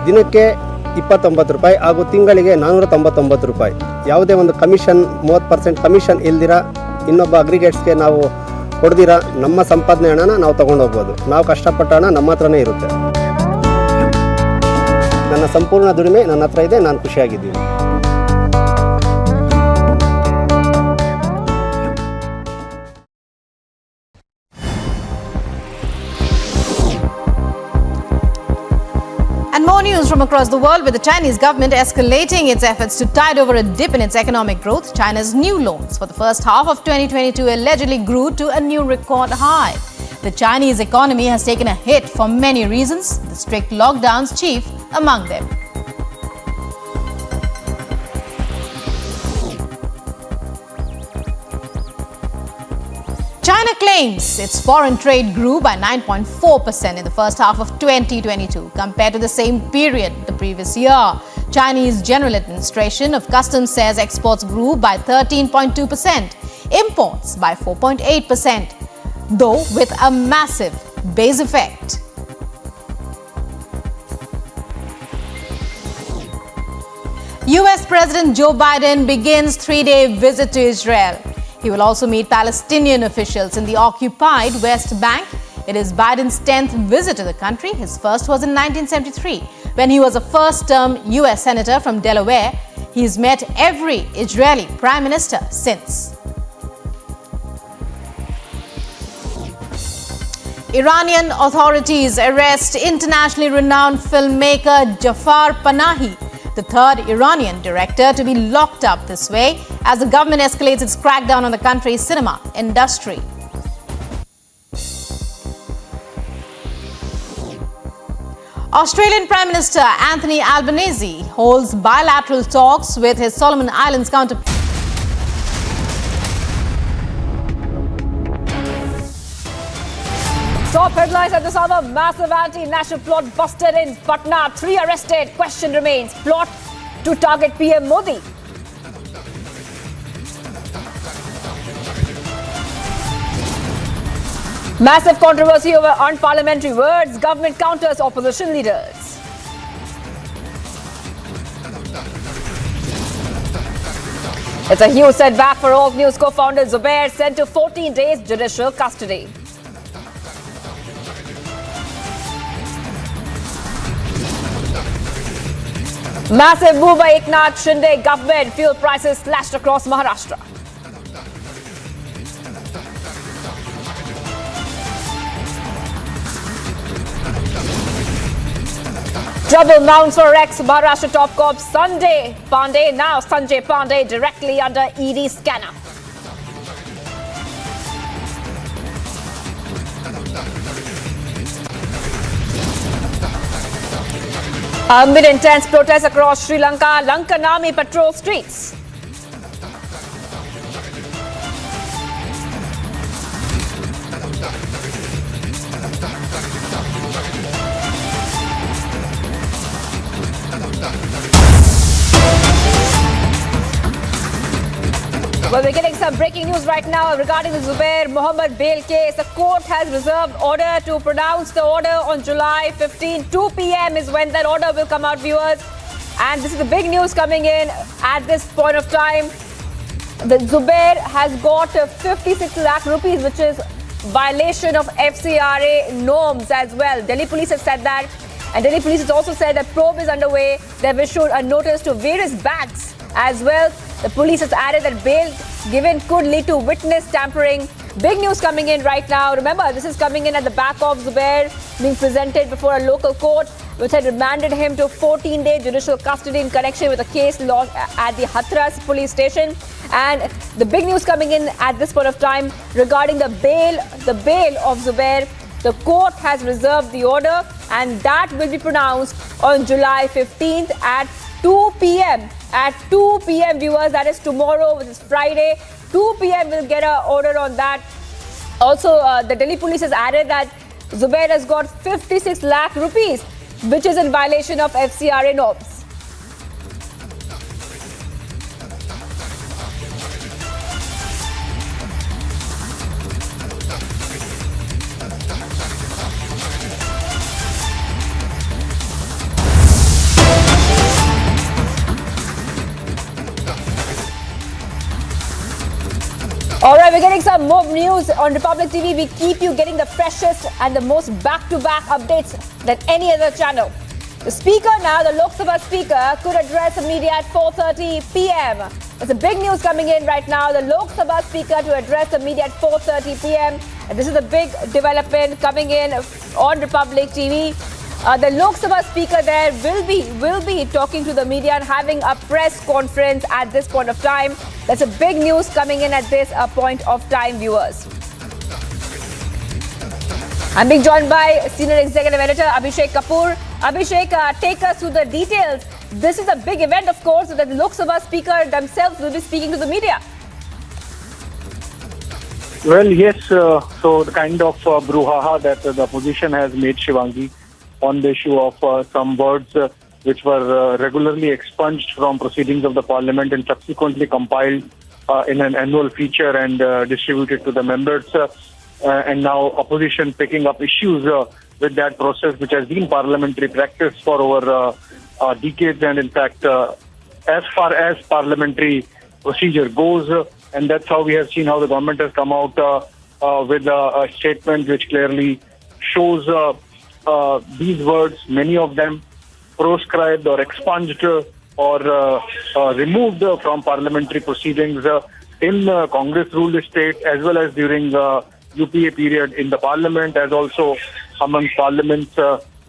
ದಿನಕ್ಕೆ 29 ರೂಪಾಯಿ ಹಾಗೂ ತಿಂಗಳಿಗೆ 499 ರೂಪಾಯಿ. ಯಾವುದೇ ಒಂದು ಕಮಿಷನ್ 30% ಕಮಿಷನ್ ಇಲ್ದಿರ ಇನ್ನೊಬ್ಬ ಅಗ್ರಿಗೇಟ್ಸ್ಗೆ ನಾವು ಕೊಡ್ದಿರ ನಮ್ಮ ಸಂಪಾದನೆ ಹಣನ ನಾವು ತೊಗೊಂಡೋಗ್ಬೋದು. ನಾವು ಕಷ್ಟಪಟ್ಟ ಹಣ ನಮ್ಮ ಹತ್ರನೇ ಇರುತ್ತೆ. ನನ್ನ ಸಂಪೂರ್ಣ ದುಡಿಮೆ ನನ್ನ ಹತ್ರ ಇದೆ. ನಾನು ಖುಷಿಯಾಗಿದ್ದೀನಿ. And more news from across the world, with the Chinese government escalating its efforts to tide over a dip in its economic growth. China's new loans for the first half of 2022 allegedly grew to a new record high. The Chinese economy has taken a hit for many reasons, the strict lockdowns chief among them. China claims its foreign trade grew by 9.4% in the first half of 2022 compared to the same period the previous year. Chinese General Administration of Customs says exports grew by 13.2%, imports by 4.8%, though with a massive base effect. US President Joe Biden begins 3-day visit to Israel. He will also meet Palestinian officials in the occupied West Bank. It is Biden's 10th visit to the country. His first was in 1973, when he was a first-term US Senator from Delaware. He's met every Israeli Prime Minister since. Iranian authorities arrest internationally renowned filmmaker Jafar Panahi, the third Iranian director to be locked up this way as the government escalates its crackdown on the country's cinema industry. Australian Prime Minister Anthony Albanese holds bilateral talks with his Solomon Islands counterpart. Top headlines at this hour. Massive anti-national plot busted in Patna. 3 arrested. Question remains. Plot to target PM Modi. Massive controversy over unparliamentary words. Government counters opposition leaders. It's a huge setback for Alt News co-founder Zubair, sent to 14 days judicial custody. Massive move by Eknath Shinde government. Fuel prices slashed across Maharashtra. Trouble mounts for ex-Maharashtra top cop Sanjay Pandey. Now Sanjay Pandey directly under Edie scanner. Amid intense protests across Sri Lanka, Lankan army patrol streets. Well, we're getting some breaking news right now regarding the Zubair Mohammed bail case. The court has reserved order to pronounce the order on July 15. 2 p.m. is when that order will come out, viewers. And this is the big news coming in at this point of time. The Zubair has got 56 lakh rupees, which is violation of FCRA norms as well. Delhi police have said that. And Delhi police has also said that probe is underway. They've issued a notice to various banks as well. The police has added that bail given could lead to witness tampering. Big news coming in right now. Remember, this is coming in at the back of Zubair being presented before a local court, which had remanded him to 14-day judicial custody in connection with a case lodged at the Hathras police station. And the big news coming in at this point of time regarding the bail of Zubair. The court has reserved the order, and that will be pronounced on July 15th at 2 p.m. At 2 p.m. viewers, that is tomorrow, which is Friday. 2 p.m. we'll get an order on that. Also, the Delhi police has added that Zubair has got 56 lakh rupees, which is in violation of FCRA norms. All right, we're getting some more news on Republic TV. We keep you getting the freshest and the most back-to-back updates than any other channel. The speaker now, the Lok Sabha speaker, could address the media at 4:30 p.m. There's a big news coming in right now. The Lok Sabha speaker to address the media at 4:30 p.m. And this is a big development coming in on Republic TV. The Lok Sabha speaker there will be talking to the media and having a press conference at this point of time. That's a big news coming in at this point of time, viewers. I'm being joined by Senior Executive Editor Abhishek Kapoor. Abhishek, take us through the details. This is a big event, of course, that the Lok Sabha speaker themselves will be speaking to the media. Well, yes, so the kind of brouhaha that the opposition has made, Shivangi, on the issue of some words which were regularly expunged from proceedings of the parliament and subsequently compiled in an annual feature and distributed to the members. And now opposition picking up issues with that process, which has been parliamentary practice for over decades. And in fact, as far as parliamentary procedure goes, and that's how we have seen how the government has come out with a statement which clearly shows these words, many of them proscribed or expunged or removed from parliamentary proceedings in Congress-ruled state as well as during UPA period in the parliament, as also among parliaments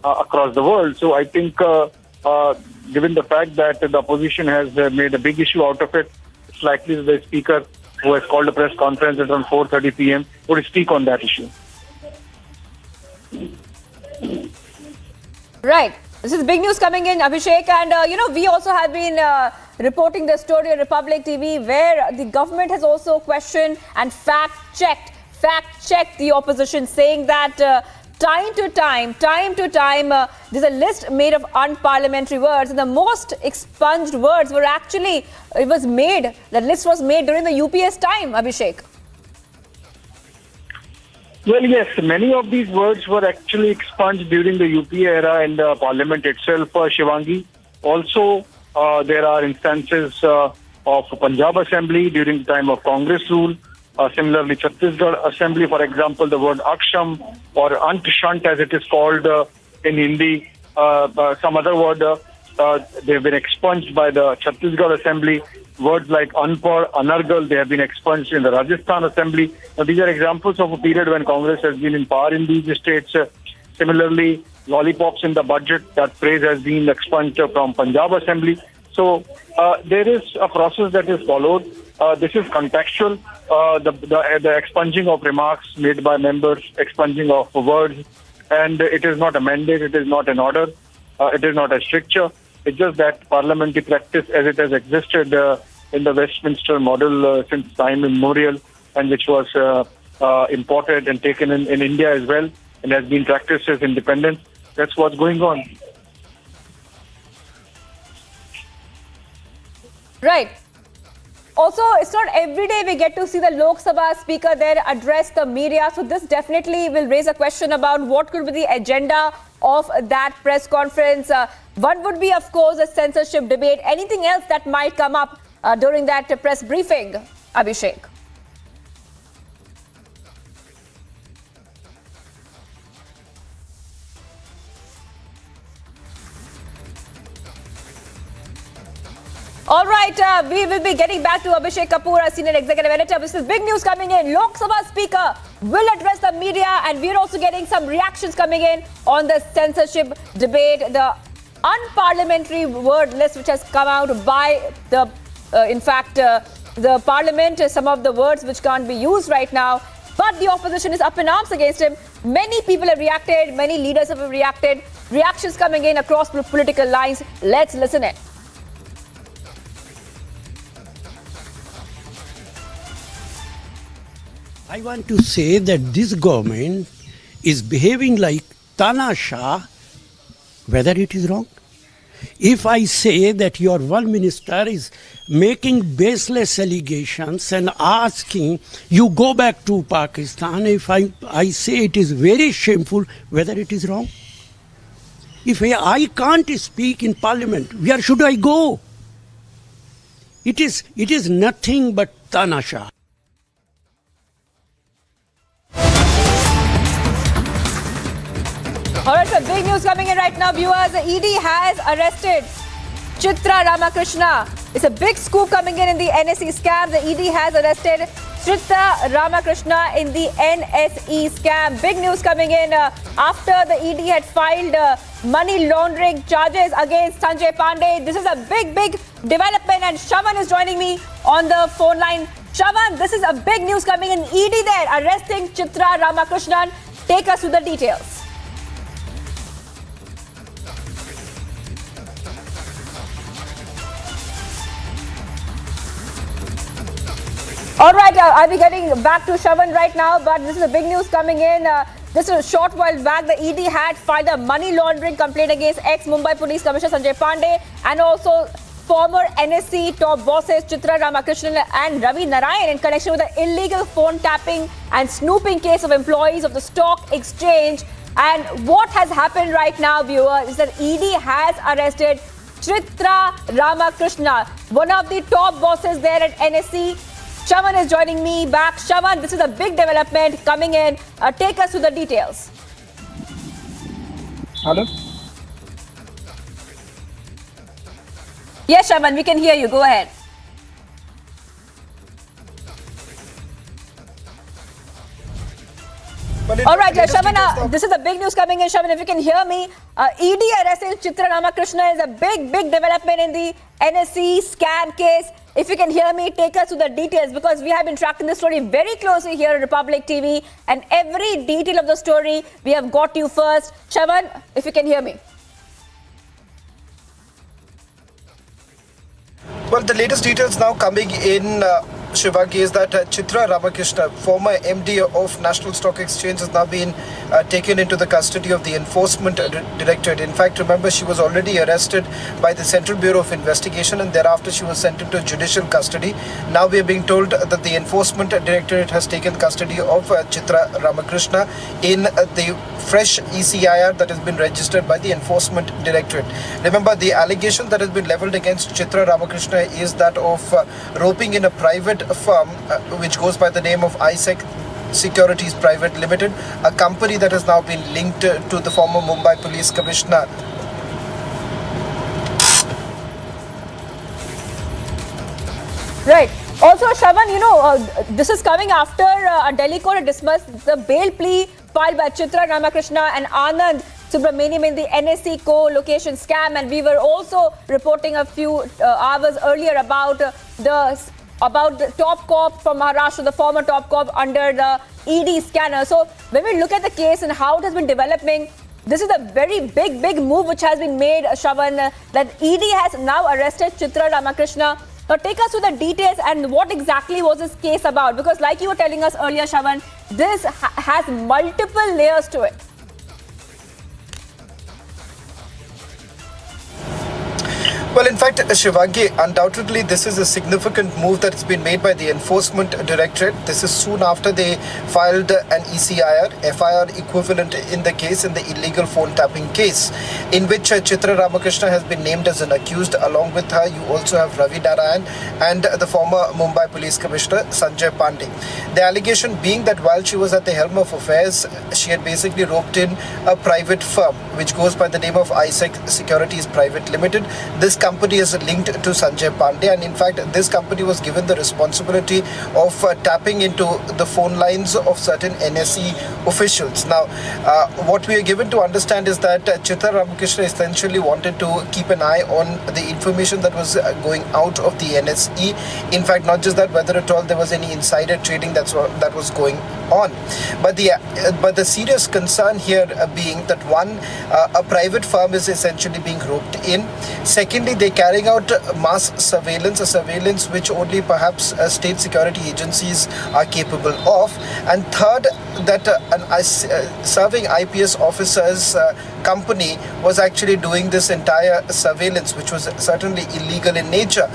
across the world. So I think given the fact that the opposition has made a big issue out of it, it's likely that the speaker, who has called a press conference at around 4:30 p.m., would speak on that issue. Right. This is big news coming in, Abhishek. And, we also have been reporting the story on Republic TV where the government has also questioned and fact-checked the opposition, saying that time to time, there's a list made of unparliamentary words. And the most expunged words were actually, the list was made during the UPS time, Abhishek. Well, yes, many of these words were actually expunged during the UPA era in the parliament itself, Shivangi. Also, there are instances of Punjab Assembly during the time of Congress rule. Similarly, Chhattisgarh Assembly, for example, the word aksham or antshant as it is called in Hindi, some other word, they've been expunged by the Chhattisgarh Assembly. Words like Anpar, Anargal, they have been expunged in the Rajasthan Assembly. Now, these are examples of a period when Congress has been in power in these states. Similarly, lollipops in the budget, that phrase has been expunged from Punjab Assembly. So there is a process that is followed. This is contextual. The expunging of remarks made by members, expunging of words, and it is not a mandate, it is not an order, it is not a stricture. It's just that parliamentary practice as it has existed in the Westminster model since time immemorial, and which was imported and taken in India as well, and has been practiced as independence. That's what's going on. Right. Also, it's not every day we get to see the Lok Sabha speaker there address the media. So this definitely will raise a question about what could be the agenda of that press conference. One would be, of course, a censorship debate. Anything else that might come up during that press briefing, Abhishek? All right, we will be getting back to Abhishek Kapoor, our senior executive editor. This is big news coming in. Lok Sabha Speaker will address the media, and we're also getting some reactions coming in on the censorship debate. The unparliamentary word list which has come out by the, the parliament, some of the words which can't be used right now. But the opposition is up in arms against him. Many people have reacted, many leaders have reacted. Reactions coming in across political lines. Let's listen in. I want to say that this government is behaving like Tanasha, whether it is wrong. If I say that your one minister is making baseless allegations and asking you go back to Pakistan, if I say it is very shameful, whether it is wrong. If I can't speak in parliament, where should I go? It is nothing but Tanasha. All right, so big news coming in right now, viewers. Edie has arrested Chitra Ramakrishna. It's a big scoop coming in the NSE scam. The ED has arrested Chitra Ramakrishna in the NSE scam. Big news coming in after the ED had filed money laundering charges against Sanjay Pandey. This is a big development, and Shavan is joining me on the phone line. Shavan, this is a big news coming in. ED there arresting Chitra Ramakrishnan. Take us to the details. All right, I'll be getting back to Shavan right now, but this is a big news coming in. This is a short while back. The ED had filed a money laundering complaint against ex-Mumbai Police Commissioner Sanjay Pandey and also former NSE top bosses Chitra Ramakrishnan and Ravi Narayan in connection with the illegal phone tapping and snooping case of employees of the stock exchange. And what has happened right now, viewers, is that ED has arrested Chitra Ramakrishna, one of the top bosses there at NSE. Shavan is joining me back. Shavan, this is a big development coming in. Take us to the details. Hello? Yes, Shavan, we can hear you. Go ahead. All right, Shavan, this is a big news coming in. Shavan, if you can hear me, ED arresting Chitra Ramakrishna is a big development in the NSE scam case. If you can hear me, take us to the details, because we have been tracking this story very closely here at Republic TV, and every detail of the story we have got you first. Shavan, if you can hear me. Well, the latest details now coming in, Shivangi, is that Chitra Ramakrishna, former MD of National Stock Exchange, has now been taken into the custody of the Enforcement Directorate. In fact, remember, she was already arrested by the Central Bureau of Investigation, and thereafter she was sent into judicial custody. Now we are being told that the Enforcement Directorate has taken custody of Chitra Ramakrishna in the fresh ECIR that has been registered by the Enforcement Directorate. Remember, the allegation that has been leveled against Chitra Ramakrishna is that of roping in a private firm which goes by the name of ISEC Securities Private Limited, a company that has now been linked to the former Mumbai Police Commissioner. Right. Also, Shavan, this is coming after a Delhi court had dismissed the bail plea filed by Chitra Ramakrishna and Anand Subramaniam in the NSE co-location scam, and we were also reporting a few hours earlier about the top cop from Maharashtra, the former top cop under the ED scanner. So when we look at the case and how it has been developing, this is a very big move which has been made, Shavan, that ED has now arrested Chitra Ramakrishna. Now take us to the details and what exactly was this case about, because like you were telling us earlier, Shavan, this has multiple layers to it. Well, in fact, Shivangi, undoubtedly this is a significant move that's been made by the Enforcement Directorate. This is soon after they filed an ECIR, FIR equivalent in the case, in the illegal phone tapping case, in which Chitra Ramakrishna has been named as an accused. Along with her, you also have Ravi Narayan and the former Mumbai Police Commissioner Sanjay Pandey. The allegation being that while she was at the helm of affairs, she had basically roped in a private firm which goes by the name of ISEC Securities Private Limited. This company is linked to Sanjay Pandey, and in fact this company was given the responsibility of tapping into the phone lines of certain NSE officials. Now what we are given to understand is that Chitra Ramakrishna essentially wanted to keep an eye on the information that was going out of the NSE. In fact, not just that, whether at all there was any insider trading that was going on. But the serious concern here being that one, a private firm is essentially being roped in. Secondly, they're carrying out mass surveillance, a surveillance which only perhaps state security agencies are capable of. And third, that serving IPS officers company was actually doing this entire surveillance, which was certainly illegal in nature.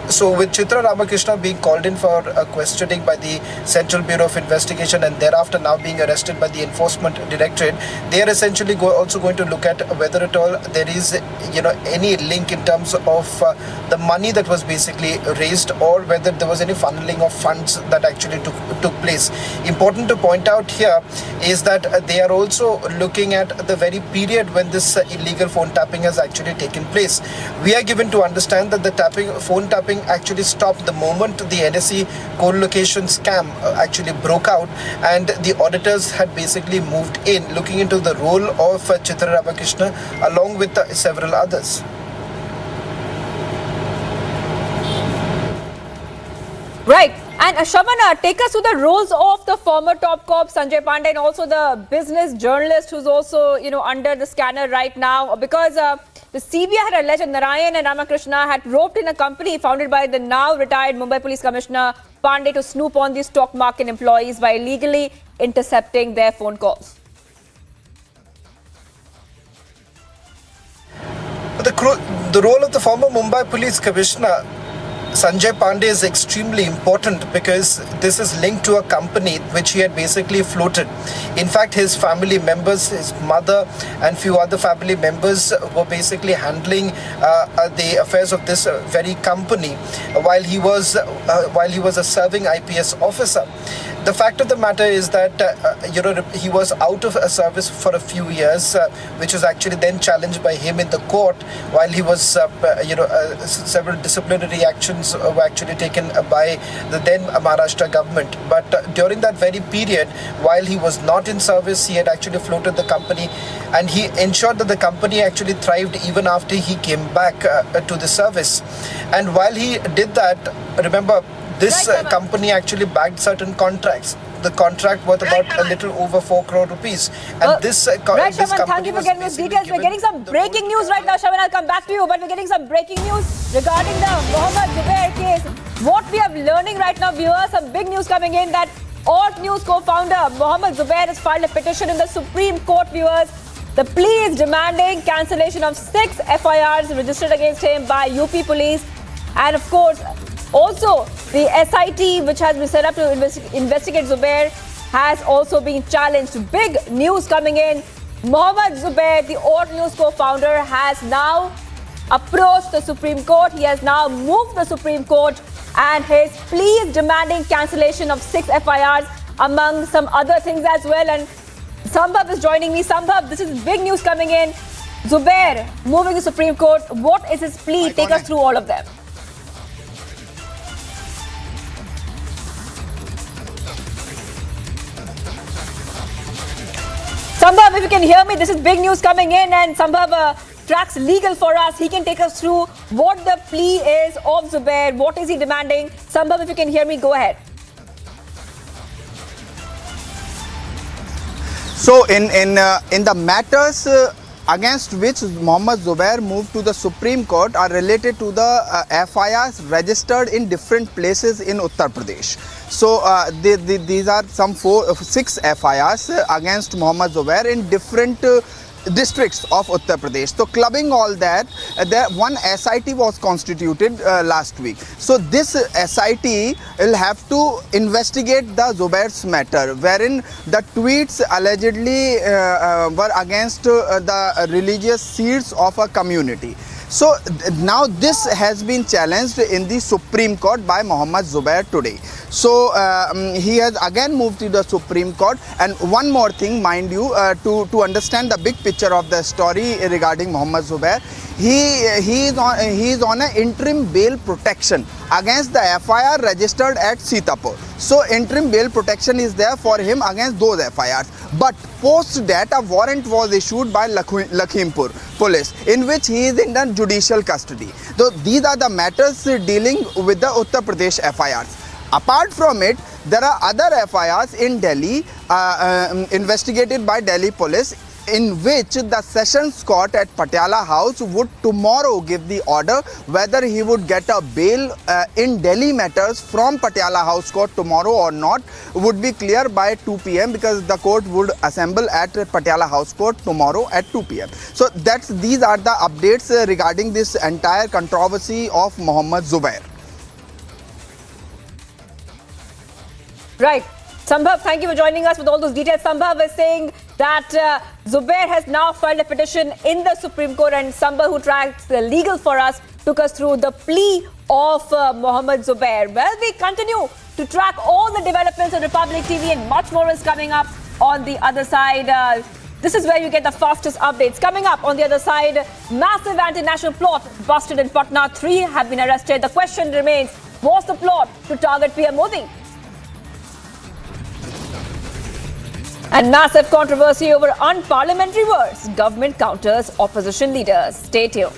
So with Chitra Ramakrishna being called in for questioning by the Central Bureau of Investigation and thereafter now being arrested by the Enforcement Directorate, they are essentially also going to look at whether at all there is any link in terms of the money that was basically raised, or whether there was any funneling of funds that actually took place. Important to point out here is that they are also looking at the very period when this illegal phone tapping has actually taken place. We are given to understand that the phone tapping actually stopped the moment the NSE co-location scam actually broke out, and the auditors had basically moved in looking into the role of Chitra Ramakrishna along with several others. Right. And Shavana, take us through the roles of the former top cop Sanjay Pandey and also the business journalist who's also, under the scanner right now, because the CBI had alleged Narayan and Ramakrishna had roped in a company founded by the now retired Mumbai Police Commissioner Pandey to snoop on the stock market employees by illegally intercepting their phone calls. The role of the former Mumbai Police Commissioner Sanjay Pandey is extremely important because this is linked to a company which he had basically floated. In fact, his family members, his mother and few other family members were basically handling the affairs of this very company while he was a serving IPS officer. The fact of the matter is that he was out of service for a few years, which was actually then challenged by him in the court while he was several disciplinary actions were actually taken by the then Maharashtra government. But during that very period, while he was not in service, he had actually floated the company, and he ensured that the company actually thrived even after he came back to the service. And while he did that, remember, this company actually bagged certain contracts. The contract worth about a little over 4 crore rupees. And this company thank you for getting those details. We're getting some breaking news right now, Shaman. I'll come back to you, but we're getting some breaking news regarding the Mohammed Zubair case. What we are learning right now, viewers, some big news coming in that Alt News co-founder Mohammed Zubair has filed a petition in the Supreme Court, viewers. The plea is demanding cancellation of 6 FIRs registered against him by UP police. And of course, also, the SIT, which has been set up to investigate Zubair, has also been challenged. Big news coming in. Mohammed Zubair, the Alt News co-founder, has now approached the Supreme Court. He has now moved the Supreme Court, and his plea is demanding cancellation of 6 FIRs, among some other things as well. And Sambhav is joining me. Sambhav, this is big news coming in. Zubair moving the Supreme Court. What is his plea? Take us through all of them. Sambhav, if you can hear me, this is big news coming in, and Sambhav tracks legal for us. He can take us through what the plea is of Zubair. What is he demanding? Sambhav, if you can hear me, go ahead. So in the matters against which Mohammed Zubair moved to the Supreme Court are related to the FIRs registered in different places in Uttar Pradesh. So these are some 6 FIRs against Mohammed Zubair in different districts of Uttar Pradesh. So clubbing all that, one SIT was constituted last week. So this SIT will have to investigate the Zubair's matter, wherein the tweets allegedly were against the religious seeds of a community. So now this has been challenged in the Supreme Court by Mohammad Zubair today. So he has again moved to the Supreme Court. And one more thing, mind you, to understand the big picture of the story regarding Mohammad Zubair, he is on an interim bail protection against the FIR registered at Sitapur. So interim bail protection is there for him against those FIRs. But post that, a warrant was issued by Lakhimpur police, in which he is in the judicial custody. So these are the matters dealing with the Uttar Pradesh FIRs. Apart from it, there are other FIRs in Delhi investigated by Delhi police, in which the Sessions Court at Patiala House would tomorrow give the order whether he would get a bail in Delhi matters from Patiala House Court tomorrow or not would be clear by 2 p.m. because the court would assemble at Patiala House Court tomorrow at 2 p.m. So these are the updates regarding this entire controversy of Mohammad Zubair. Right. Sambhav, thank you for joining us with all those details. Sambhav is saying that Zubair has now filed a petition in the Supreme Court, and Sambhav, who tracks the legal for us, took us through the plea of Mohammad Zubair. Well, we continue to track all the developments on Republic TV, and much more is coming up on the other side. This is where you get the fastest updates. Coming up on the other side, massive anti-national plot busted in Patna. 3 have been arrested. The question remains, was the plot to target PM Modi? And massive controversy over unparliamentary words. Government counters opposition leaders. Stay tuned.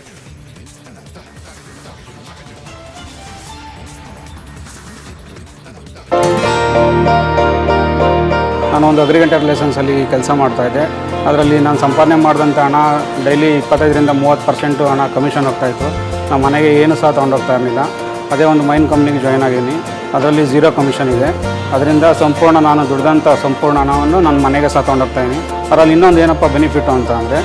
ನಾನು ಒಂದು agriculture ರಿಲೇಷನ್ಸಲ್ಲಿ ಕೆಲಸ ಮಾಡ್ತಾಯಿದ್ದೆ. ಅದರಲ್ಲಿ ನಾನು ಸಂಪಾದನೆ ಮಾಡಿದಂಥ ಹಣ daily 25% 30% ಹಣ ಕಮಿಷನ್ ಹೋಗ್ತಾಯಿತ್ತು. ನಮ್ಮ ಮನೆಗೆ ಏನು ಸಹ ತೊಗೊಂಡೋಗ್ತಾ ಇರಲಿಲ್ಲ. ಅದೇ ಒಂದು ಮೈನ್ ಕಂಪ್ನಿಗೆ ಜಾಯ್ನ್ ಆಗಿದ್ದೀನಿ. ಅದರಲ್ಲಿ 0 ಕಮಿಷನ್ ಇದೆ. ಅದರಿಂದ ಸಂಪೂರ್ಣ ನಾನು ದುಡ್ದಂಥ ಸಂಪೂರ್ಣ ಹಣವನ್ನು ನನ್ನ ಮನೆಗೆ ಸಹ ತೊಗೊಂಡೋಗ್ತಾಯಿದ್ದೀನಿ. ಅದರಲ್ಲಿ ಇನ್ನೊಂದು ಏನಪ್ಪ ಬೆನಿಫಿಟ್ಟು ಅಂತ ಅಂದರೆ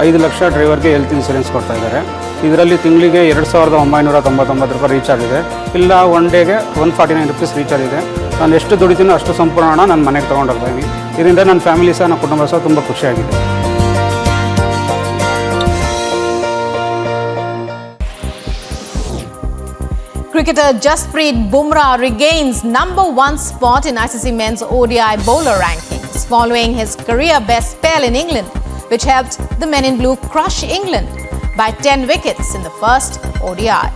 5 ಲಕ್ಷ ಡ್ರೈವರ್ಗೆ ಹೆಲ್ತ್ ಇನ್ಸೂರೆನ್ಸ್ ಕೊಡ್ತಾಯಿದ್ದಾರೆ. ಇದರಲ್ಲಿ ತಿಂಗಳಿಗೆ 2999 ರೂಪಾಯಿ ರೀಚಾರ್ಜ್ ಇದೆ. ಇಲ್ಲ ಒನ್ ಡೇಗೆ 149 ರೂಪೀಸ್ ರೀಚಾರ್ಜ್ ಇದೆ. ನಾನು ಎಷ್ಟು ದುಡಿತೀನೋ ಅಷ್ಟು ಸಂಪೂರ್ಣ ಹಣ ನನ್ನ ಮನೆಗೆ ತೊಗೊಂಡೋಗ್ತಾಯಿದ್ದೀನಿ. ಇದರಿಂದ ನನ್ನ ಫ್ಯಾಮಿಲಿ ಸಹ ನನ್ನ ಕುಟುಂಬ ಸಹ ತುಂಬ ಖುಷಿಯಾಗಿದೆ. Cricketer Jasprit Bumrah regains #1 spot in ICC Men's ODI bowler rankings following his career best spell in England, which helped the men in blue crush England by 10 wickets in the first ODI.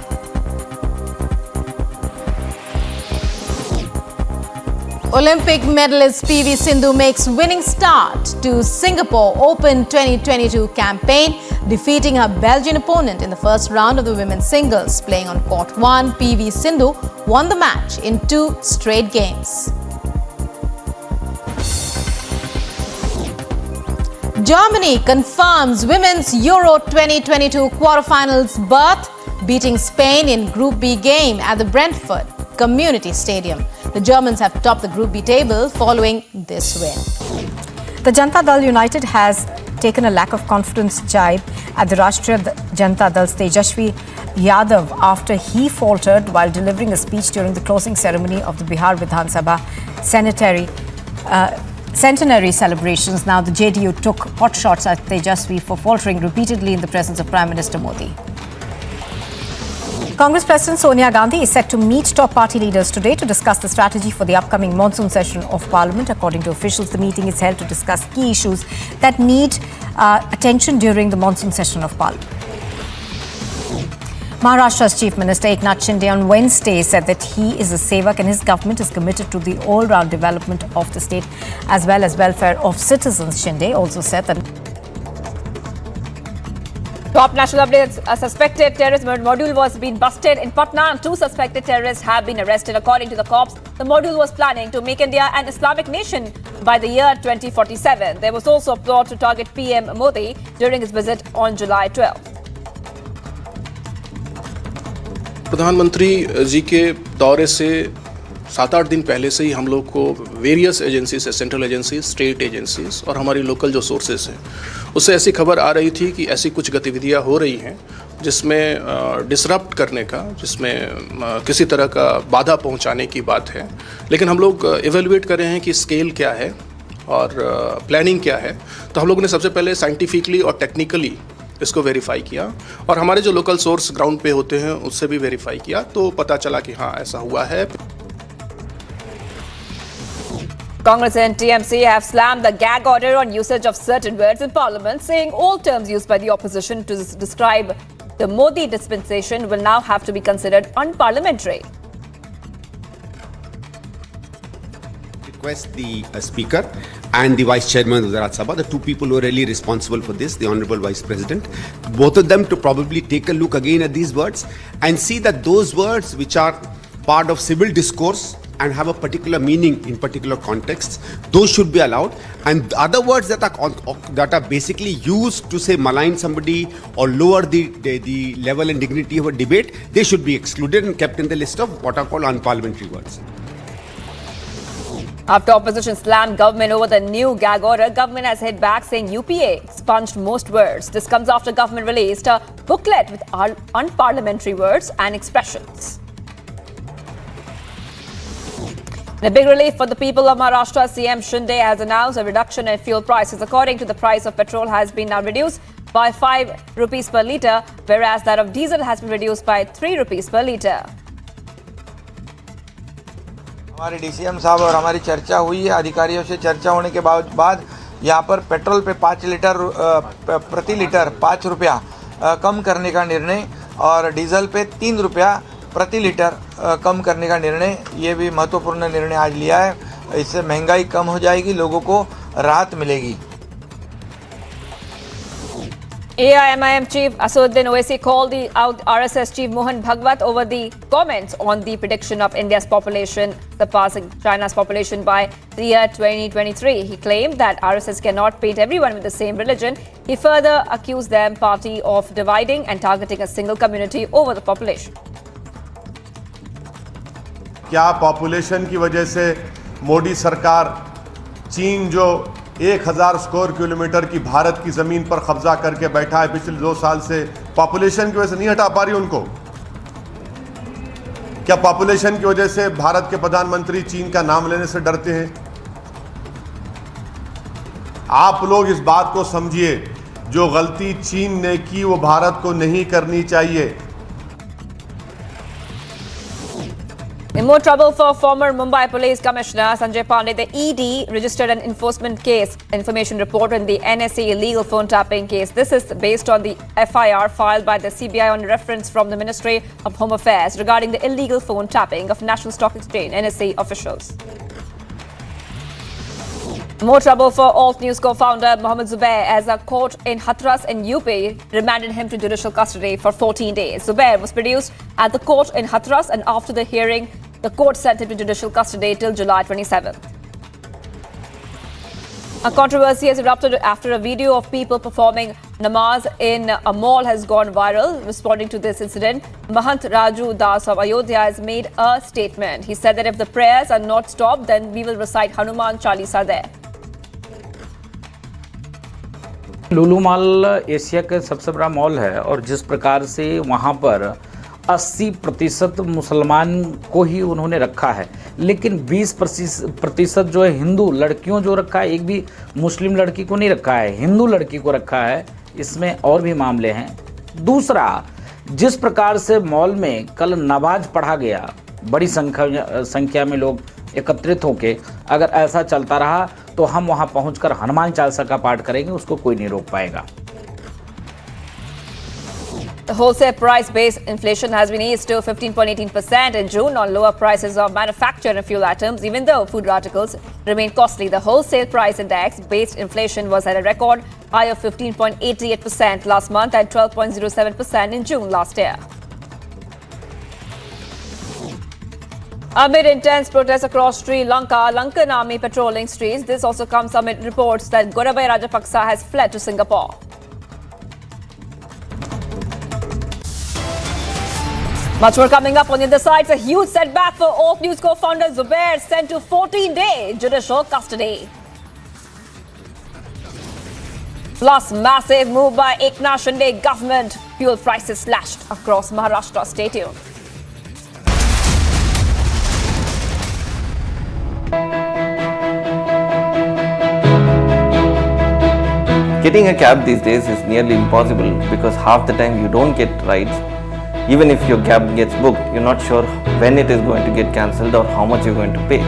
Olympic medalist PV Sindhu makes winning start to Singapore Open 2022 campaign, defeating her Belgian opponent in the first round of the women's singles. Playing on court 1, PV Sindhu won the match in 2 straight games. Germany confirms women's Euro 2022 quarterfinals berth, beating Spain in Group B game at the Brentford Community Stadium. The Germans have topped the Group B table following this win. The Janata Dal United has taken a lack of confidence jibe at the Rashtriya Janata Dal's Tejasvi Yadav after he faltered while delivering a speech during the closing ceremony of the Bihar Vidhan Sabha centenary celebrations. Now the JDU took hot shots at Tejasvi for faltering repeatedly in the presence of Prime Minister Modi. Congress President Sonia Gandhi is set to meet top party leaders today to discuss the strategy for the upcoming monsoon session of Parliament. According to officials, the meeting is held to discuss key issues that need attention during the monsoon session of Parliament. Maharashtra's Chief Minister Eknath Shinde on Wednesday said that he is a sevak and his government is committed to the all-round development of the state as well as welfare of citizens. Shinde also said that Top national updates. A suspected terrorist module was being busted in Patna and 2 suspected terrorists have been arrested. According to the cops, the module was planning to make India an Islamic nation by the year 2047. There was also a plot to target PM Modi during his visit on July 12. प्रधानमंत्री जी के दौरे से 7-8 दिन पहले से ही हम लोग को वेरियस एजेंसी से, सेंट्रल एजेंसी, स्टेट एजेंसीज और हमारी लोकल जो सोर्सेस हैं, उससे ऐसी खबर आ रही थी कि ऐसी कुछ गतिविधियां हो रही हैं जिसमें डिसरप्ट करने का, जिसमें किसी तरह का बाधा पहुंचाने की बात है। लेकिन हम लोग इवेलुएट कर रहे हैं कि स्केल क्या है और प्लानिंग क्या है। तो हम लोगों ने सबसे पहले साइंटिफिकली और टेक्निकली इसको वेरीफाई किया और हमारे जो लोकल सोर्स ग्राउंड पे होते हैं उससे भी वेरीफाई किया, तो पता चला कि हाँ ऐसा हुआ है। Congress and TMC have slammed the gag order on usage of certain words in Parliament, saying all terms used by the opposition to describe the Modi dispensation will now have to be considered unparliamentary. Request the Speaker and the Vice Chairman of the Rajya Sabha, the two people who are really responsible for this, the Honourable Vice President, both of them to probably take a look again at these words and see that those words which are part of civil discourse and have a particular meaning in particular contexts, those should be allowed, and other words that are basically used to say malign somebody or lower the level and dignity of a debate, they should be excluded and kept in the list of what are called unparliamentary words. After opposition slammed government over the new gag order, government has hit back saying UPA expunged most words. This comes after government released a booklet with unparliamentary words and expressions. In a big relief for the people of Maharashtra, CM Shinde has announced a reduction in fuel prices. According to the price of petrol has been now reduced by 5 rupees per litre, whereas that of diesel has been reduced by 3 rupees per litre. हमारे DCM साहब और हमारी चर्चा हुई है, अधिकारियों से चर्चा होने के बाद यहाँ पर पेट्रोल पे 5 लीटर प्रति लीटर 5 रुपया कम करने का निर्णय और डीजल पे 3 रुपया प्रति लीटर कम करने का निर्णय, ये भी महत्वपूर्ण निर्णय आज लिया है। इससे महंगाई कम हो जाएगी, लोगों को राहत मिलेगी। AIMIM Chief Assaduddin Owaisi called out RSS Chief Mohan Bhagwat over the comments on the prediction of India's population surpassing China's population by the year 2023. He claimed that RSS cannot paint everyone with the same religion. He further accused them party of dividing and targeting a single community over the population. क्या population की वजह से मोदी सरकार चीन जो 1000 square kilometre की भारत की जमीन पर कब्जा करके बैठा है पिछले 2 साल से, पॉपुलेशन की वजह से नहीं हटा पा रही उनको? क्या पॉपुलेशन की वजह से भारत के प्रधानमंत्री चीन का नाम लेने से डरते हैं? आप लोग इस बात को समझिए, जो गलती चीन ने की वो भारत को नहीं करनी चाहिए। In more trouble for former Mumbai Police Commissioner Sanjay Pandey, the ED registered an enforcement case information report in the NSA illegal phone tapping case. This is based on the FIR filed by the CBI on reference from the Ministry of Home Affairs regarding the illegal phone tapping of National Stock Exchange NSE officials. More trouble for Alt News co-founder Mohammed Zubair as a court in Hathras in UP remanded him to judicial custody for 14 days. Zubair was produced at the court in Hathras, and after the hearing, the court sent him to judicial custody till July 27th. A controversy has erupted after a video of people performing namaz in a mall has gone viral. Responding to this incident, Mahant Raju Das of Ayodhya has made a statement. He said that if the prayers are not stopped, then we will recite Hanuman Chalisa there. Lulu mall Asia का सबसे बड़ा mall है और जिस प्रकार से वहाँ पर 80% मुसलमान को ही उन्होंने रखा है, लेकिन 20% जो है हिंदू लड़कियों जो रखा है, एक भी मुस्लिम लड़की को नहीं रखा है, हिंदू लड़की को रखा है। इसमें और भी मामले हैं। दूसरा, जिस प्रकार से मॉल में कल नमाज पढ़ा गया, बड़ी संख्या में लोग एकत्रित होके, अगर ऐसा चलता रहा तो हम वहां पहुंचकर हनुमान चालीसा का पाठ करेंगे, उसको कोई नहीं रोक पाएगा। The wholesale price-based inflation has been eased to 15.18% in June on lower prices of manufactured and fuel items, even though food articles remain costly. The wholesale price index-based inflation was at a record high of 15.88% last month and 12.07% in June last year. Amid intense protests across Sri Lanka, Lankan army patrolling streets. This also comes amid reports that Gotabaya Rajapaksa has fled to Singapore. Much more coming up on the other side. It's a huge setback for Alt News co-founder Zubair, sent to 14-day judicial custody. Plus, massive move by Eknath Shinde government. Fuel prices slashed across Maharashtra. Stay tuned. Getting a cab these days is nearly impossible because half the time you don't get rides. Even if your cab gets booked, you're not sure when it is going to get cancelled or how much you're going to pay.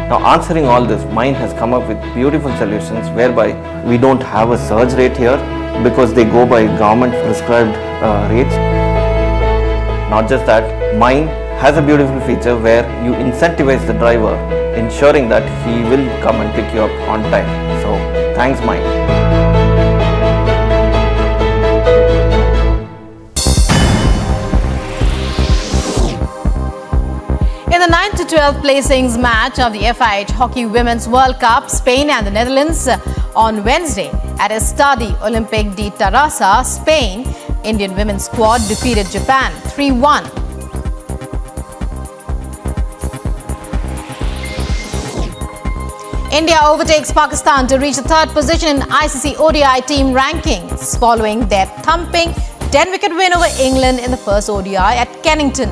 Now, answering all this, Mind has come up with beautiful solutions whereby we don't have a surge rate here because they go by government prescribed rates. Not just that, Mind has a beautiful feature where you incentivize the driver, ensuring that he will come and pick you up on time. So, thanks Mind. In the 9 to 12 placings match of the FIH Hockey Women's World Cup, Spain and the Netherlands on Wednesday at Estadio Olympic de Tarrasa, Spain, Indian women's squad defeated Japan 3-1. India overtakes Pakistan to reach the third position in ICC ODI team rankings following their thumping 10-wicket win over England in the first ODI at Kennington.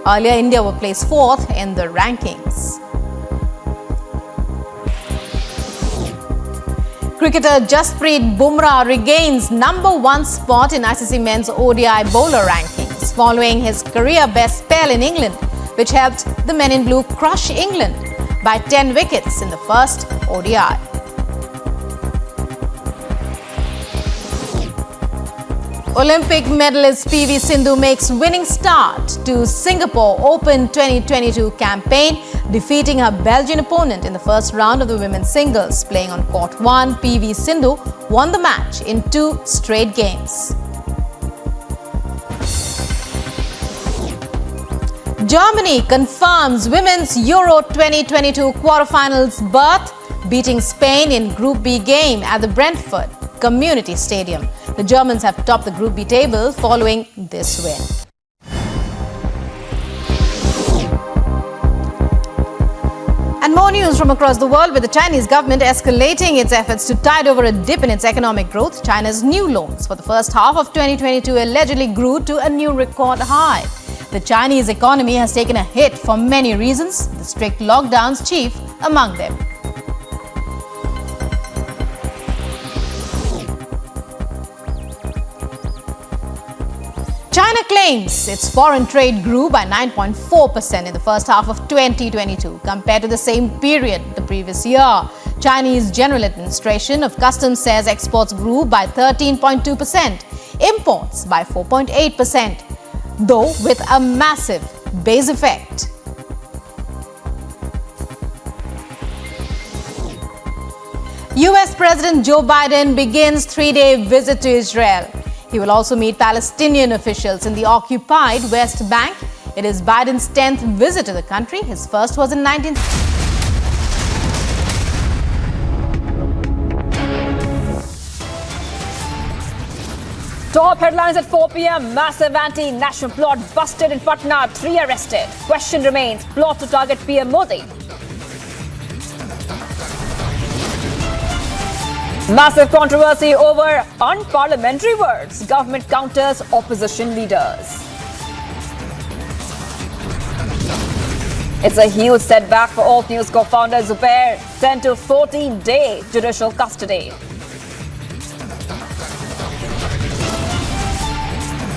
Earlier, India were placed fourth in the rankings. Cricketer Jasprit Bumrah regains #1 spot in ICC men's ODI bowler rankings following his career best spell in England, which helped the men in blue crush England by 10 wickets in the first ODI. Olympic medalist PV Sindhu makes winning start to Singapore Open 2022 campaign, defeating her Belgian opponent in the first round of the women's singles. Playing on court 1, PV Sindhu won the match in 2 straight games. Germany confirms women's Euro 2022 quarterfinals berth, beating Spain in Group B game at the Brentford Community Stadium. The Germans have topped the Group B table following this win. And more news from across the world, with the Chinese government escalating its efforts to tide over a dip in its economic growth. China's new loans for the first half of 2022 allegedly grew to a new record high. The Chinese economy has taken a hit for many reasons, the strict lockdowns chief among them. China claims its foreign trade grew by 9.4% in the first half of 2022 compared to the same period the previous year. Chinese General Administration of Customs says exports grew by 13.2%, imports by 4.8%, though with a massive base effect. US President Joe Biden begins 3-day visit to Israel. He will also meet Palestinian officials in the occupied West Bank. It is Biden's 10th visit to the country. His first was in 19... Top headlines at 4 p.m. Massive anti-national plot busted in Patna. 3 arrested. Question remains. Plot to target PM Modi. Massive controversy over unparliamentary words. Government counters opposition leaders. It's a huge setback for Alt News co-founder Zubair, sent to 14-day judicial custody.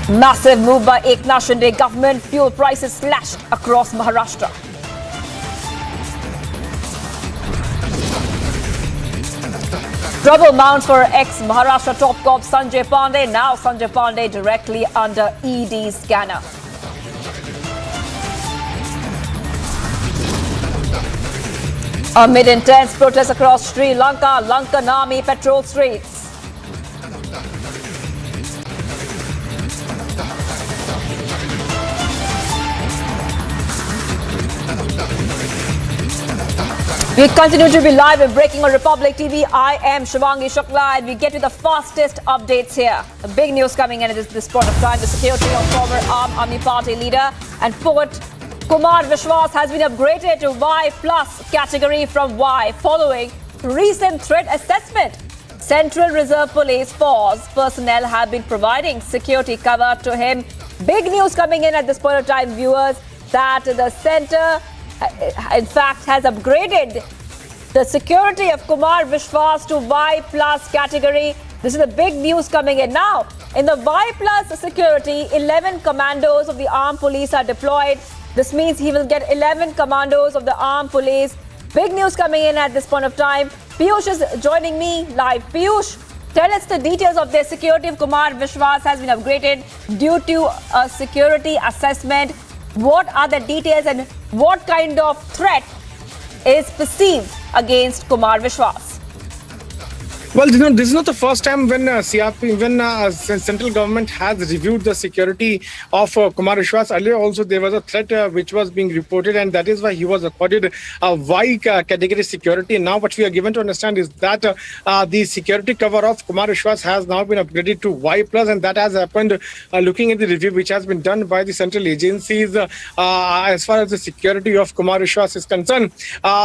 Massive move by Eknath Shinde government. Fuel prices slashed across Maharashtra. Trouble mounts for ex-Maharashtra top cop Sanjay Pandey. Now Sanjay Pandey directly under ED scanner. Amid intense protests across Sri Lanka, Lankan army patrol streets. We continue to be live and breaking on Republic TV. I am Shivangi Shukla and we get to the fastest updates here. The big news coming in at this point of time. The security of former Aam Aadmi Party leader and poet Kumar Vishwas has been upgraded to Y+ category from Y following recent threat assessment. Central Reserve Police Force personnel have been providing security cover to him. Big news coming in at this point of time, viewers, that the centre in fact has upgraded the security of Kumar Vishwas to Y+ category. This is the big news coming in now. In the Y+ security, 11 commandos of the armed police are deployed. This means he will get 11 commandos of the armed police. Big news coming in at this point of time. Piyush is joining me live. Piyush, tell us the details of the security of Kumar Vishwas has been upgraded due to a security assessment. What are the details and what kind of threat is perceived against Kumar Vishwas? Well, this is not the first time when central government has reviewed the security of Kumar Vishwas. Earlier also there was a threat which was being reported, and that is why he was accorded a Y category security. Now what we are given to understand is that the security cover of Kumar Vishwas has now been upgraded to Y+, and that has happened looking at the review which has been done by the central agencies as far as the security of Kumar Vishwas is concerned.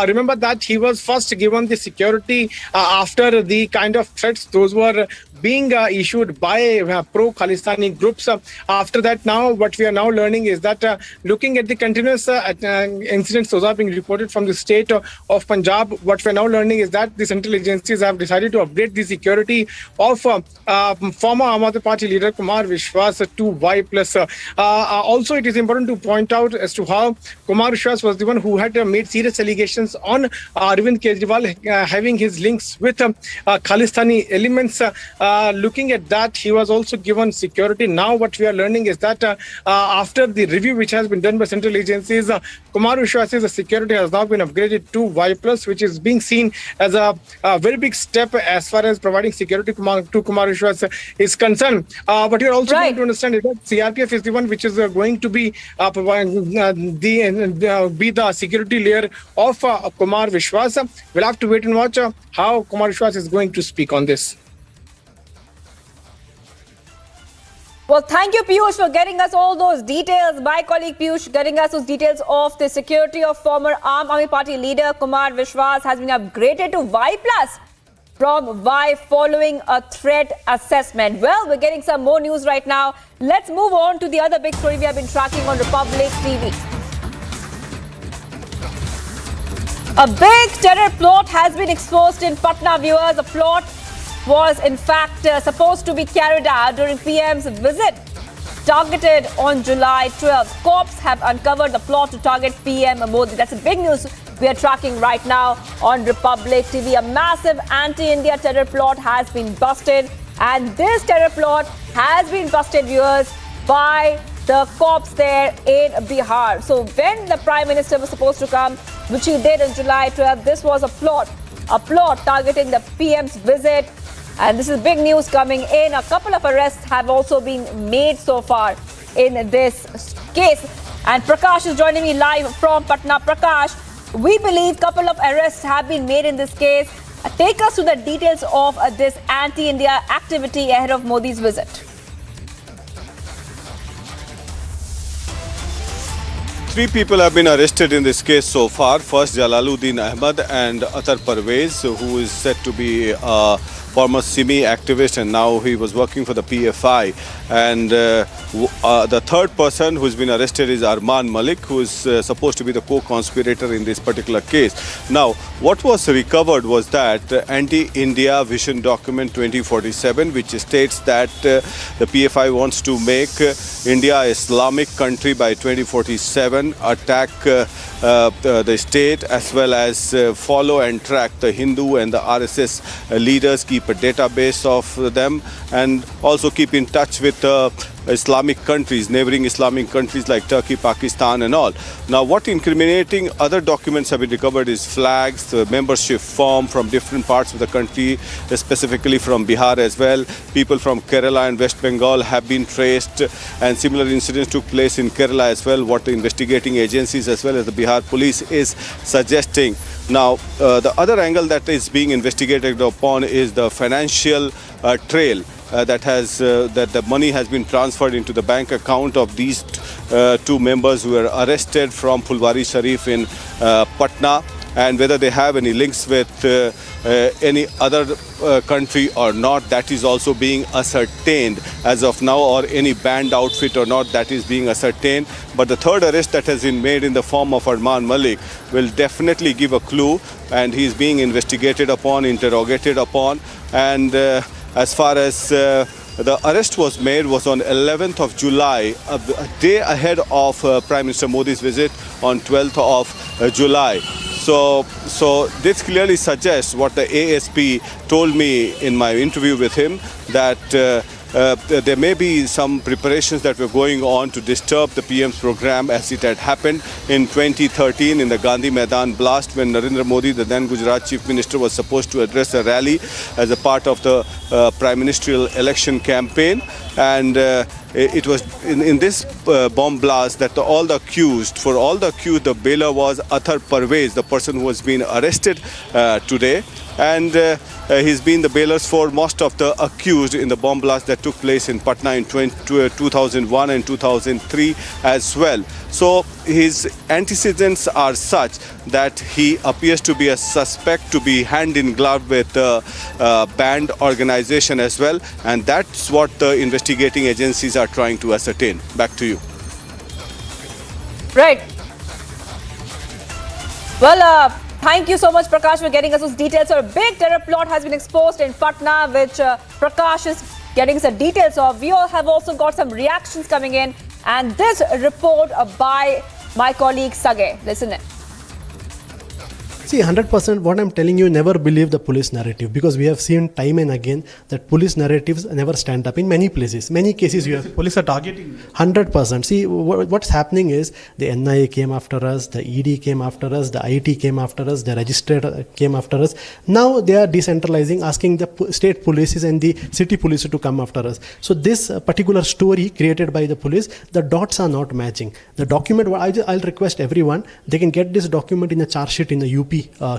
Remember that he was first given the security after the kind of threats those were being issued by pro-Khalistani groups. After that, now what we are now learning is that looking at the continuous incidents those are being reported from the state of Punjab, what we are now learning is that the central agencies have decided to upgrade the security of former Aam Aadmi Party leader Kumar Vishwas to Y+. Also, it is important to point out as to how Kumar Vishwas was the one who had made serious allegations on Arvind Kejriwal having his links with Khalistani elements. Looking at that, he was also given security. Now what we are learning is that after the review which has been done by central agencies, Kumar Vishwas' security has now been upgraded to Y+, which is being seen as a very big step as far as providing security to Kumar Vishwas is concerned. But you're also going to understand is that CRPF is the one which is going to be the security layer of Kumar Vishwas. We'll have to wait and watch how Kumar Vishwas is going to speak on this. Well, thank you, Piyush, for getting us all those details. My colleague Piyush getting us those details of the security of former Aam Aadmi Party leader Kumar Vishwas has been upgraded to Y+ from Y following a threat assessment. Well, we're getting some more news right now. Let's move on to the other big story we have been tracking on Republic TV. A big terror plot has been exposed in Patna, viewers. A plot was in fact supposed to be carried out during PM's visit, targeted on July 12th. Cops have uncovered the plot to target PM Modi. That's a big news we are tracking right now on Republic TV. A massive anti-India terror plot has been busted, and this terror plot has been busted, viewers, by the cops there in Bihar. So when the Prime Minister was supposed to come, which he did on July 12th, this was a plot targeting the PM's visit. And this is big news coming in. A couple of arrests have also been made so far in this case. And Prakash is joining me live from Patna. Prakash, we believe a couple of arrests have been made in this case. Take us to the details of this anti-India activity ahead of Modi's visit. 3 people have been arrested in this case so far. First, Jalaluddin Ahmad and Atar Parvez, who is said to be a former Simi activist, and now he was working for the PFI. And the third person who's been arrested is Arman Malik, who is supposed to be the co-conspirator in this particular case. Now, what was recovered was that anti-India vision document 2047, which states that the PFI wants to make India an Islamic country by 2047, attack the state, as well as follow and track the Hindu and the RSS leaders, keep a database of them, and also keep in touch with Islamic countries, neighboring Islamic countries like Turkey, Pakistan and all. Now what incriminating other documents have been recovered is flags, the membership form from different parts of the country, specifically from Bihar as well. People from Kerala and West Bengal have been traced, and similar incidents took place in Kerala as well, what the investigating agencies as well as the Bihar police is suggesting. Now, the other angle that is being investigated upon is the financial trail that the money has been transferred into the bank account of these two members who were arrested from Fulbari Sharif in Patna, and whether they have any links with any other country or not, that is also being ascertained as of now, or any banned outfit or not, that is being ascertained. But the third arrest that has been made in the form of Arman Malik will definitely give a clue, and he is being investigated upon, interrogated upon. And as far as the arrest was made was on 11th of July, a day ahead of Prime Minister Modi's visit on 12th of July. So this clearly suggests what the ASP told me in my interview with him, that there may be some preparations that were going on to disturb the PM's program, as it had happened in 2013 in the Gandhi Maidan blast, when Narendra Modi, the then Gujarat Chief Minister, was supposed to address a rally as a part of the prime ministerial election campaign. And it was in this bomb blast that all the accused, the bailer was Athar Parvez, the person who has been arrested today. And he's been the bailers for most of the accused in the bomb blast that took place in Patna in 2001 and 2003 as well. So his antecedents are such that he appears to be a suspect, to be hand in glove with the banned organization as well. And that's what the investigating agencies are trying to ascertain. Back to you. Right. Well, thank you so much, Prakash, for getting us those details. So a big terror plot has been exposed in Patna, which Prakash is getting us the details of. We all have also got some reactions coming in. And this report by my colleague Sage. Listen in. See, 100% what I'm telling you, never believe the police narrative, because we have seen time and again that police narratives never stand up in many places. Many cases you have. Police are targeting. 100%. See, what's happening is the NIA came after us, the ED came after us, the IT came after us, the registered came after us. Now they are decentralizing, asking the state polices and the city police to come after us. So this particular story created by the police, the dots are not matching. The document, I'll request everyone, they can get this document in a charge sheet in the UP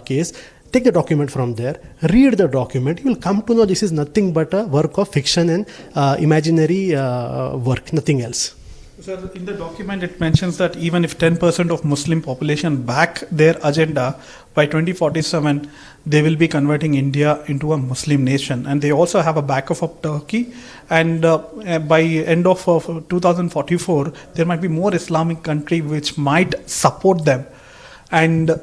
case. Take the document from there, read the document, you will come to know this is nothing but a work of fiction and imaginary work, nothing else. Sir, in the document it mentions that even if 10% of Muslim population back their agenda, by 2047 they will be converting India into a Muslim nation, and they also have a backup of Turkey, and by end of 2044 there might be more Islamic country which might support them. And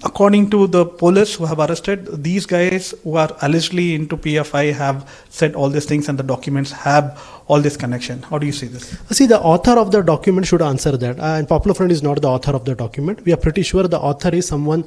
according to the police who have arrested, these guys who are allegedly into PFI have said all these things, and the documents have all this connection. How do you see this? See, the author of the document should answer that. And Popular Front is not the author of the document. We are pretty sure the author is someone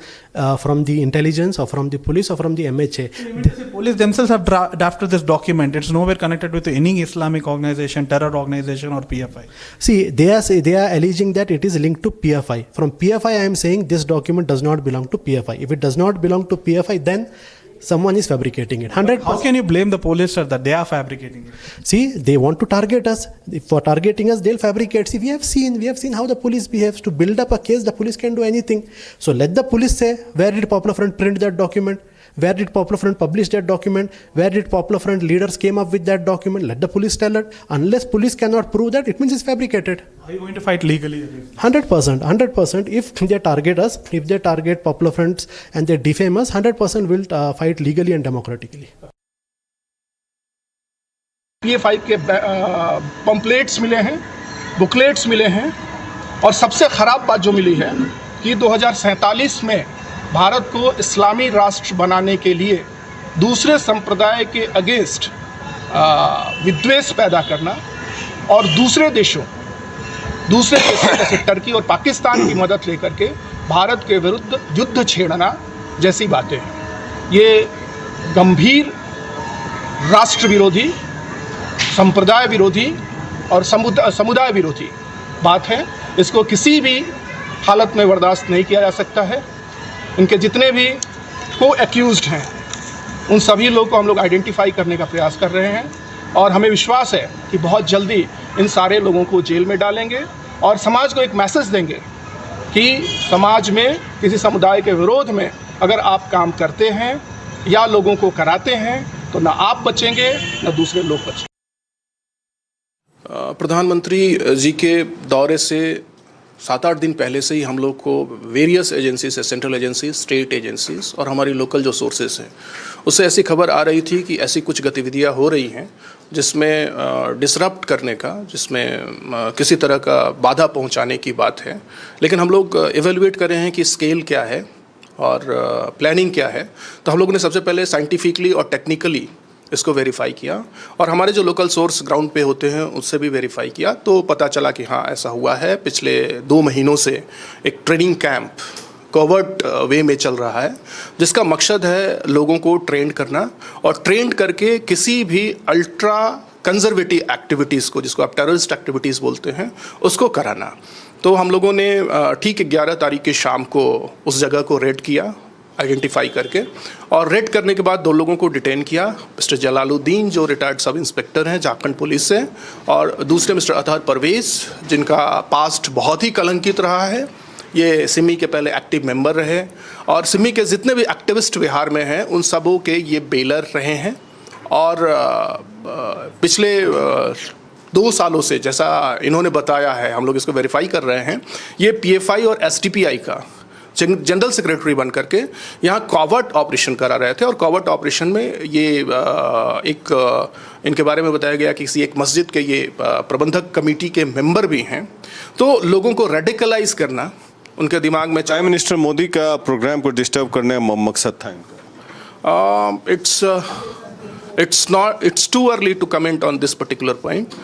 from the intelligence or from the police or from the MHA. The police themselves have drafted this document. It's nowhere connected with any Islamic organization, terror organization or PFI. See, they are alleging that it is linked to PFI. From PFI, I am saying this document does not belong to PFI. If it does not belong to PFI, then someone is fabricating it. 100%. How can you blame the police, sir, that they are fabricating it? See, they want to target us. For targeting us, they'll fabricate. See, we have seen how the police behaves. To build up a case, the police can do anything. So let the police say, where did Popular Front print that document? Where did Popular Front publish that document? Where did Popular Front leaders came up with that document? Let the police tell it. Unless police cannot prove that, it means it's fabricated. Are you going to fight legally? 100%. If they target us, if they target Popular Fronts and they defame us, 100% will fight legally and democratically. PFI के pamphlets मिले हैं, booklets मिले हैं, और सबसे खराब बात जो मिली है कि 2047 में भारत को इस्लामी राष्ट्र बनाने के लिए दूसरे संप्रदाय के अगेंस्ट विद्वेष पैदा करना और दूसरे देशों जैसे टर्की और पाकिस्तान की मदद लेकर के भारत के विरुद्ध युद्ध छेड़ना जैसी बातें हैं। ये गंभीर राष्ट्र विरोधी, संप्रदाय विरोधी और समुदाय विरोधी बात है। इसको किसी भी हालत में बर्दाश्त नहीं किया जा सकता है। इनके जितने भी को एक्यूज्ड हैं उन सभी लोग को हम लोग आइडेंटिफाई करने का प्रयास कर रहे हैं और हमें विश्वास है कि बहुत जल्दी इन सारे लोगों को जेल में डालेंगे और समाज को एक मैसेज देंगे कि समाज में किसी समुदाय के विरोध में अगर आप काम करते हैं या लोगों को कराते हैं तो ना आप बचेंगे ना दूसरे लोग बचेंगे। प्रधानमंत्री जी के दौरे से 7-8 दिन पहले से ही हम लोग को various agencies, central agencies, state agencies और हमारी लोकल जो सोर्सेज हैं उससे ऐसी खबर आ रही थी कि ऐसी कुछ गतिविधियां हो रही हैं जिसमें डिसरप्ट करने का, जिसमें किसी तरह का बाधा पहुंचाने की बात है। लेकिन हम लोग एवेलुएट कर रहे हैं कि स्केल क्या है और प्लानिंग क्या है। तो हम लोगों ने सबसे पहले साइंटिफिकली और टेक्निकली इसको वेरीफाई किया और हमारे जो लोकल सोर्स ग्राउंड पे होते हैं उससे भी वेरीफाई किया। तो पता चला कि हाँ ऐसा हुआ है। पिछले 2 महीनों से एक ट्रेनिंग कैंप कवर्ट वे में चल रहा है जिसका मकसद है लोगों को ट्रेंड करना और ट्रेंड करके किसी भी अल्ट्रा कंजर्वेटिव एक्टिविटीज़ को, जिसको आप टेररिस्ट एक्टिविटीज़ बोलते हैं, उसको कराना। तो हम लोगों ने ठीक 11 तारीख की शाम को उस जगह को रेड किया, आइडेंटिफाई करके, और रेड करने के बाद 2 लोगों को डिटेन किया। मिस्टर जलालुद्दीन जो रिटायर्ड सब इंस्पेक्टर हैं झारखंड पुलिस से, और दूसरे मिस्टर अतहर परवेज़ जिनका पास्ट बहुत ही कलंकित रहा है। ये सिमी के पहले एक्टिव मेंबर रहे और सिमी के जितने भी एक्टिविस्ट बिहार में हैं उन सबों के ये बेलर रहे हैं। और पिछले 2 सालों से, जैसा इन्होंने बताया है, हम लोग इसको वेरीफाई कर रहे हैं, ये पीएफआई और एसटीपीआई का जनरल सेक्रेटरी बन करके यहाँ कॉवर्ट ऑपरेशन करा रहे थे। और कॉवर्ट ऑपरेशन में ये इनके बारे में बताया गया कि किसी एक मस्जिद के ये प्रबंधक कमेटी के मेंबर भी हैं। तो लोगों को रेडिकलाइज करना उनके दिमाग में। प्राइम मिनिस्टर मोदी का प्रोग्राम को डिस्टर्ब करने का मकसद था इनका। It's too early to comment on this particular point.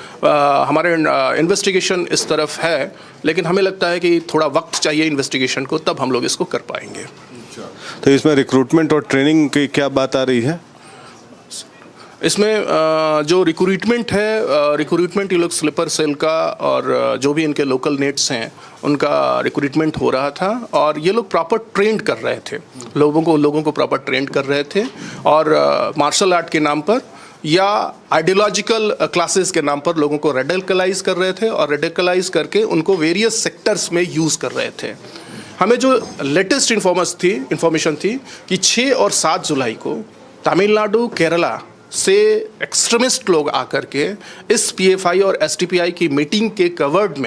हमारे इन्वेस्टिगेशन इस तरफ है, लेकिन हमें लगता है कि थोड़ा वक्त चाहिए इन्वेस्टिगेशन को, तब हम लोग इसको कर पाएंगे। तो इसमें रिक्रूटमेंट और ट्रेनिंग की क्या बात आ रही है? इसमें जो रिक्रूटमेंट है, रिक्रूटमेंट ये लोग स्लीपर सेल का और जो भी इनके लोकल नेट्स हैं उनका रिक्रूटमेंट हो रहा था और ये लोग प्रॉपर ट्रेंड कर रहे थे, लोगों को प्रॉपर ट्रेंड कर रहे थे और मार्शल आर्ट के नाम पर या आइडियोलॉजिकल क्लासेस के नाम पर लोगों को रेडिकलाइज कर रहे थे और रेडिकलाइज करके उनको वेरियस सेक्टर्स में यूज़ कर रहे थे। हमें जो लेटेस्ट इन्फॉर्मेशन थी कि 6 और 7 जुलाई को तमिलनाडु, केरला से एक्सट्रीमिस्ट लोग आकर के इस पीएफआई और एसटीपीआई की मीटिंग के कवर्ट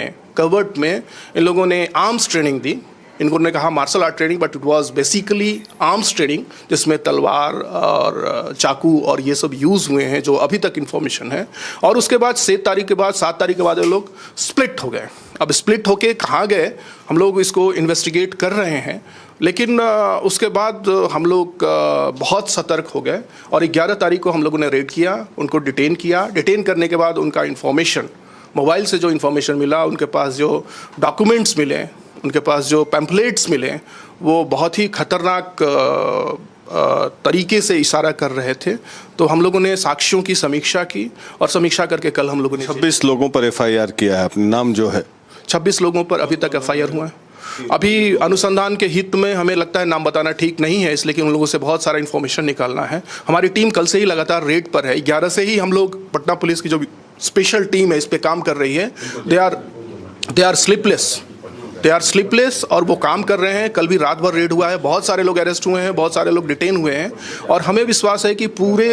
में इन लोगों ने आर्म्स ट्रेनिंग दी। इनको ने कहा martial art training, but it was basically arms training, जिसमें तलवार और चाकू और ये सब यूज़ हुए हैं, जो अभी तक इन्फॉर्मेशन है। और उसके बाद 7 तारीख के बाद ये लोग स्प्लिट हो गए। अब स्प्लिट होके कहाँ गए हम लोग इसको इन्वेस्टिगेट कर रहे हैं, लेकिन उसके बाद हम लोग बहुत सतर्क हो गए और 11 तारीख को हम लोगों ने रेड किया, उनको डिटेन किया। डिटेन करने के बाद उनका इन्फॉर्मेशन, मोबाइल से जो इन्फॉर्मेशन मिला, उनके पास जो डॉक्यूमेंट्स मिले, उनके पास जो पैम्पलेट्स मिले, वो बहुत ही खतरनाक तरीके से इशारा कर रहे थे। तो हम लोगों ने साक्ष्यों की समीक्षा की और समीक्षा करके कल हम लोगों ने 26 लोगों पर एफआईआर किया है। अपने नाम जो है 26 लोगों पर अभी तक एफआईआर हुआ है। अभी अनुसंधान के हित में हमें लगता है नाम बताना ठीक नहीं है, इसलिए कि उन लोगों से बहुत सारा इन्फॉर्मेशन निकालना है। हमारी टीम कल से ही लगातार रेड पर है। 11 से ही हम लोग, पटना पुलिस की जो स्पेशल टीम है इस पे काम कर रही है। दे आर स्लीपलेस और वो काम कर रहे हैं। कल भी रात भर रेड हुआ है, बहुत सारे लोग अरेस्ट हुए हैं, बहुत सारे लोग डिटेन हुए हैं और हमें विश्वास है कि पूरे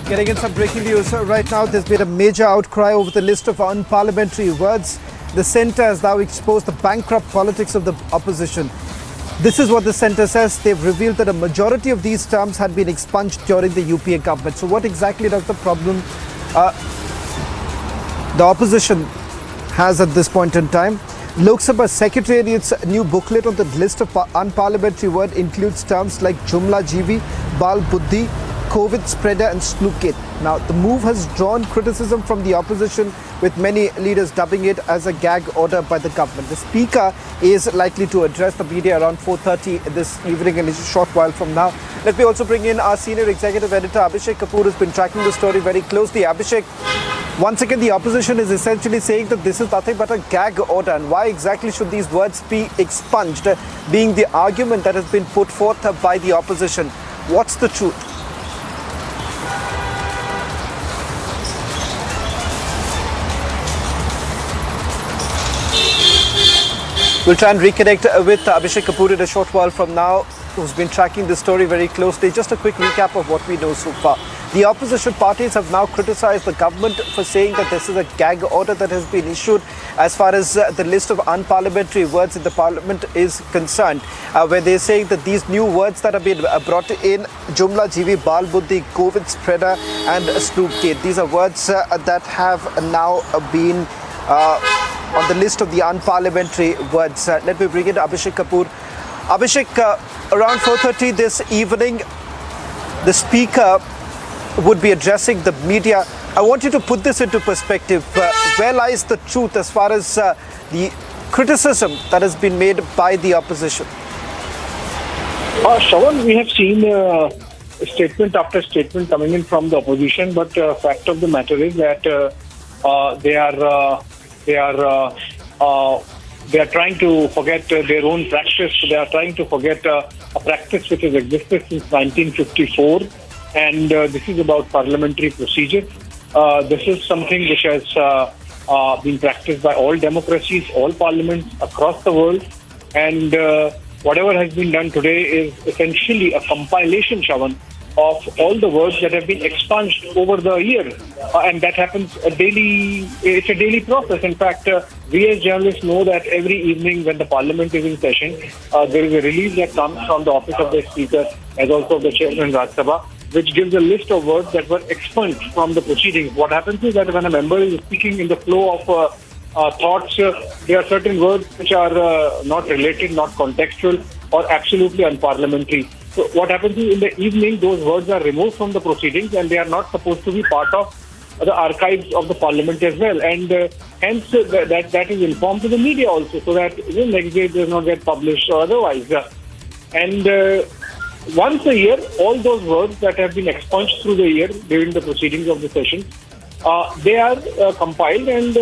Getting in some breaking news right now, there's been a major outcry over the list of unparliamentary words. The centre has now exposed the bankrupt politics of the opposition. This is what the centre says. They've revealed that a majority of these terms had been expunged during the UPA government. So what exactly does the problem the opposition has at this point in time? Lok Sabha Secretariat's new booklet on the list of unparliamentary words includes terms like Jumla Jivi, Bal Buddhi, COVID spreader and slewkit. Now, the move has drawn criticism from the opposition, with many leaders dubbing it as a gag order by the government. The Speaker is likely to address the media around 4:30 this evening, and it's a short while from now. Let me also bring in our senior executive editor, Abhishek Kapoor, who's been tracking the story very closely. Abhishek, once again, the opposition is essentially saying that this is nothing but a gag order, and why exactly should these words be expunged, being the argument that has been put forth by the opposition. What's the truth? We'll try and reconnect with Abhishek Kapoor in a short while from now, who's been tracking the story very closely. Just a quick recap of what we know so far. The opposition parties have now criticized the government for saying that this is a gag order that has been issued as far as the list of unparliamentary words in the parliament is concerned, where they're saying that these new words that have been brought in, Jumla Jivi Bal Buddhi, COVID spreader and slewkit, these are words that have now been on the list of the unparliamentary words. Let me bring in Abhishek Kapoor. Abhishek, around 4:30 this evening, the Speaker would be addressing the media. I want you to put this into perspective. Where lies the truth as far as the criticism that has been made by the opposition? Shravan, we have seen statement after statement coming in from the opposition, but fact of the matter is that they are trying to forget their own practice. They are trying to forget a practice which has existed since 1954, and this is about parliamentary procedure. This is something which has been practiced by all democracies, all parliaments across the world, and whatever has been done today is essentially a compilation, Shravan, of all the words that have been expunged over the year, and that happens daily. It's a daily process. In fact, we as journalists know that every evening when the parliament is in session, there is a release that comes from the office of the speaker, as also of the chairman Rajya Sabha, which gives a list of words that were expunged from the proceedings. What happens is that when a member is speaking in the flow of thoughts, there are certain words which are not related, not contextual, or absolutely unparliamentary. So what happens is in the evening, those words are removed from the proceedings, and they are not supposed to be part of the archives of the parliament as well. And hence that is informed to the media also, so that the next day it does not get published or otherwise. And once a year, all those words that have been expunged through the year during the proceedings of the session, they are compiled and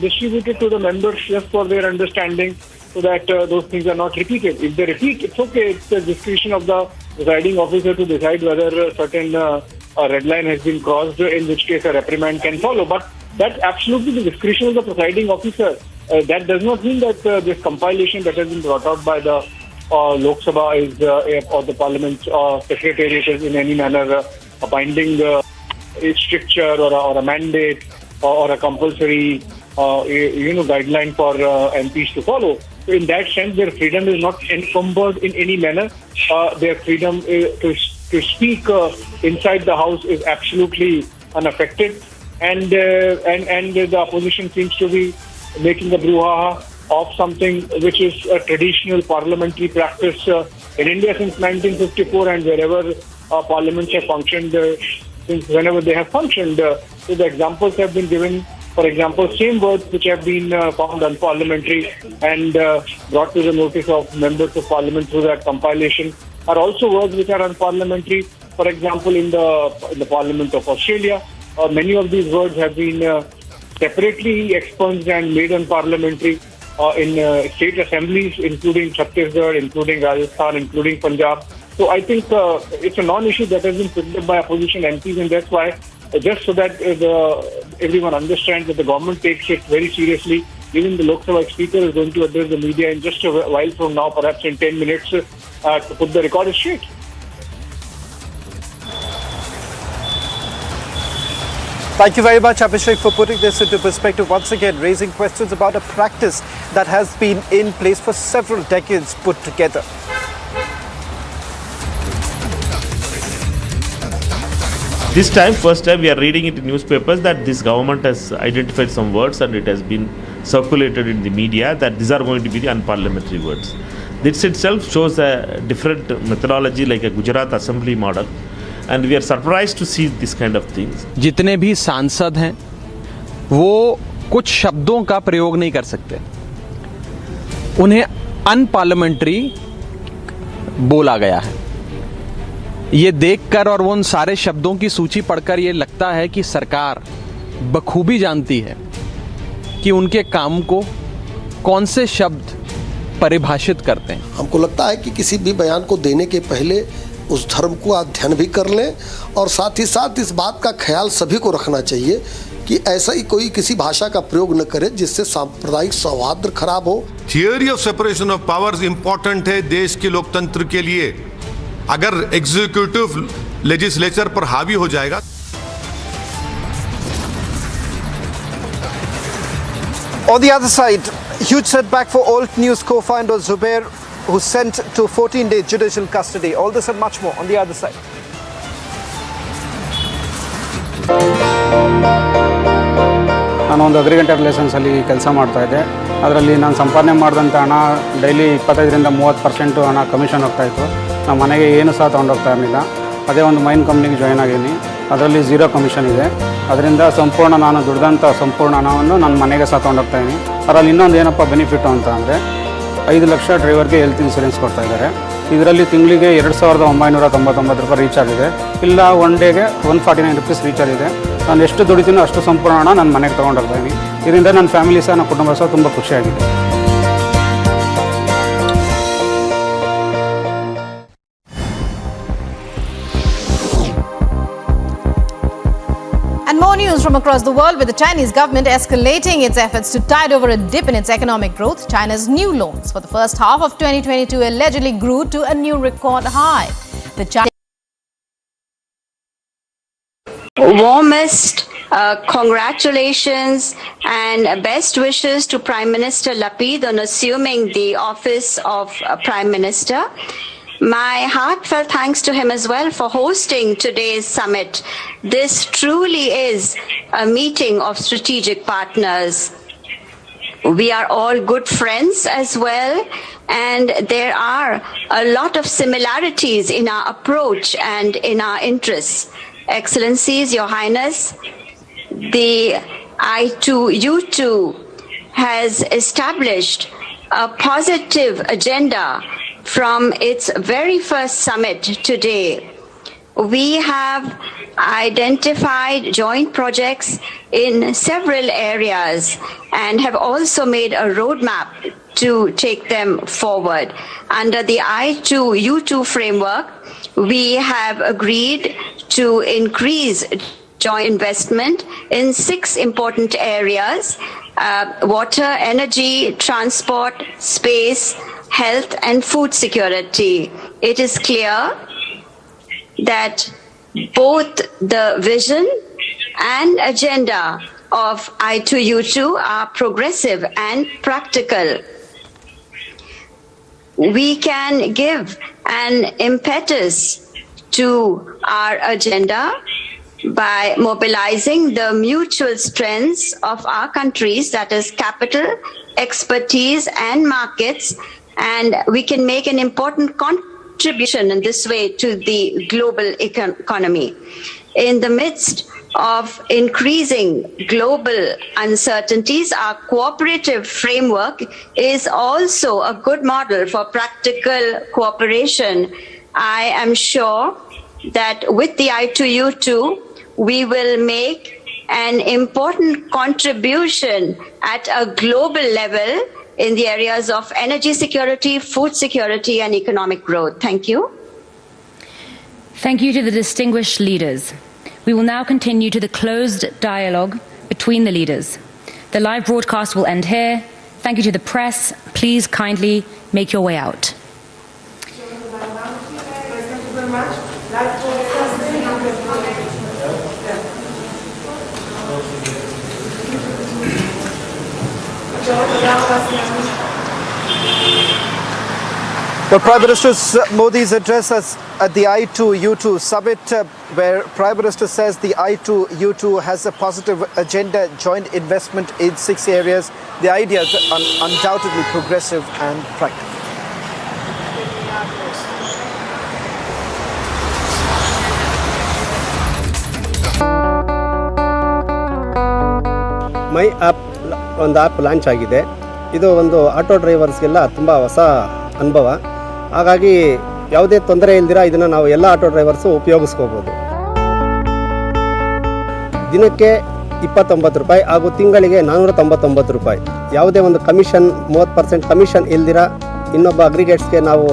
distributed to the members just for their understanding, so that those things are not repeated. If they repeat, it's okay. It's the discretion of the presiding officer to decide whether a certain red line has been crossed, in which case a reprimand can follow. But that's absolutely the discretion of the presiding officer. That does not mean that this compilation that has been brought out by the Lok Sabha is, or the Parliament Secretariat is in any manner a binding stricture or a mandate or a compulsory guideline for MPs to follow. So in that sense, their freedom is not encumbered in any manner. Their freedom to speak inside the House is absolutely unaffected. And the opposition seems to be making a brouhaha of something which is a traditional parliamentary practice in India since 1954, and wherever parliaments have functioned, since whenever they have functioned. So the examples have been given. For example, same words which have been found unparliamentary and brought to the notice of members of parliament through that compilation are also words which are unparliamentary. For example, in the Parliament of Australia, many of these words have been separately expunged and made unparliamentary in state assemblies, including Chhattisgarh, including Rajasthan, including Punjab. So I think it's a non-issue that has been picked up by opposition MPs, and that's why, just so that everyone understands that the government takes it very seriously, even the Lok Sabha Speaker is going to address the media in just a while from now, perhaps in 10 minutes, to put the record straight. Thank you very much, Abhishek, for putting this into perspective once again, raising questions about a practice that has been in place for several decades put together. This time, first time, we are reading it in newspapers that this government has identified some words and it has been circulated in the media that these are going to be the unparliamentary words. This itself shows a different methodology, like a Gujarat assembly model, and we are surprised to see this kind of things. जितने भी सांसद हैं वो कुछ शब्दों का प्रयोग नहीं कर सकते, उन्हें अनपार्लियामेंट्री बोला गया है। ये देखकर और उन सारे शब्दों की सूची पढ़कर ये लगता है कि सरकार बखूबी जानती है कि उनके काम को कौन से शब्द परिभाषित करते हैं। हमको लगता है कि किसी भी बयान को देने के पहले उस धर्म को अध्ययन भी कर लें और साथ ही साथ इस बात का ख्याल सभी को रखना चाहिए कि ऐसा ही कोई किसी भाषा का प्रयोग न करे जिससे सांप्रदायिक सौहार्द खराब हो। Theory of separation of powers important है देश के लोकतंत्र के लिए। अगर एग्जीक्यूटिव लेजिस्लेचर पर हावी हो जाएगा। On the other side, huge setback for Alt News co-founder Zubair, who's sent to 14-day judicial custody. All this and much more on the other side. ನಾನು ಒಂದು ಅಗ್ರಿಕಲ್ಚರ್ ಲೈಸೆನ್ಸಲ್ಲಿ ಕೆಲಸ ಮಾಡ್ತಾಯಿದ್ದೆ. ಅದರಲ್ಲಿ ನಾನು ಸಂಪಾದನೆ ಮಾಡಿದಂಥ ಹಣ ಡೈಲಿ 25ರಿಂದ 30% ಹಣ ಕಮಿಷನ್ ಹೋಗ್ತಾಯಿತ್ತು. ನಮ್ಮ ಮನೆಗೆ ಏನು ಸಹ ತೊಗೊಂಡೋಗ್ತಾ ಇರಲಿಲ್ಲ. ಅದೇ ಒಂದು ಮೈನ್ ಕಂಪ್ನಿಗೆ ಜಾಯ್ನ್ ಆಗಿದ್ದೀನಿ. ಅದರಲ್ಲಿ 0 ಕಮಿಷನ್ ಇದೆ. ಅದರಿಂದ ಸಂಪೂರ್ಣ ನಾನು ದುಡ್ದಂಥ ಸಂಪೂರ್ಣ ಹಣವನ್ನು ನನ್ನ ಮನೆಗೆ ಸಹ ತೊಗೊಂಡೋಗ್ತಾ ಇದ್ದೀನಿ. ಅದರಲ್ಲಿ ಇನ್ನೊಂದು ಏನಪ್ಪ ಬೆನಿಫಿಟ್ ಅಂತ ಅಂದರೆ 5 ಲಕ್ಷ ಡ್ರೈವರ್ಗೆ ಹೆಲ್ತ್ ಇನ್ಸೂರೆನ್ಸ್ ಕೊಡ್ತಾ ಇದ್ದಾರೆ. ಇದರಲ್ಲಿ ತಿಂಗಳಿಗೆ 2999 ರೂಪಾಯಿ ರೀಚಾರ್ಜ್ ಇದೆ. ಇಲ್ಲ ಒನ್ ಡೇಗೆ 149 ರುಪೀಸ್ ರೀಚಾರ್ಜ್ ಇದೆ. ನಾನು ಎಷ್ಟು ದುಡಿತೀನೋ ಅಷ್ಟು ಸಂಪೂರ್ಣ ಹಣ ನನ್ನ ಮನೆಗೆ ತೊಗೊಂಡೋಗ್ತಾ ಇದ್ದೀನಿ. ಇದರಿಂದ ನನ್ನ ಫ್ಯಾಮಿಲಿ ಸಹ ನನ್ನ ಕುಟುಂಬ ಸಹ ತುಂಬ ಖುಷಿಯಾಗಿದೆ. And more news from across the world, with the Chinese government escalating its efforts to tide over a dip in its economic growth. China's new loans for the first half of 2022 allegedly grew to a new record high. The warmest congratulations and best wishes to Prime Minister Lapid on assuming the office of Prime Minister. My heartfelt thanks to him as well for hosting today's summit. This truly is a meeting of strategic partners. We are all good friends as well, and there are a lot of similarities in our approach and in our interests. Excellencies, Your Highness, the I2U2 has established a positive agenda from its very first summit today. We have identified joint projects in several areas and have also made a roadmap to take them forward. Under the I2U2 framework, we have agreed to increase joint investment in 6 important areas: water, energy, transport, space, health and food security. It is clear that both the vision and agenda of I2U2 are progressive and practical. We can give an impetus to our agenda by mobilizing the mutual strengths of our countries, that is capital, expertise and markets, and we can make an important contribution in this way to the global economy. In the midst of increasing global uncertainties, our cooperative framework is also a good model for practical cooperation. I am sure that with the I2U2, we will make an important contribution at a global level in the areas of energy security, food security, and economic growth. Thank you. Thank you to the distinguished leaders. We will now continue to the closed dialogue between the leaders. The live broadcast will end here. Thank you to the press. Please kindly make your way out. Well, Prime Minister Modi's address at the I2U2 summit, where Prime Minister says the I2U2 has a positive agenda, joint investment in 6 areas. The ideas are undoubtedly progressive and practical. My app ಒಂದು app launch ಆಗಿದೆ. ಇದು ಒಂದು auto ಡ್ರೈವರ್ಸ್ಗೆಲ್ಲ ತುಂಬ ಹೊಸ ಅನುಭವ. ಹಾಗಾಗಿ ಯಾವುದೇ ತೊಂದರೆ ಇಲ್ದಿರ ಇದನ್ನು ನಾವು ಎಲ್ಲ ಆಟೋ ಡ್ರೈವರ್ಸು ಉಪಯೋಗಿಸ್ಕೋಬೋದು. ದಿನಕ್ಕೆ 29 ರೂಪಾಯಿ ಹಾಗೂ ತಿಂಗಳಿಗೆ 499 ರೂಪಾಯಿ. ಯಾವುದೇ ಒಂದು ಕಮಿಷನ್ 30% ಕಮಿಷನ್ ಇಲ್ದಿರ ಇನ್ನೊಬ್ಬ ಅಗ್ರಿಗೇಟ್ಸ್ಗೆ ನಾವು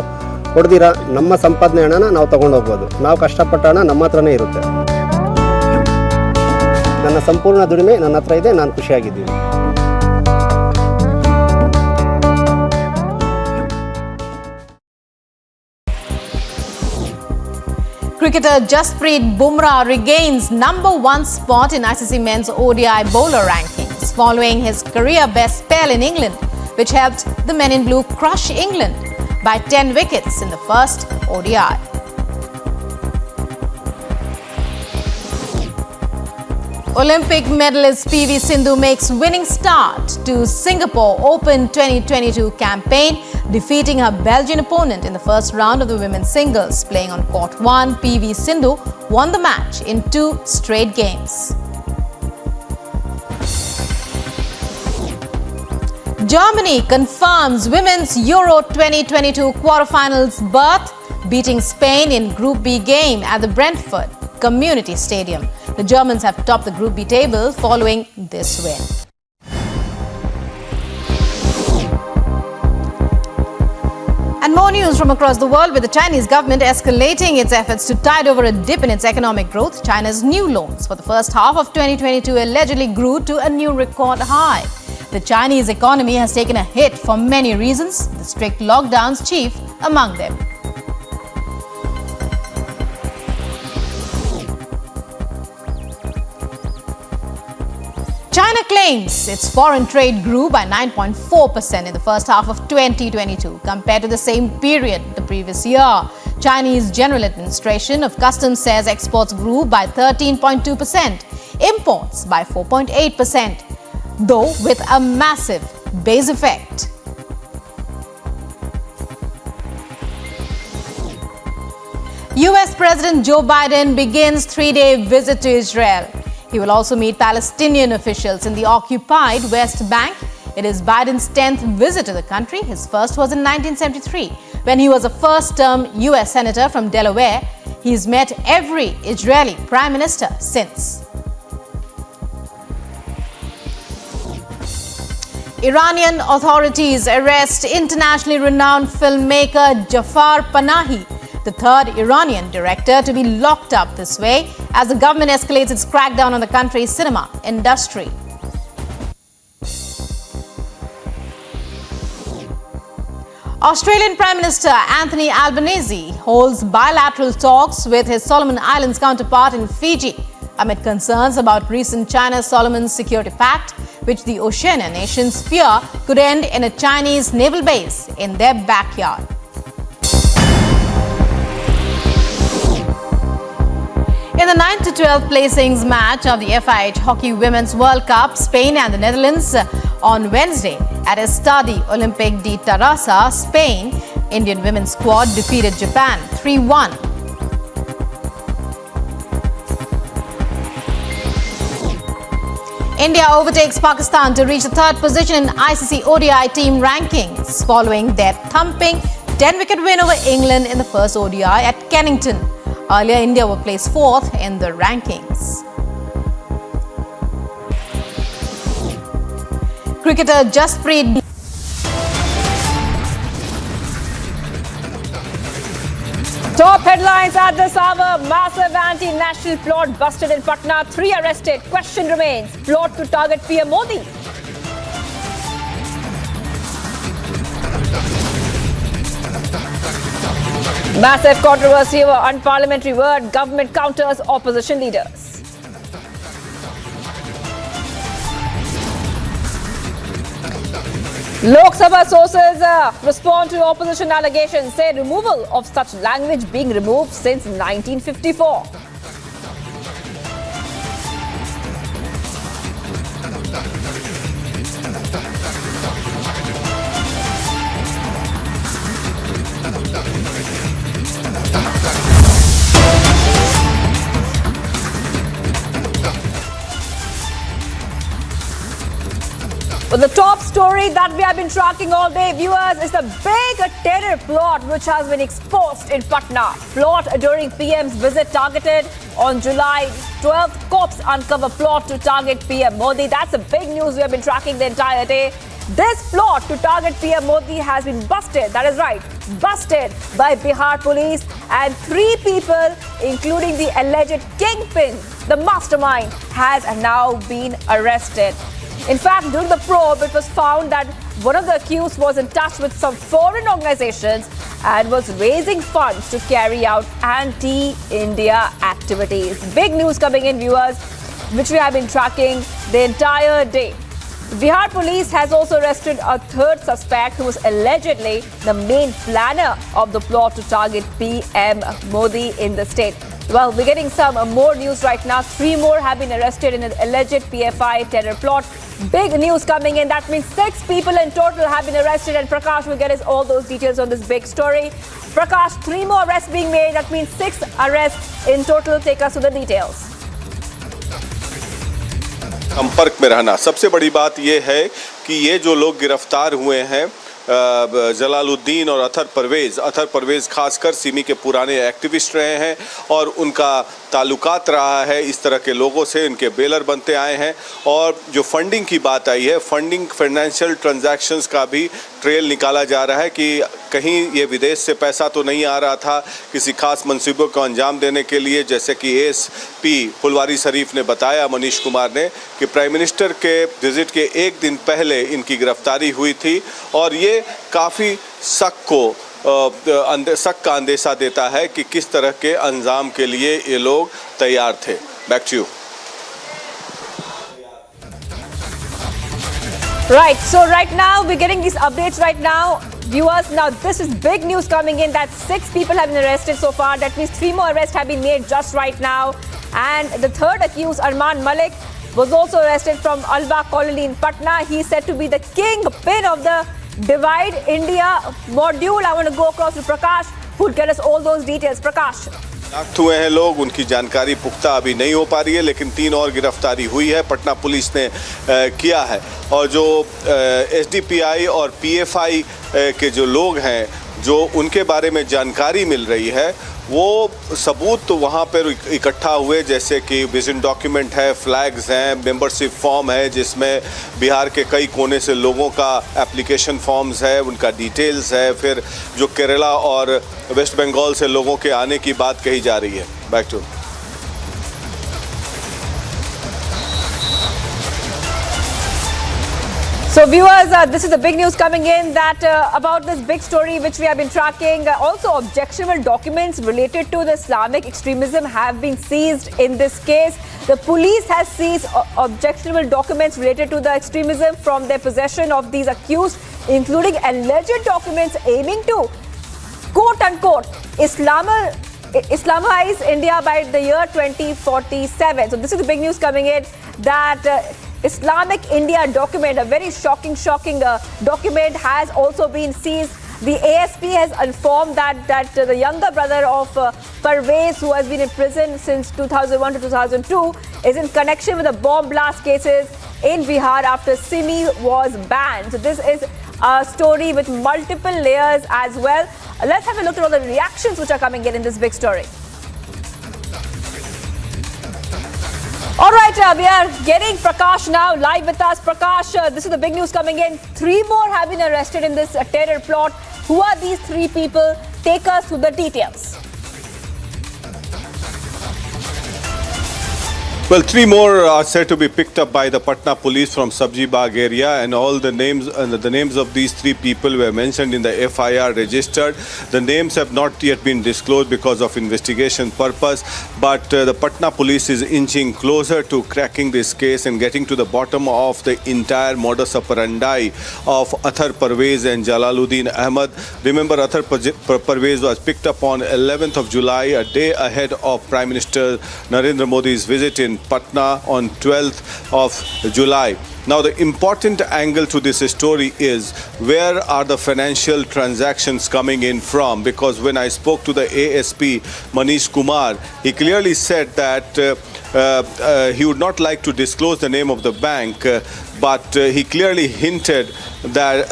ಕೊಡ್ದಿರ ನಮ್ಮ ಸಂಪಾದನೆ ಹಣನ ನಾವು ತೊಗೊಂಡೋಗ್ಬೋದು. ನಾವು ಕಷ್ಟಪಟ್ಟ ಹಣ ನಮ್ಮ ಹತ್ರನೇ ಇರುತ್ತೆ. ನನ್ನ ಸಂಪೂರ್ಣ ದುಡಿಮೆ ನನ್ನ ಹತ್ರ ಇದೆ, ನಾನು ಖುಷಿಯಾಗಿದ್ದೀನಿ. Cricketer Jasprit Bumrah regains number 1 spot in ICC Men's ODI bowler rankings following his career best spell in England, which helped the men in blue crush England by 10 wickets in the first ODI. Olympic medalist PV Sindhu makes winning start to Singapore Open 2022 campaign, defeating her Belgian opponent in the first round of the women's singles. Playing on court 1, PV Sindhu won the match in 2 straight games. Germany confirms women's Euro 2022 quarterfinals berth, beating Spain in Group B game at the Brentford Community Stadium. The Germans have topped the Group B table following this win. And more news from across the world, with the Chinese government escalating its efforts to tide over a dip in its economic growth. China's new loans for the first half of 2022 allegedly grew to a new record high. The Chinese economy has taken a hit for many reasons, the strict lockdowns chief among them. China claims its foreign trade grew by 9.4% in the first half of 2022 compared to the same period the previous year. Chinese General Administration of Customs says exports grew by 13.2%, imports by 4.8%, though with a massive base effect. US President Joe Biden begins 3-day visit to Israel. He will also meet Palestinian officials in the occupied West Bank. It is Biden's 10th visit to the country. His first was in 1973, when he was a first-term US senator from Delaware. He's met every Israeli prime minister since. Iranian authorities arrest internationally renowned filmmaker Jafar Panahi, the third Iranian director to be locked up this way as the government escalates its crackdown on the country's cinema industry. Australian Prime Minister Anthony Albanese holds bilateral talks with his Solomon Islands counterpart in Fiji amid concerns about recent China-Solomon Security Pact, which the Oceania nations fear could end in a Chinese naval base in their backyard. In the 9-12 placings match of the FIH Hockey Women's World Cup, Spain and the Netherlands on Wednesday at Estadio Olympic de Tarrasa, Spain, Indian women's squad defeated Japan 3-1. India overtakes Pakistan to reach the third position in ICC ODI team rankings following their thumping 10-wicket win over England in the first ODI at Kennington. Earlier, India were placed 4th in the rankings. Cricketer Jasprit Top headlines at this hour. Massive anti-national plot busted in Patna. 3 arrested. Question remains. Plot to target PM Modi. Massive controversy over unparliamentary word. Government counters opposition leaders. Lok Sabha sources respond to opposition allegations, say removal of such language being removed since 1954. Well, the top story that we have been tracking all day, viewers, is the big terror plot which has been exposed in Patna. Plot during PM's visit targeted on July 12th. Cops uncover plot to target PM Modi. That's the big news we have been tracking the entire day. This plot to target PM Modi has been busted. That is right, busted by Bihar police, and 3 people, including the alleged kingpin, the mastermind, has now been arrested. In fact, during the probe, it was found that one of the accused was in touch with some foreign organizations and was raising funds to carry out anti-India activities. Big news coming in, viewers, which we have been tracking the entire day. Bihar police has also arrested a third suspect who was allegedly the main planner of the plot to target PM Modi in the state. Well, we're getting some more news right now. 3 more have been arrested in an alleged PFI terror plot. Big news coming in. That means 6 people in total have been arrested, and Prakash will get us all those details on this big story. Prakash, 3 more arrests being made. That means 6 arrests in total. Take us to the details. संपर्क में रहना सबसे बड़ी बात यह है कि ये जो लोग गिरफ्तार हुए हैं जलालुद्दीन और अतर परवेज़ खासकर सिमी के पुराने एक्टिविस्ट रहे हैं और उनका ताल्लुकात रहा है इस तरह के लोगों से, इनके बेलर बनते आए हैं। और जो फंडिंग की बात आई है, फाइनेंशियल ट्रांजैक्शंस का भी ट्रेल निकाला जा रहा है कि कहीं ये विदेश से पैसा तो नहीं आ रहा था किसी खास मंसूबों को अंजाम देने के लिए, जैसे कि एसपी फुलवारी शरीफ ने बताया, मनीष कुमार ने, कि प्राइम मिनिस्टर के विजिट के 1 दिन पहले इनकी गिरफ्तारी हुई थी। और ये काफ़ी शक का अंदेशा देता है कि किस तरह के अंजाम के लिए ये लोग तैयार थे। Back to you. Right, so right now we're getting these updates right now. Viewers, now this is big news coming in that 6 people have been arrested so far. That means 3 more arrests have been made just right now. And the third accused, Arman Malik, was also arrested from Alba colony in Patna. He's said to be the kingpin of the Divide India module. I want to go across to Prakash, who'll get us all those details. Prakash. शनाख्त हुए हैं लोग, उनकी जानकारी पुख्ता अभी नहीं हो पा रही है, लेकिन 3 और गिरफ्तारी हुई है, पटना पुलिस ने किया है। और जो एसडीपीआई और पीएफआई के जो लोग हैं, जो उनके बारे में जानकारी मिल रही है, वो सबूत तो वहाँ पर इकट्ठा हुए, जैसे कि विजन डॉक्यूमेंट है, फ्लैग्स हैं, मेंबरशिप फॉर्म है जिसमें बिहार के कई कोने से लोगों का एप्लीकेशन फॉर्म्स है, उनका डिटेल्स है, फिर जो केरला और वेस्ट बंगाल से लोगों के आने की बात कही जा रही है। Back to. So viewers, this is the big news coming in that about this big story which we have been tracking. Also, objectionable documents related to the Islamic extremism have been seized in this case. The police has seized objectionable documents related to the extremism from their possession of these accused, including alleged documents aiming to, quote-unquote, Islamize India by the year 2047. So this is the big news coming in that Islamic India document, a very shocking document, has also been seized. The ASP has informed that the younger brother of Parvez, who has been in prison since 2001 to 2002, is in connection with the bomb blast cases in Bihar after Simi was banned. So this is a story with multiple layers as well. Let's have a look at all the reactions which are coming in this big story. All right, we are getting Prakash now live with us. Prakash, this is the big news coming in. 3 more have been arrested in this terror plot. Who are these 3 people? Take us through the details. Well, 3 more are said to be picked up by the Patna police from Sabji Bagh area, and all the names of these 3 people were mentioned in the FIR registered. The names have not yet been disclosed because of investigation purpose, but the Patna police is inching closer to cracking this case and getting to the bottom of the entire modus operandi of Athar Parvez and Jalaluddin Ahmad. Remember, Athar Parvez was picked up on 11th of July, a day ahead of Prime Minister Narendra Modi's visit in Patna on 12th of July. Now, the important angle to this story is where are the financial transactions coming in from? Because when I spoke to the ASP, Manish Kumar, he clearly said that he would not like to disclose the name of the bank, but he clearly hinted that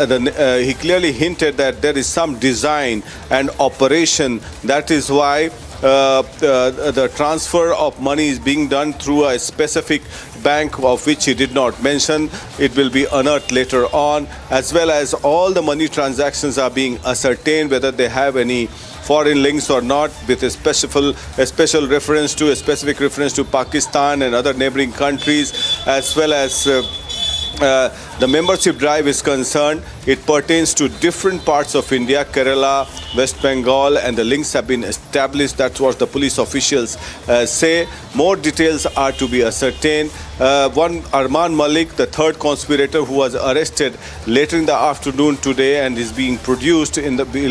there is some design and operation. That is why the transfer of money is being done through a specific bank of which he did not mention. It will be unearthed later on, as well as all the money transactions are being ascertained whether they have any foreign links or not, with a specific reference to Pakistan and other neighboring countries, as well as the membership drive is concerned. It pertains to different parts of India, Kerala, West Bengal, and the links have been established. That's what the police officials say. More details are to be ascertained. One Arman Malik, the third conspirator who was arrested later in the afternoon today and is being will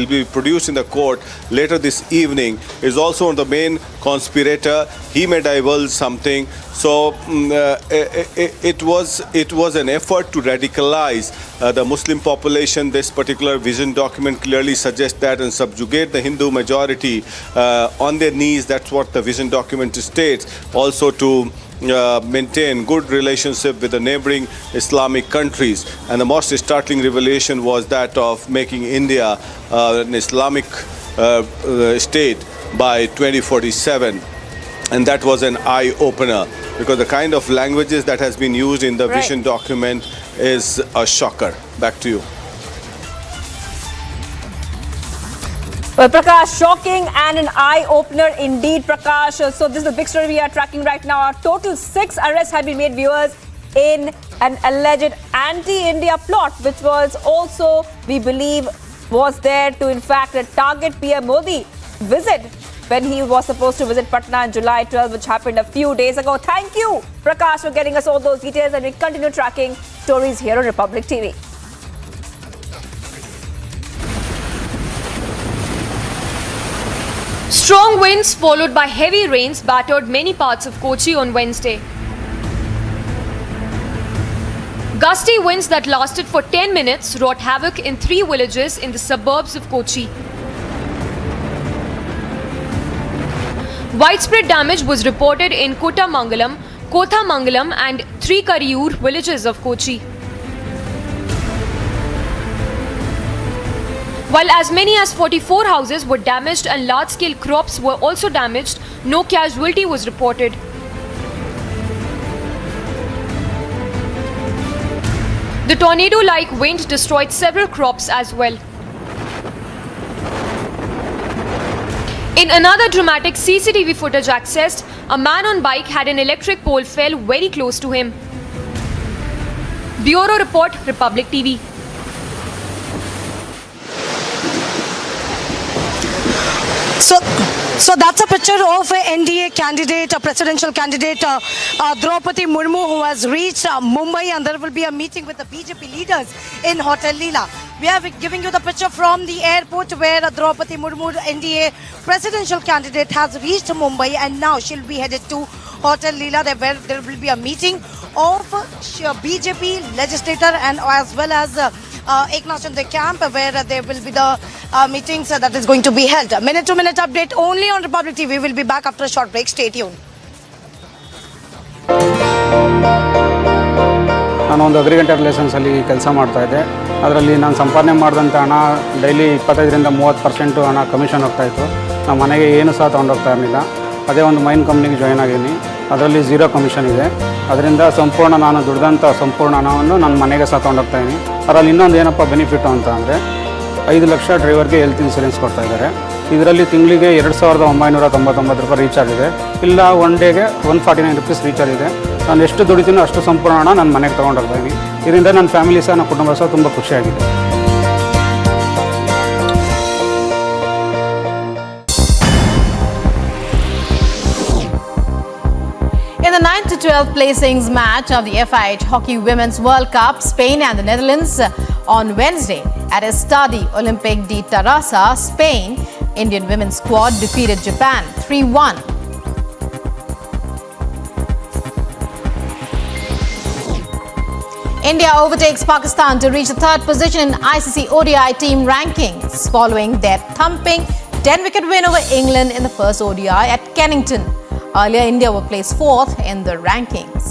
be produced in the court later this evening, is also the main conspirator. He may divulge something. So it was an effort to radicalize the Muslim population. This particular vision document clearly suggests that, and subjugate the Hindu majority on their knees. That's what the vision document states. Also to maintain good relationship with the neighboring Islamic countries. And the most startling revelation was that of making India an Islamic state by 2047. And that was an eye-opener, because the kind of languages that has been used in the vision document is a shocker. Back to you. Well, Prakash, shocking and an eye-opener indeed, Prakash. So this is the big story we are tracking right now. Our total 6 arrests have been made, viewers, in an alleged anti-India plot, which was also, we believe, was there to, in fact, target PM Modi visit when he was supposed to visit Patna on July 12, which happened a few days ago. Thank you, Prakash, for getting us all those details, and we continue tracking stories here on Republic TV. Strong winds followed by heavy rains battered many parts of Kochi on Wednesday. Gusty winds that lasted for 10 minutes wrought havoc in 3 villages in the suburbs of Kochi. Widespread damage was reported in Kotamangalam, Kothamangalam and Trikariyur villages of Kochi. While as many as 44 houses were damaged and large-scale crops were also damaged, no casualty was reported. The tornado-like wind destroyed several crops as well. In another dramatic CCTV footage accessed, a man on bike had an electric pole fell very close to him. Bureau Report, Republic TV. So that's a picture of an NDA candidate, a presidential candidate, Draupadi Murmu, who has reached Mumbai, and there will be a meeting with the BJP leaders in Hotel Leela. We are giving you the picture from the airport where Draupadi Murmu, NDA presidential candidate, has reached Mumbai, and now she'll be headed to Hotel Leela, where there will be a meeting of BJP legislator and as well as Eknath Shinde camp, where there will be the meetings that is going to be held. Minute-to-minute update only on Republic TV. We will be back after a short break. Stay tuned. ನಾನು ಒಂದು agriculture ಲೈಸೆನ್ಸಲ್ಲಿ ಕೆಲಸ ಮಾಡ್ತಾಯಿದ್ದೆ. ಅದರಲ್ಲಿ ನಾನು ಸಂಪಾದನೆ ಮಾಡಿದಂಥ ಹಣ daily 25ರಿಂದ 30% ಹಣ ಕಮಿಷನ್ ಹೋಗ್ತಾಯಿತ್ತು. ನಮ್ಮ ಮನೆಗೆ ಏನು ಸಹ ತೊಗೊಂಡೋಗ್ತಾ ಇರಲಿಲ್ಲ. ಅದೇ ಒಂದು ಮೈನ್ ಕಂಪ್ನಿಗೆ ಜಾಯ್ನ್ ಆಗಿದ್ದೀನಿ. ಅದರಲ್ಲಿ 0 ಕಮಿಷನ್ ಇದೆ. ಅದರಿಂದ ಸಂಪೂರ್ಣ ನಾನು ದುಡ್ದಂಥ ಸಂಪೂರ್ಣ ಹಣವನ್ನು ನನ್ನ ಮನೆಗೆ ಸಹ ತೊಗೊಂಡೋಗ್ತಾಯಿದ್ದೀನಿ. ಅದರಲ್ಲಿ ಇನ್ನೊಂದು ಏನಪ್ಪ ಬೆನಿಫಿಟ್ಟು ಅಂತ ಅಂದರೆ 5 ಲಕ್ಷ ಡ್ರೈವರ್ಗೆ ಹೆಲ್ತ್ ಇನ್ಸೂರೆನ್ಸ್ ಕೊಡ್ತಾಯಿದ್ದಾರೆ. ಇದರಲ್ಲಿ ತಿಂಗಳಿಗೆ 2999 ರೂಪಾಯಿ ರೀಚಾರ್ಜ್ ಇದೆ. ಇಲ್ಲ ಒನ್ ಡೇಗೆ 149 ರೂಪೀಸ್ ರೀಚಾರ್ಜ್ ಇದೆ. ನಾನು ಎಷ್ಟು ದುಡಿತೀನೋ ಅಷ್ಟು ಸಂಪೂರ್ಣ ಹಣ ನನ್ನ ಮನೆಗೆ ತೊಗೊಂಡೋಗ್ತಾಯಿದ್ದೀನಿ. ಇದರಿಂದ ನನ್ನ ಫ್ಯಾಮಿಲಿ ಸಹ ನನ್ನ ಕುಟುಂಬ ಸಹ ತುಂಬ ಖುಷಿಯಾಗಿದೆ. In the 9th to 12th placings match of the FIH Hockey Women's World Cup, Spain and the Netherlands on Wednesday at Estadio Olympic de Tarrasa, Spain, Indian women's squad defeated Japan 3-1. India overtakes Pakistan to reach the third position in ICC ODI team rankings following their thumping 10-wicket win over England in the first ODI at Kennington. Earlier, India were placed fourth in the rankings.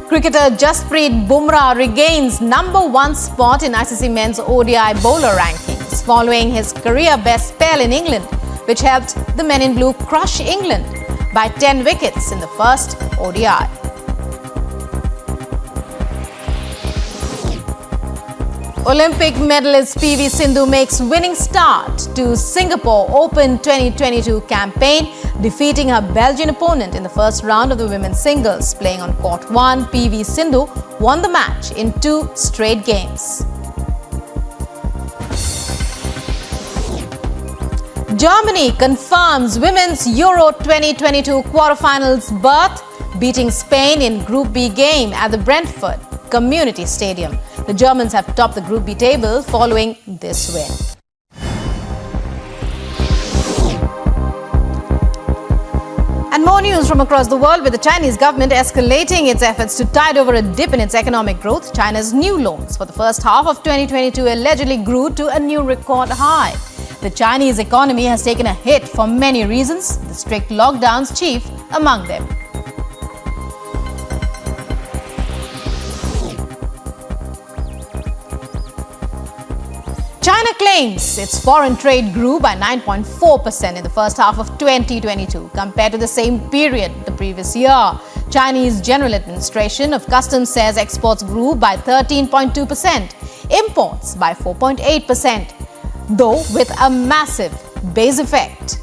Cricketer Jasprit Bumrah regains number 1 spot in ICC men's ODI bowler rankings following his career best spell in England, which helped the men in blue crush England by 10 wickets in the first ODI. Olympic medalist PV Sindhu makes winning start to Singapore Open 2022 campaign, defeating her Belgian opponent in the first round of the women's singles. Playing on court 1, PV Sindhu won the match in 2 straight games. Germany confirms women's Euro 2022 quarterfinals berth, beating Spain in Group B game at the Brentford Community Stadium. The Germans have topped the Group B table following this win. And more news from across the world, with the Chinese government escalating its efforts to tide over a dip in its economic growth. China's new loans for the first half of 2022 allegedly grew to a new record high. The Chinese economy has taken a hit for many reasons, the strict lockdowns chief among them. China claims its foreign trade grew by 9.4% in the first half of 2022 compared to the same period the previous year. Chinese General Administration of Customs says exports grew by 13.2%, imports by 4.8%, though with a massive base effect.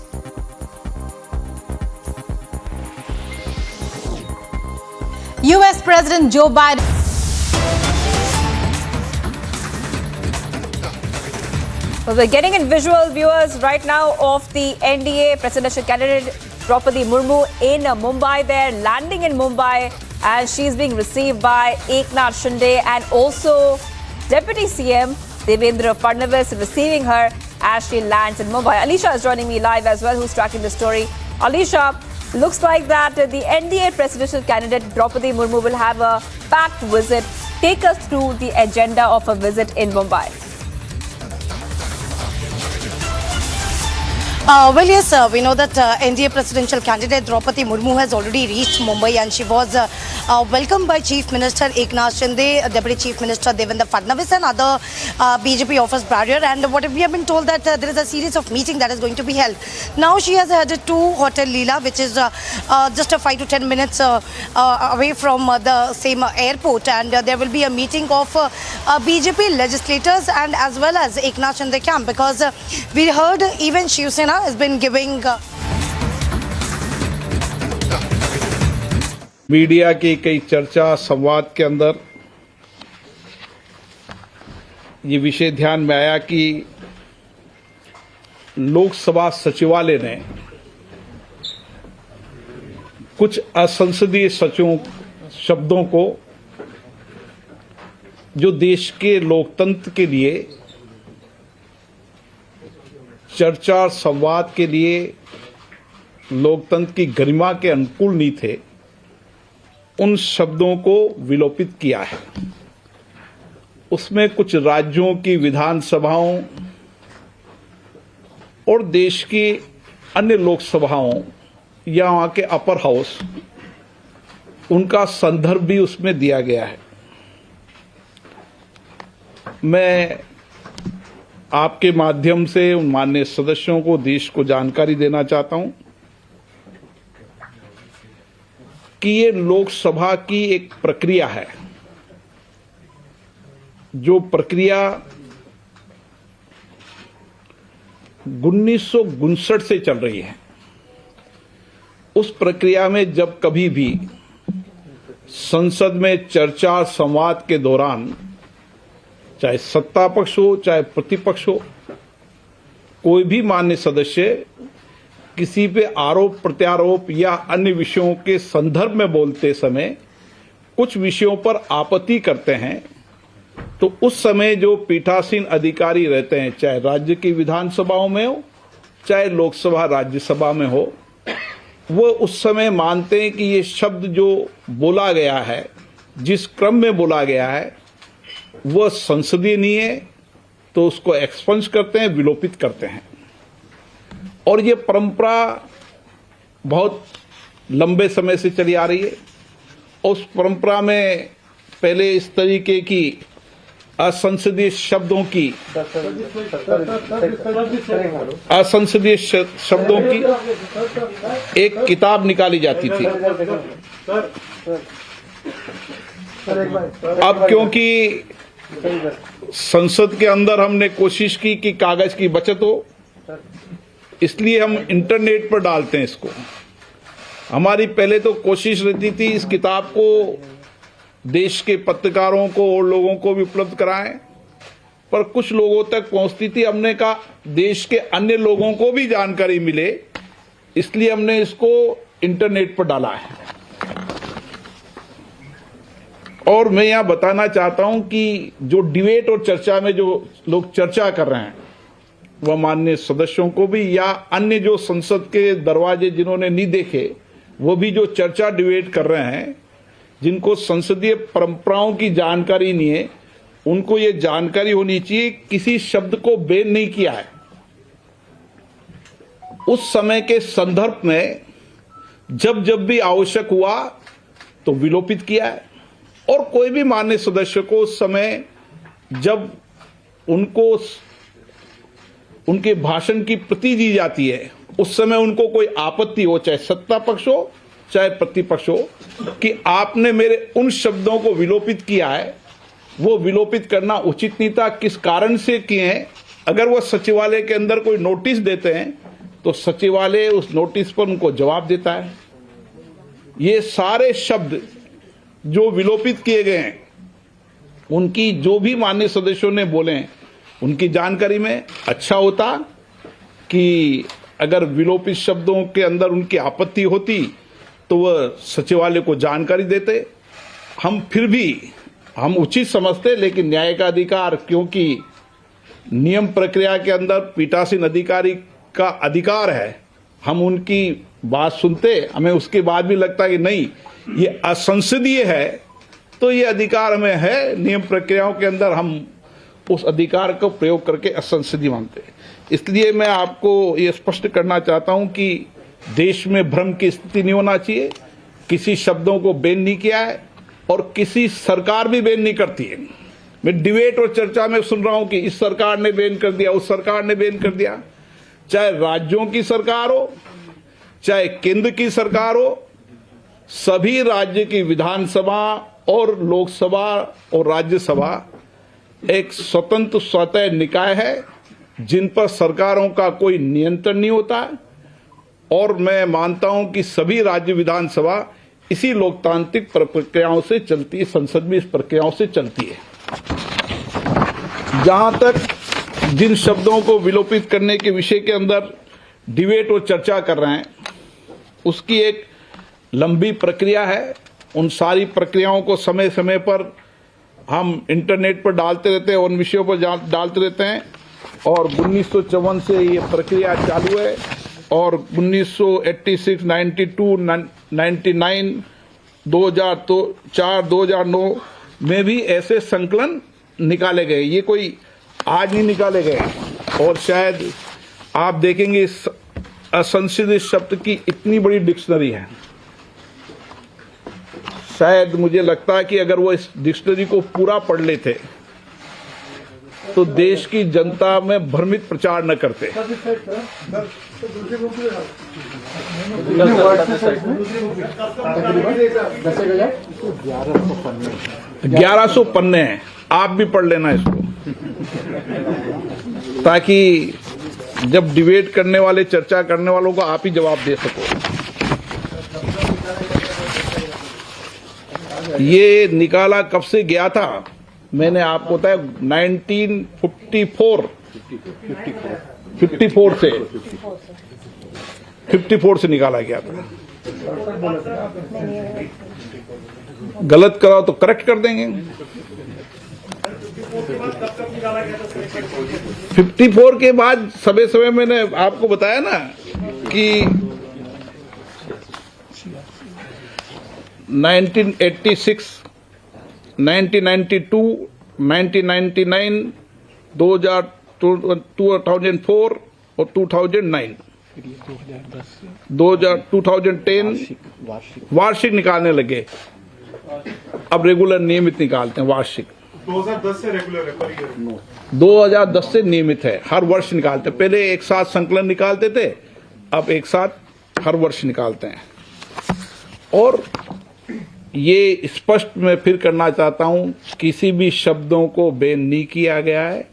US President Joe Biden. Well, we're getting in visual, viewers, right now of the NDA presidential candidate Draupadi Murmu in Mumbai. They're landing in Mumbai as she's being received by Eknath Shinde and also Deputy CM Devendra Fadnavis receiving her as she lands in Mumbai. Alicia is joining me live as well, who's tracking the story. Alicia, looks like that the NDA presidential candidate Draupadi Murmu will have a packed visit. Take us through the agenda of a visit in Mumbai. Well, yes, we know that NDA presidential candidate Draupadi Murmu has already reached Mumbai, and she was welcomed by Chief Minister Eknath Shinde, Deputy Chief Minister Devendra Fadnavis and other BJP office barrier. And what we have been told that there is a series of meetings that is going to be held. Now she has headed to Hotel Leela, which is just 5 to 10 minutes away from the same airport, and there will be a meeting of BJP legislators and as well as Eknath Shinde camp, because we heard even Shiv Sena has been giving media की कई चर्चा संवाद के अंदर ये विषय ध्यान में आया कि लोकसभा सचिवालय ने कुछ असंसदीय शब्दों को जो देश के लोकतंत्र के लिए, चर्चा और संवाद के लिए, लोकतंत्र की गरिमा के अनुकूल नहीं थे, उन शब्दों को विलोपित किया है। उसमें कुछ राज्यों की विधानसभाओं और देश की अन्य लोकसभाओं या वहां के अपर हाउस, उनका संदर्भ भी उसमें दिया गया है। मैं आपके माध्यम से उन माननीय सदस्यों को, देश को जानकारी देना चाहता हूं कि ये लोकसभा की एक प्रक्रिया है, जो प्रक्रिया 1959 से चल रही है। उस प्रक्रिया में जब कभी भी संसद में चर्चा और संवाद के दौरान, चाहे सत्ता पक्ष हो चाहे प्रतिपक्ष हो, कोई भी मान्य सदस्य किसी पे आरोप प्रत्यारोप या अन्य विषयों के संदर्भ में बोलते समय कुछ विषयों पर आपत्ति करते हैं, तो उस समय जो पीठासीन अधिकारी रहते हैं, चाहे राज्य की विधानसभाओं में हो चाहे लोकसभा राज्यसभा में हो, वो उस समय मानते हैं कि ये शब्द जो बोला गया है, जिस क्रम में बोला गया है, वह संसदीय नहीं है, तो उसको एक्सपंज करते हैं, विलोपित करते हैं। और ये परंपरा बहुत लंबे समय से चली आ रही है। उस परंपरा में पहले इस तरीके की असंसदीय शब्दों की एक किताब निकाली जाती थी। अब क्योंकि संसद के अंदर हमने कोशिश की कि कागज की बचत हो, इसलिए हम इंटरनेट पर डालते हैं इसको। हमारी पहले तो कोशिश रहती थी इस किताब को देश के पत्रकारों को और लोगों को भी उपलब्ध कराएं, पर कुछ लोगों तक पहुंचती थी। हमने कहा देश के अन्य लोगों को भी जानकारी मिले, इसलिए हमने इसको इंटरनेट पर डाला है। और मैं यहां बताना चाहता हूं कि जो डिबेट और चर्चा में जो लोग चर्चा कर रहे हैं, वह माननीय सदस्यों को भी या अन्य जो संसद के दरवाजे जिन्होंने नहीं देखे, वो भी जो चर्चा डिबेट कर रहे हैं, जिनको संसदीय परंपराओं की जानकारी नहीं है, उनको ये जानकारी होनी चाहिए किसी शब्द को बैन नहीं किया है। उस समय के संदर्भ में जब जब भी आवश्यक हुआ तो विलोपित किया है। और कोई भी माननीय सदस्य को उस समय जब उनको उनके भाषण की प्रति दी जाती है, उस समय उनको कोई आपत्ति हो, चाहे सत्ता पक्ष हो चाहे प्रतिपक्ष हो, कि आपने मेरे उन शब्दों को विलोपित किया है, वो विलोपित करना उचित नहीं था, किस कारण से किए हैं। अगर वो सचिवालय के अंदर कोई नोटिस देते हैं तो सचिवालय उस नोटिस पर उनको जवाब देता है। ये सारे शब्द जो विलोपित किए गए हैं, उनकी जो भी माननीय सदस्यों ने बोले हैं, उनकी जानकारी में अच्छा होता कि अगर विलोपित शब्दों के अंदर उनकी आपत्ति होती तो वह सचिवालय को जानकारी देते। हम फिर भी हम उचित समझते, लेकिन न्याय का अधिकार, क्योंकि नियम प्रक्रिया के अंदर पीठासीन अधिकारी का अधिकार है, हम उनकी बात सुनते, हमें उसके बाद भी लगता है कि नहीं ये असंसदीय है, तो ये अधिकार हमें है, नियम प्रक्रियाओं के अंदर हम उस अधिकार को प्रयोग करके असंसदीय मानते हैं। इसलिए मैं आपको ये स्पष्ट करना चाहता हूं कि देश में भ्रम की स्थिति नहीं होना चाहिए। किसी शब्दों को बैन नहीं किया है और किसी सरकार भी बैन नहीं करती है। मैं डिबेट और चर्चा में सुन रहा हूं कि इस सरकार ने बैन कर दिया, उस सरकार ने बैन कर दिया। चाहे राज्यों की सरकार हो चाहे केंद्र की सरकार हो, सभी राज्य की विधानसभा और लोकसभा और राज्यसभा एक स्वतंत्र स्वतः निकाय है जिन पर सरकारों का कोई नियंत्रण नहीं होता। और मैं मानता हूं कि सभी राज्य विधानसभा इसी लोकतांत्रिक प्रक्रियाओं से चलती है, संसद भी इस प्रक्रियाओं से चलती है। जहां तक जिन शब्दों को विलोपित करने के विषय के अंदर डिबेट और चर्चा कर रहे हैं, उसकी एक लंबी प्रक्रिया है। उन सारी प्रक्रियाओं को समय समय पर हम इंटरनेट पर डालते रहते हैं, उन विषयों पर डालते रहते हैं। और 1954 से ये प्रक्रिया चालू है और 1986, 92, 99, 2004, 2009 में भी ऐसे संकलन निकाले गए। ये कोई आज नहीं निकाले गए। और शायद आप देखेंगे इस असंसदीय शब्द की इतनी बड़ी डिक्शनरी है। शायद मुझे लगता है कि अगर वो इस डिक्शनरी को पूरा पढ़ लेते तो देश की जनता में भ्रमित प्रचार न करते। 1100 पन्ने हैं, आप भी पढ़ लेना इसको, ताकि जब डिबेट करने वाले, चर्चा करने वालों को आप ही जवाब दे सको। ये निकाला कब से गया था, मैंने आपको बताया 1954 से निकाला गया था। गलत कराओ तो करेक्ट कर देंगे। 54 के बाद समय समय मैंने आपको बताया ना कि 1986, 1992, 1999, 2004 और 2009, 2010 वार्षिक निकालने लगे। अब रेगुलर नियमित निकालते हैं वार्षिक। 2010 से रेगुलर है पर ईयर। 2010 से नियमित है, हर वर्ष निकालते हैं। पहले एक साथ संकलन निकालते थे, अब एक साथ हर वर्ष निकालते हैं। और ये स्पष्ट मैं फिर करना चाहता हूं, किसी भी शब्दों को बैन नहीं किया गया है।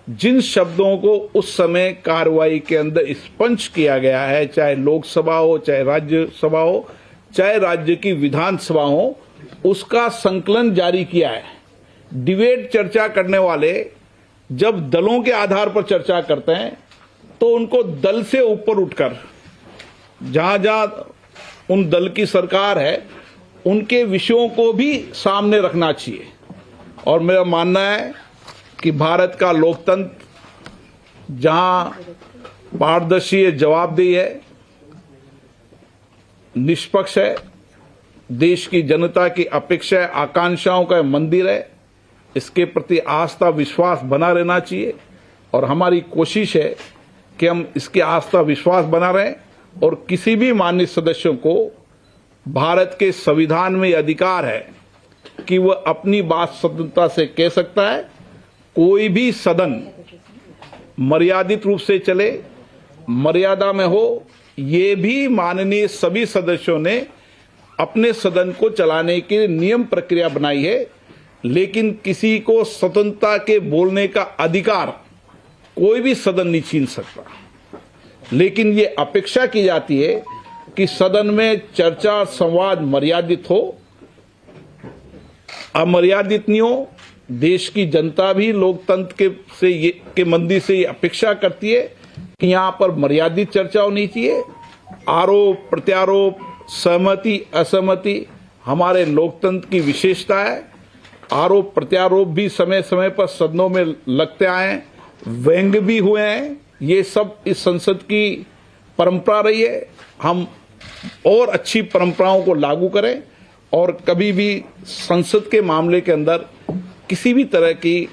जिन शब्दों को उस समय कार्रवाई के अंदर स्पंज किया गया है, चाहे लोकसभा हो, चाहे राज्यसभा हो, चाहे राज्य की विधानसभा हो, उसका संकलन जारी किया है। डिबेट चर्चा करने वाले जब दलों के आधार पर चर्चा करते हैं तो उनको दल से ऊपर उठकर जहां जहां उन दल की सरकार है उनके विषयों को भी सामने रखना चाहिए। और मेरा मानना है कि भारत का लोकतंत्र जहां पारदर्शी है, जवाबदेही है, निष्पक्ष है, देश की जनता की अपेक्षा है, आकांक्षाओं का मंदिर है, इसके प्रति आस्था विश्वास बना रहना चाहिए। और हमारी कोशिश है कि हम इसके आस्था विश्वास बना रहें और किसी भी माननीय सदस्यों को भारत के संविधान में अधिकार है कि वह अपनी बात स्वतंत्रता से कह सकता है। कोई भी सदन मर्यादित रूप से चले, मर्यादा में हो, ये भी माननीय सभी सदस्यों ने अपने सदन को चलाने के नियम प्रक्रिया बनाई है। लेकिन किसी को स्वतंत्रता के बोलने का अधिकार कोई भी सदन नहीं छीन सकता। लेकिन ये अपेक्षा की जाती है कि सदन में चर्चा संवाद मर्यादित हो, अमर्यादित नहीं हो। देश की जनता भी लोकतंत्र के मंदिर से ये अपेक्षा करती है कि यहाँ पर मर्यादित चर्चा होनी चाहिए। आरोप प्रत्यारोप, सहमति असहमति हमारे लोकतंत्र की विशेषता है। आरोप प्रत्यारोप भी समय समय पर सदनों में लगते आए हैं, व्यंग भी हुए हैं। ये सब इस संसद की परंपरा रही है। हम और अच्छी परंपराओं को लागू करें और कभी भी संसद के मामले के अंदर किसी भी तरह की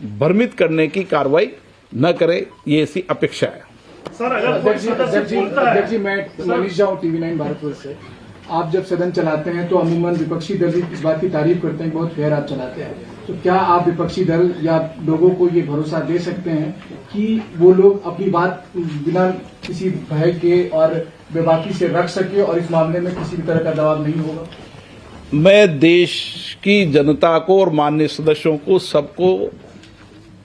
भ्रमित करने की कार्रवाई न करें, ये ऐसी अपेक्षा है। सर, अगर अध्यक्ष जी, मैं मनीष जाऊँ, TV9 भारतवर्ष से। आप जब सदन चलाते हैं तो अमूमन विपक्षी दल इस बात की तारीफ करते हैं, बहुत फेयर आप चलाते हैं। तो क्या आप विपक्षी दल या लोगों को ये भरोसा दे सकते हैं कि वो लोग अपनी बात बिना किसी भय के और बेबाकी से रख सके और इस मामले में किसी भी तरह का दबाव नहीं होगा? मैं देश की जनता को और माननीय सदस्यों को सबको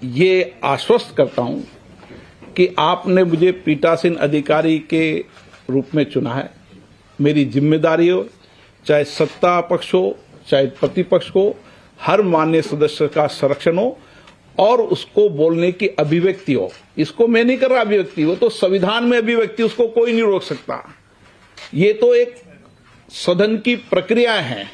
ये आश्वस्त करता हूं कि आपने मुझे पीठासीन अधिकारी के रूप में चुना है। मेरी जिम्मेदारी हो, चाहे सत्ता पक्ष हो चाहे प्रतिपक्ष हो, हर माननीय सदस्य का संरक्षण हो और उसको बोलने की अभिव्यक्ति हो। इसको मैं नहीं कर रहा अभिव्यक्ति, वो तो संविधान में अभिव्यक्ति, उसको कोई नहीं रोक सकता। ये तो एक सदन की प्रक्रिया है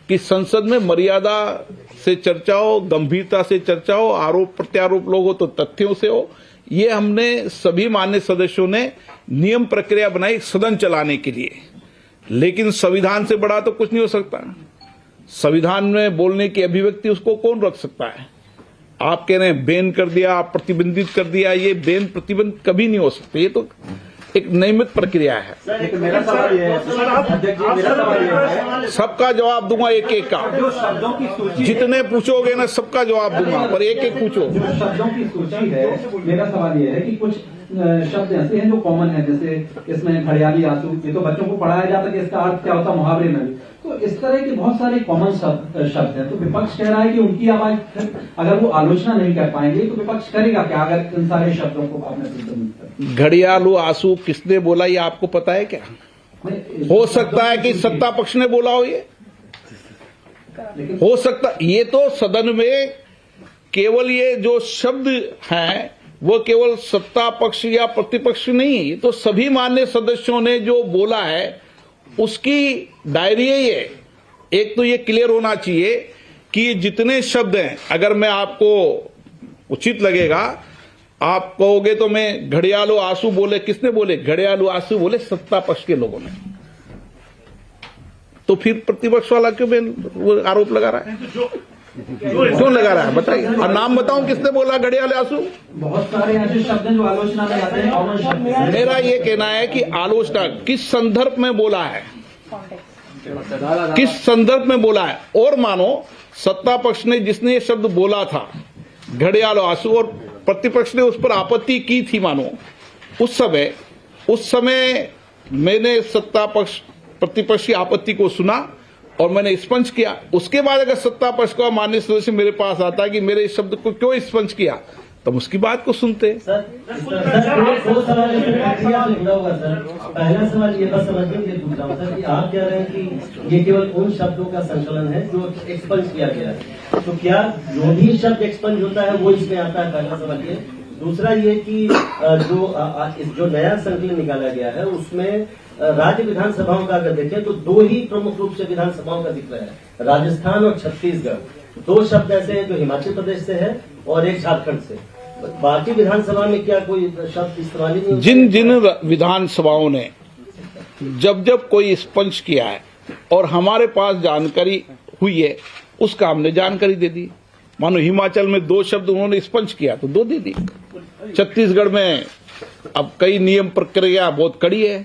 कि संसद में मर्यादा से चर्चा हो, गंभीरता से चर्चा हो, आरोप प्रत्यारोप लोग हो तो तथ्यों से हो। ये हमने सभी माननीय सदस्यों ने नियम प्रक्रिया बनाई सदन चलाने के लिए। लेकिन संविधान से बड़ा तो कुछ नहीं हो सकता। संविधान में बोलने की अभिव्यक्ति उसको कौन रख सकता है? आप कह रहे हैं बैन कर दिया, प्रतिबंधित कर दिया, ये बैन प्रतिबंध कभी नहीं हो सकते। ये तो एक नियमित प्रक्रिया है। मेरा सवाल ये है, सबका जवाब दूंगा एक एक का। जो शब्दों की सूची, जितने पूछोगे ना सबका जवाब दूंगा, पर एक एक पूछो। जो शब्दों की सूची है, मेरा सवाल ये है कि कुछ शब्द ऐसे हैं जो कॉमन है, जैसे इसमें घड़ियाली आंसू, ये तो बच्चों को पढ़ाया जाता है कि इसका अर्थ क्या होता है मुहावरे में भी। तो इस तरह के बहुत सारे कॉमन शब्द हैं। तो विपक्ष कह रहा है कि उनकी आवाज अगर वो आलोचना नहीं कर पाएंगे तो विपक्ष करेगा क्या अगर इन सारे शब्दों को आपने? घड़ियालू आंसू किसने बोला ये आपको पता है क्या? हो सकता है कि सत्ता पक्ष ने बोला हो, ये हो सकता। ये तो सदन में केवल ये जो शब्द हैं वो केवल सत्ता पक्ष या प्रतिपक्ष नहीं है, ये तो सभी माननीय सदस्यों ने जो बोला है उसकी डायरी है ये। एक तो ये क्लियर होना चाहिए कि ये जितने शब्द हैं, अगर मैं आपको उचित लगेगा आप कहोगे तो मैं घड़ियालू आंसू बोले, किसने बोले? घड़ियालू आंसू बोले सत्ता पक्ष के लोगों ने। तो फिर प्रतिपक्ष वाला क्यों वो आरोप लगा रहा है? क्यों लगा रहा है बताइए। और नाम बताऊं किसने बोला घड़ियाल आंसू? बहुत सारे ऐसे शब्द हैं जो आलोचना में आते हैं, कॉमन शब्द हैं। मेरा ये कहना है कि आलोचना किस संदर्भ में बोला है, किस संदर्भ में बोला है। और मानो सत्ता पक्ष ने जिसने ये शब्द बोला था घड़ियाल आंसू और प्रतिपक्ष ने उस पर आपत्ति की थी, मानो उस समय मैंने सत्ता पक्ष प्रतिपक्ष की आपत्ति को सुना और मैंने स्पंज किया। उसके बाद अगर सत्ता पक्ष का माननीय सदस्य मेरे पास आता है कि मेरे इस शब्द को क्यों स्पंज किया, तब उसकी बात को सुनते। सर, दो सवाल होगा सर। पहला सवाल ये बस समझ ये पूछ रहा हूँ सर कि आप कह रहे हैं कि ये केवल उन शब्दों का संकलन है जो एक्सपंज किया गया है, तो क्या जो भी शब्द एक्सपंज होता है वो इसमें आता है? पहला सवाल ये। दूसरा ये कि जो नया संकलन निकाला गया है उसमें राज्य विधानसभाओं का अगर देखें तो दो ही प्रमुख रूप से विधानसभाओं का जिक्र है, राजस्थान और छत्तीसगढ़। दो शब्द ऐसे हैं जो हिमाचल प्रदेश से है और एक झारखंड से। बाकी विधानसभा में क्या कोई शब्द इस्तेमाल नहीं? जिन विधानसभाओं ने जब कोई स्पंज किया है और हमारे पास जानकारी हुई है उसका हमने जानकारी दे दी। मानो हिमाचल में दो शब्द उन्होंने स्पंज किया तो दो दे दी। छत्तीसगढ़ में अब कई नियम प्रक्रिया बहुत कड़ी है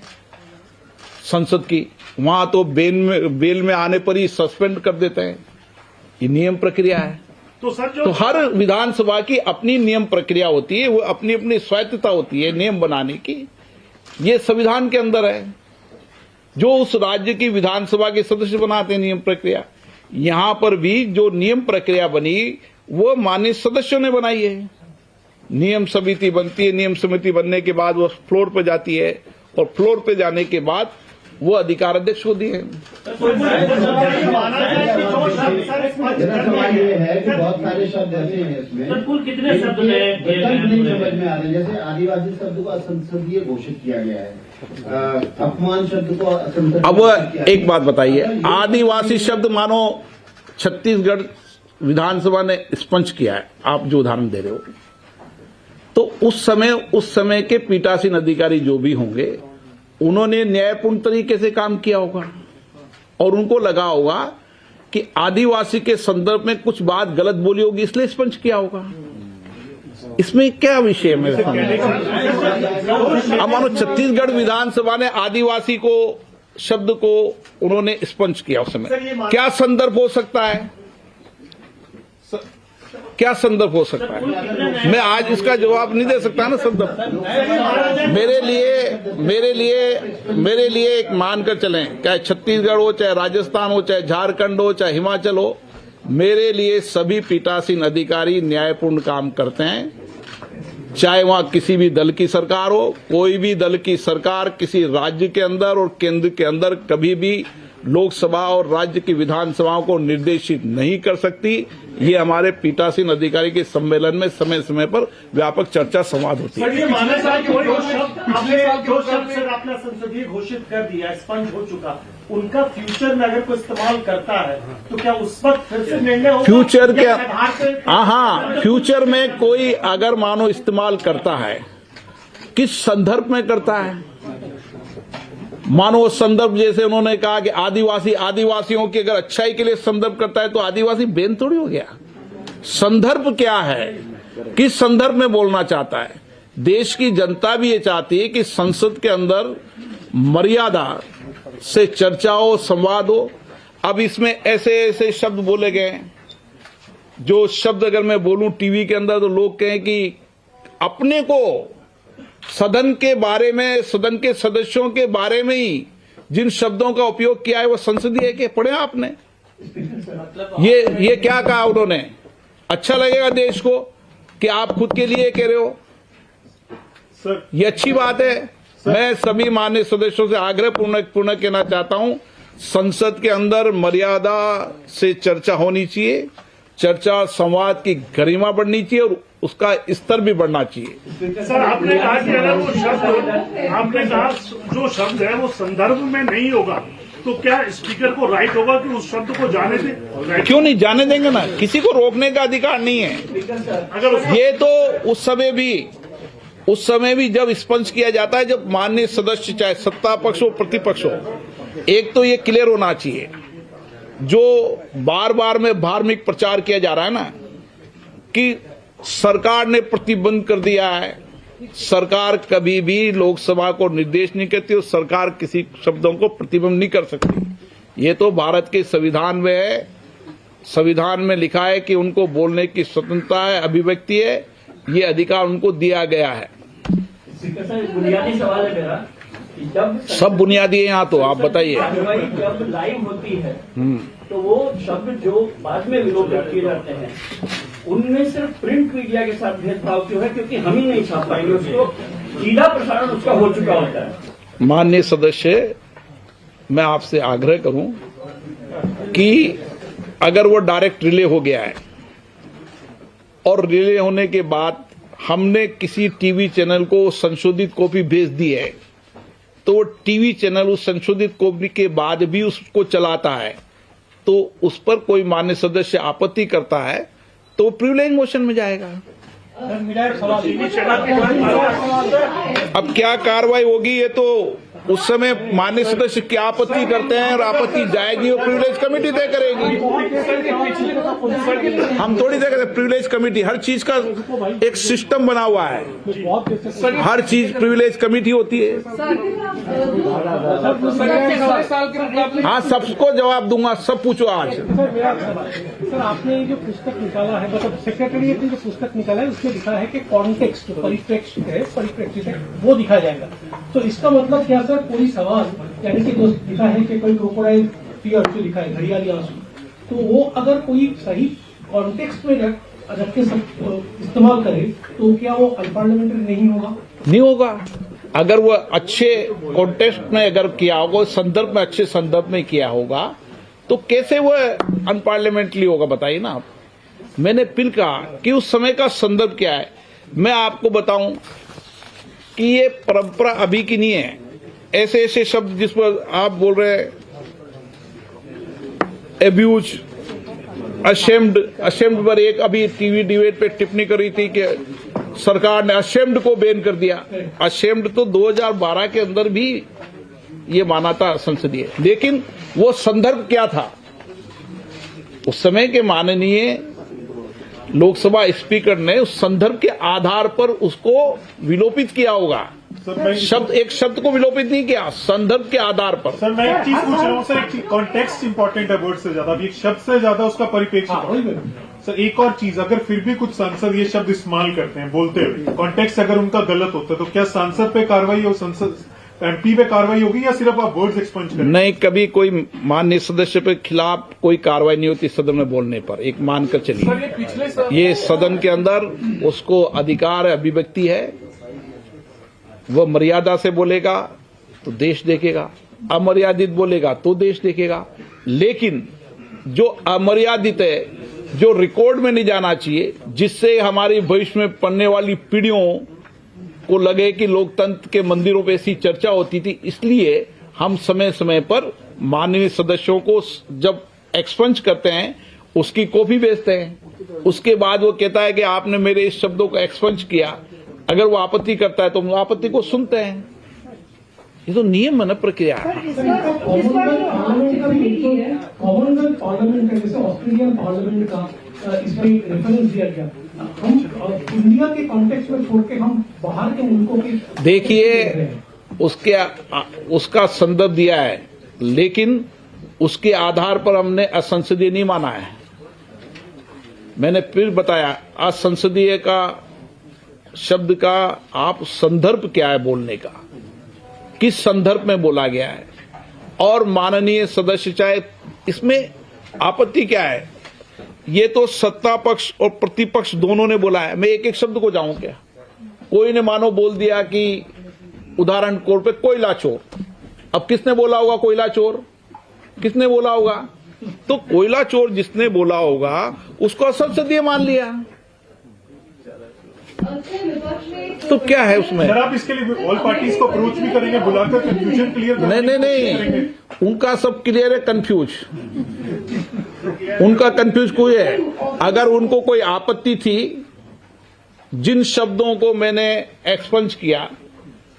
संसद की, वहां तो बेल में आने पर ही सस्पेंड कर देते हैं। ये नियम प्रक्रिया है। तो हर विधानसभा की अपनी नियम प्रक्रिया होती है, वो अपनी अपनी स्वायत्तता होती है नियम बनाने की। ये संविधान के अंदर है, जो उस राज्य की विधानसभा के सदस्य बनाते हैं नियम प्रक्रिया। यहां पर भी जो नियम प्रक्रिया बनी वो माननीय सदस्यों ने बनाई है। नियम समिति बनती है, नियम समिति बनने के बाद वो फ्लोर पर जाती है और फ्लोर पे जाने के बाद वो अधिकार अध्यक्ष को दिए। सवाल ये है कि बहुत सारे शब्द ऐसे हैं इसमें, कुल कितने शब्द नहीं समझ में आ रहे हैं। जैसे आदिवासी शब्द को असंसदीय घोषित किया गया है, अपमान शब्द को असंसदीय। अब एक बात बताइए, आदिवासी शब्द मानो छत्तीसगढ़ विधानसभा ने स्पंज किया है, आप जो उदाहरण दे रहे हो, तो उस समय के पीठासीन अधिकारी जो भी होंगे उन्होंने न्यायपूर्ण तरीके से काम किया होगा और उनको लगा होगा कि आदिवासी के संदर्भ में कुछ बात गलत बोली होगी इसलिए स्पंज किया होगा। इसमें क्या विषय है मेरे सामने? अब मानो छत्तीसगढ़ विधानसभा ने आदिवासी को शब्द को उन्होंने स्पंज किया, उस समय क्या संदर्भ हो सकता है? क्या संदर्भ हो सकता है? मैं आज इसका जवाब नहीं दे सकता ना संदर्भ। मेरे लिए एक मानकर चलें, चाहे छत्तीसगढ़ हो, चाहे राजस्थान हो, चाहे झारखंड हो, चाहे हिमाचल हो, मेरे लिए सभी पीठासीन अधिकारी न्यायपूर्ण काम करते हैं। चाहे वहां किसी भी दल की सरकार हो, कोई भी दल की सरकार किसी राज्य के अंदर और केंद्र के अंदर कभी भी लोकसभा और राज्य की विधानसभाओं को निर्देशित नहीं कर सकती। ये हमारे पीठासीन अधिकारी के सम्मेलन में समय समय पर व्यापक चर्चा संवाद होती है। जो शब्द सर आपने संसदीय घोषित कर दिया, स्पंज हो चुका, उनका फ्यूचर में अगर कोई इस्तेमाल करता है तो क्या उस वक्त फिर से निर्णय होगा? फ्यूचर क्या? हाँ, फ्यूचर में कोई अगर मानो इस्तेमाल करता है, किस संदर्भ में करता है? मानो वो संदर्भ जैसे उन्होंने कहा कि आदिवासियों की अगर अच्छाई के लिए संदर्भ करता है तो आदिवासी बेन थोड़ी हो गया। संदर्भ क्या है, किस संदर्भ में बोलना चाहता है? देश की जनता भी ये चाहती है कि संसद के अंदर मर्यादा से चर्चा हो, संवाद हो। अब इसमें ऐसे ऐसे शब्द बोले गए, जो शब्द अगर मैं बोलूं टीवी के अंदर तो लोग कहें कि अपने को सदन के बारे में, सदन के सदस्यों के बारे में ही जिन शब्दों का उपयोग किया है वो संसदीय है। कि पढ़े आपने ये क्या कहा उन्होंने? अच्छा लगेगा देश को कि आप खुद के लिए कह रहे हो, ये अच्छी बात है। मैं सभी माननीय सदस्यों से आग्रह पूर्ण कहना चाहता हूं, संसद के अंदर मर्यादा से चर्चा होनी चाहिए, चर्चा संवाद की गरिमा बढ़नी चाहिए और उसका स्तर भी बढ़ना चाहिए। सर आपने कहा कि अगर वो शब्द, आपने कहा जो शब्द है वो संदर्भ में नहीं होगा तो क्या स्पीकर को राइट होगा कि उस शब्द को जाने दें? क्यों नहीं जाने देंगे ना, किसी को रोकने का अधिकार नहीं है। अगर ये तो उस समय भी जब स्पंज किया जाता है, जब माननीय सदस्य चाहे सत्ता पक्ष हो प्रतिपक्ष हो, एक तो ये क्लियर होना चाहिए, जो बार बार में धार्मिक प्रचार किया जा रहा है ना कि सरकार ने प्रतिबंध कर दिया है, सरकार कभी भी लोकसभा को निर्देश नहीं करती और सरकार किसी शब्दों को प्रतिबंध नहीं कर सकती। ये तो भारत के संविधान में है, संविधान में लिखा है कि उनको बोलने की स्वतंत्रता है, अभिव्यक्ति है, ये अधिकार उनको दिया गया है। बुनियादी सवाल है मेरा, जब सब बुनियादी है यहाँ, तो आप बताइए। जब लाइव होती है तो वो शब्द जो बाद में विलोपित किए जाते हैं उनमें सिर्फ प्रिंट मीडिया के साथ भेदभाव क्यों है? क्योंकि हम ही नहीं छाप पाएंगे उसको, सीधा प्रसारण उसका हो चुका होता है। माननीय सदस्य, मैं आपसे आग्रह करूं कि अगर वो डायरेक्ट रिले हो गया है और रिले होने के बाद हमने किसी टीवी चैनल को संशोधित कॉपी भेज दी है, तो वो टीवी चैनल उस संशोधित कॉपी के बाद भी उसको चलाता है, तो उस पर कोई मान्य सदस्य आपत्ति करता है तो वो प्रिविलेज मोशन में जाएगा। अब क्या कार्रवाई होगी ये तो उस समय माननीय सदस्य क्या आपत्ति करते हैं और आपत्ति जाएगी वो प्रिविलेज कमेटी तय करेगी। हम थोड़ी तय करते, प्रिविलेज कमेटी, हर चीज का एक सिस्टम बना हुआ है, हर चीज प्रिविलेज कमेटी होती है। हाँ, सबको जवाब दूंगा, सब पूछो आज। सर, आपने जो पुस्तक निकाला है, मतलब सेक्रेटरीट ने जो पुस्तक निकाला है उसमें लिखा है कि कॉन्टेक्स्ट, परिप्रेक्ष्य है वो दिखा जाएगा। तो इसका मतलब क्या सर, कोई सवाल यानी कि जो लिखा है कि कोई क्रोकोडाइल टीयर जो लिखा है, घड़ियाली आंसू, तो वो अगर कोई सही कॉन्टेक्स्ट में रख के इस्तेमाल करे तो क्या वो अनपार्लियामेंट्री नहीं होगा? नहीं होगा। अगर वो अच्छे कॉन्टेक्स्ट में अगर किया होगा, संदर्भ में, अच्छे संदर्भ में किया होगा, तो कैसे वो अनपार्लियामेंट्री होगा बताइए ना आप। मैंने फिर कहा कि उस समय का संदर्भ क्या है। मैं आपको बताऊं कि ये परंपरा अभी की नहीं है। ऐसे ऐसे शब्द जिस पर आप बोल रहे हैं, एब्यूज, अशेम्ड पर एक अभी टीवी डिबेट पे टिप्पणी करी थी कि सरकार ने अशेम्ड को बैन कर दिया। अशेम्ड तो 2012 के अंदर भी ये माना था संसदीय, लेकिन वो संदर्भ क्या था? उस समय के माननीय लोकसभा स्पीकर ने उस संदर्भ के आधार पर उसको विलोपित किया होगा। शब्द, एक शब्द को विलोपित नहीं किया, संदर्भ के आधार पर। सर, मैं एक चीज पूछ रहा हूँ सर, एक कॉन्टेक्स्ट इंपॉर्टेंट है वर्ड से ज्यादा, अभी एक शब्द से ज्यादा उसका परिप्रेक्ष्य। सर, एक और चीज, अगर फिर भी कुछ सांसद ये शब्द इस्तेमाल करते हैं बोलते हुए, कॉन्टेक्स्ट अगर उनका गलत होता है, तो क्या सांसद पे कार्रवाई और संसद एमपी पे कार्रवाई होगी या सिर्फ आप वर्ड्स एक्सपंज करेंगे? नहीं, कभी कोई माननीय सदस्य के खिलाफ कोई कार्रवाई नहीं होती सदन में बोलने पर, एक मानकर चलिए। ये सदन के अंदर उसको अधिकार है, अभिव्यक्ति है, वह मर्यादा से बोलेगा तो देश देखेगा, अमर्यादित बोलेगा तो देश देखेगा। लेकिन जो अमर्यादित है, जो रिकॉर्ड में नहीं जाना चाहिए, जिससे हमारी भविष्य में पढ़ने वाली पीढ़ियों को लगे कि लोकतंत्र के मंदिरों पे ऐसी चर्चा होती थी, इसलिए हम समय समय पर माननीय सदस्यों को जब एक्सपंज करते हैं उसकी कॉपी भेजते हैं। उसके बाद वो कहता है कि आपने मेरे इस शब्दों को एक्सपंज किया, अगर वो आपत्ति करता है तो हम आपत्ति को सुनते हैं। ये तो नियम है ना, प्रक्रिया है। कॉमनवेल्थ पार्लियामेंट का, जैसे ऑस्ट्रेलियन पार्लियामेंट का इसमें रेफरेंस दिया गया, हम इंडिया के कॉन्टेक्स्ट में छोड़ के हम बाहर के मुल्कों के देखिए, उसका संदर्भ दिया है, लेकिन उसके आधार पर हमने असंसदीय नहीं माना है। मैंने फिर बताया, असंसदीय का शब्द का आप संदर्भ क्या है बोलने का, किस संदर्भ में बोला गया है, और माननीय सदस्य चाहे इसमें आपत्ति क्या है। ये तो सत्ता पक्ष और प्रतिपक्ष दोनों ने बोला है। मैं एक एक शब्द को जाऊं क्या? कोई ने मानो बोल दिया कि उदाहरण कोर पे कोयला चोर। अब किसने बोला होगा कोयला चोर? किसने बोला होगा? तो कोयला चोर जिसने बोला होगा उसको असंसदीय मान लिया। तो क्या है उसमें? सर, आप इसके लिए ऑल पार्टीज को अप्रोच भी करेंगे, बुलाकर कंफ्यूजन क्लियर करेंगे? नहीं, उनका सब क्लियर है, कंफ्यूज उनका कंफ्यूज कोई है। अगर उनको कोई आपत्ति थी जिन शब्दों को मैंने एक्सपंज किया,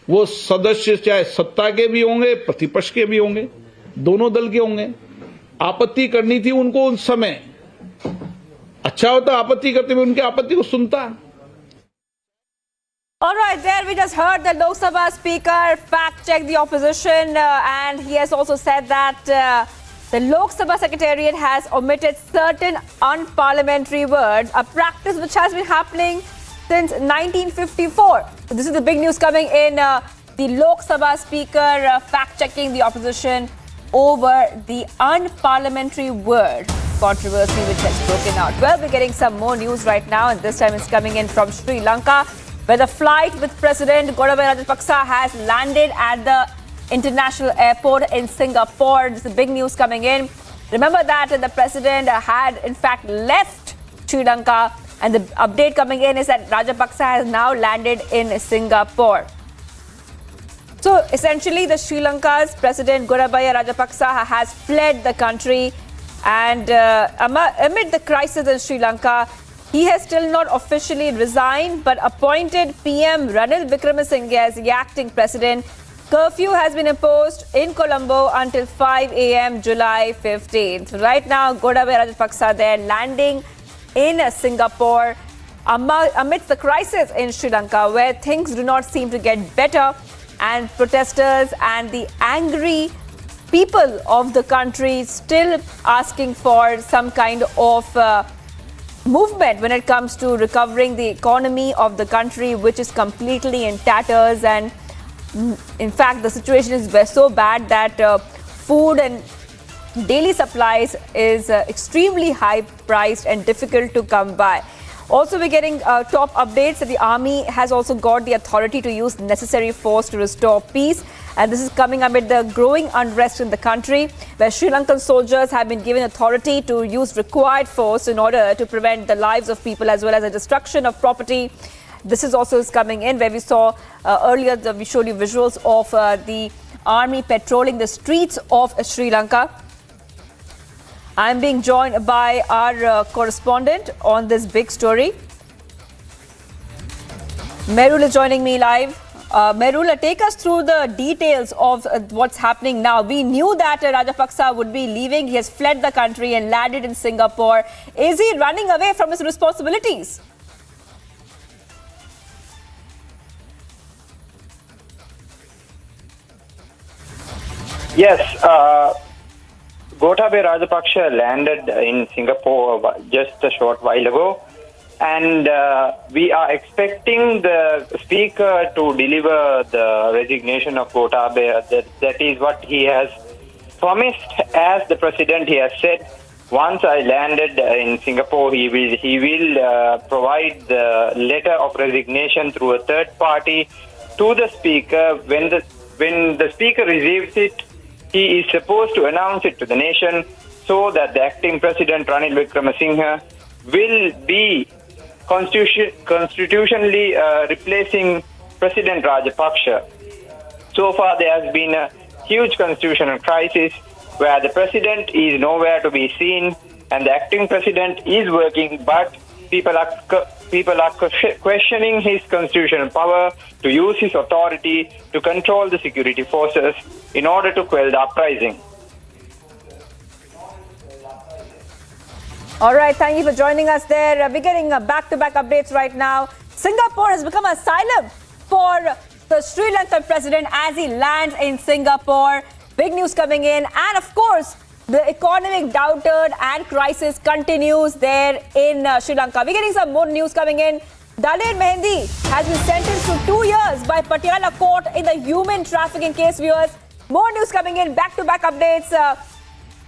वो सदस्य चाहे सत्ता के भी होंगे, प्रतिपक्ष के भी होंगे, दोनों दल के होंगे, आपत्ति करनी थी उनको उस समय। अच्छा होता आपत्ति करते हुए उनकी आपत्ति को सुनता। All right, there we just heard the Lok Sabha Speaker fact-check the opposition and he has also said that the Lok Sabha Secretariat has omitted certain unparliamentary words, a practice which has been happening since 1954. So this is the big news coming in. The Lok Sabha Speaker fact-checking the opposition over the unparliamentary word controversy which has broken out. Well, we're getting some more news right now, and this time it's coming in from Sri Lanka, where the flight with President Gotabaya Rajapaksa has landed at the international airport in Singapore. This is big news coming in. Remember that the president had in fact left Sri Lanka, and the update coming in is that Rajapaksa has now landed in Singapore. So essentially the Sri Lanka's President Gotabaya Rajapaksa has fled the country, and amid the crisis in Sri Lanka, he has still not officially resigned but appointed PM Ranil Wickremesinghe as the acting president. Curfew has been imposed in Colombo until 5 a.m. July 15th. Right now, Gotabaya Rajapaksa there landing in Singapore amidst the crisis in Sri Lanka, where things do not seem to get better, and protesters and the angry people of the country still asking for some kind of movement when it comes to recovering the economy of the country, which is completely in tatters. And in fact, the situation is so bad that food and daily supplies is extremely high priced and difficult to come by. Also, we're getting top updates that the army has also got the authority to use necessary force to restore peace. And this is coming amid the growing unrest in the country, where Sri Lankan soldiers have been given authority to use required force in order to prevent the lives of people as well as the destruction of property. This is also coming in, where we saw earlier, we showed you visuals of the army patrolling the streets of Sri Lanka. I'm being joined by our correspondent on this big story. Merul is joining me live. Merul, take us through the details of what's happening now. We knew that Rajapaksa would be leaving. He has fled the country and landed in Singapore. Is he running away from his responsibilities? Yes, Gotabaya Rajapaksa landed in Singapore just a short while ago, and we are expecting the speaker to deliver the resignation of Gotabaya. That is what he has promised. As the president, he has said, once I landed in Singapore, he will provide the letter of resignation through a third party to the speaker. When the speaker receives it, he is supposed to announce it to the nation, so that the acting president Ranil Wickremesinghe will be constitutionally replacing President Rajapaksa. So far, there has been a huge constitutional crisis where the president is nowhere to be seen and the acting president is working, but people are questioning his constitutional power to use his authority to control the security forces in order to quell the uprising. All right, thank you for joining us there. We're getting back-to-back updates right now. Singapore has become asylum for the Sri Lankan president as he lands in Singapore. Big news coming in. And of course, the economic downturn and crisis continues there in Sri Lanka. We're getting some more news coming in. Dalit Mehendi has been sentenced to 2 years by Patiala court in the human trafficking case, viewers. More news coming in, back-to-back updates.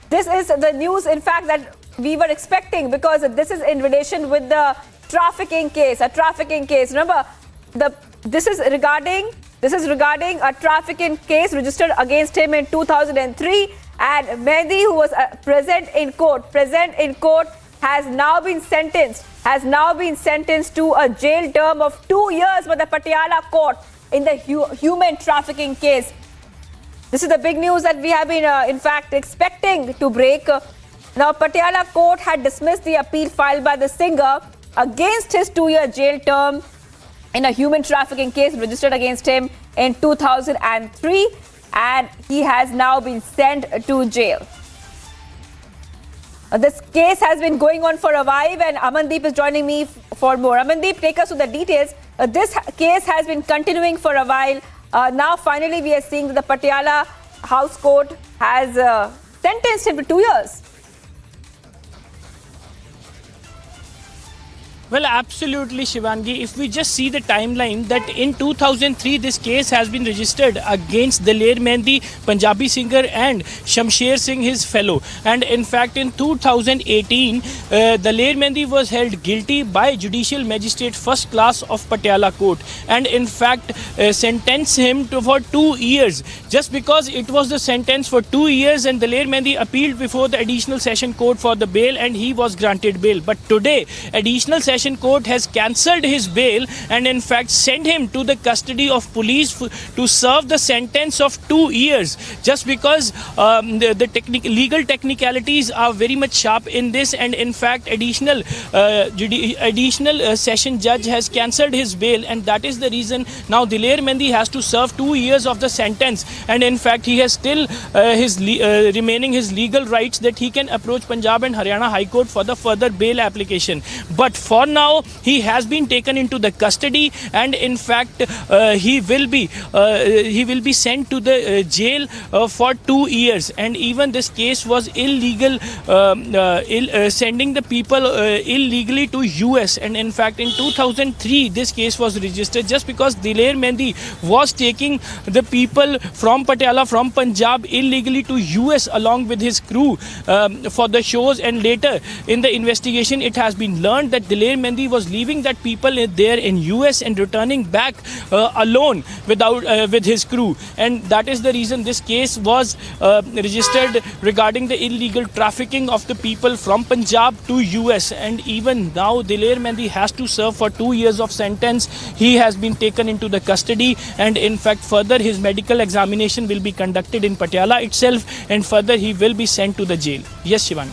This is the news, in fact, that we were expecting, because this is in relation with the trafficking case, a trafficking case. Remember, this is regarding a trafficking case registered against him in 2003. And Mehendi, who was present in court, has now been sentenced to a jail term of 2 years by the Patiala court in the human trafficking case. This is the big news that we have been, in fact, expecting to break. Now, Patiala court had dismissed the appeal filed by the singer against his 2-year jail term in a human trafficking case registered against him in 2003. and he has now been sent to jail. This case has been going on for a while, and Amandeep is joining me for more. Amandeep, take us to the details. This case has been continuing for a while. Now, finally, we are seeing that the Patiala House Court has sentenced him to 2 years. Well, absolutely, Shivangi. If we just see the timeline, that in 2003 this case has been registered against Daler Mehndi, Punjabi singer, and Shamsher Singh, his fellow. And in fact, in 2018, Daler Mehndi was held guilty by Judicial Magistrate First Class of Patiala Court, and in fact sentenced him for 2 years. Just because it was the sentence for 2 years, and Daler Mehndi appealed before the Additional Session Court for the bail, and he was granted bail. But today, Additional Session Court has cancelled his bail and in fact sent him to the custody of police to serve the sentence of 2 years, just because the legal technicalities are very much sharp in this, and in fact additional session judge has cancelled his bail, and that is the reason now Daler Mehndi has to serve 2 years of the sentence, and in fact he has still remaining his legal rights that he can approach Punjab and Haryana High Court for the further bail application. But for now he has been taken into the custody, and in fact he will be sent to the jail for 2 years. And even this case was illegal, sending the people illegally to US, and in fact in 2003 this case was registered just because Daler Mehndi was taking the people from Patiala, from Punjab, illegally to US along with his crew for the shows, and later in the investigation it has been learned that Daler Mehndi was leaving that people there in US and returning back alone with his crew, and that is the reason this case was registered regarding the illegal trafficking of the people from Punjab to US. And even now Daler Mehndi has to serve for 2 years of sentence. He has been taken into the custody, and in fact further his medical examination will be conducted in Patiala itself, and further he will be sent to the jail. Yes, Shivan.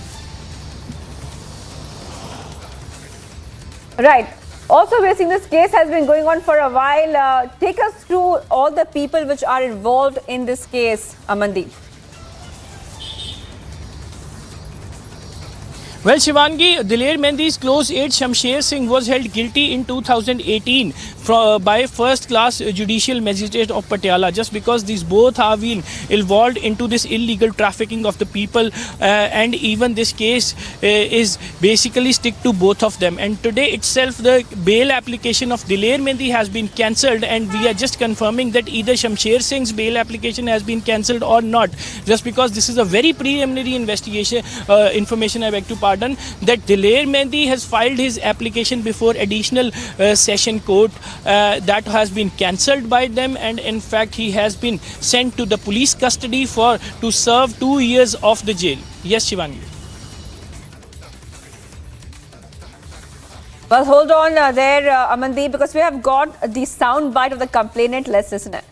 Right. Also, we're seeing this case has been going on for a while. Take us through all the people which are involved in this case, Amandeep. Well, Shivangi, Daler Mehndi's close aide Shamsher Singh was held guilty in 2018 by First Class Judicial Magistrate of Patiala, just because these both have been involved into this illegal trafficking of the people, and even this case is basically stick to both of them. And today itself the bail application of Daler Mehndi has been cancelled, and we are just confirming that either Shamsher Singh's bail application has been cancelled or not, just because this is a very preliminary investigation information. I beg to pardon that Daler Mehndi has filed his application before Additional Session Court. That has been cancelled by them, and in fact he has been sent to the police custody to serve 2 years of the jail. Yes, Shivangi. Well, hold on there, Amandeep, because we have got the sound bite of the complainant. Let's listen it.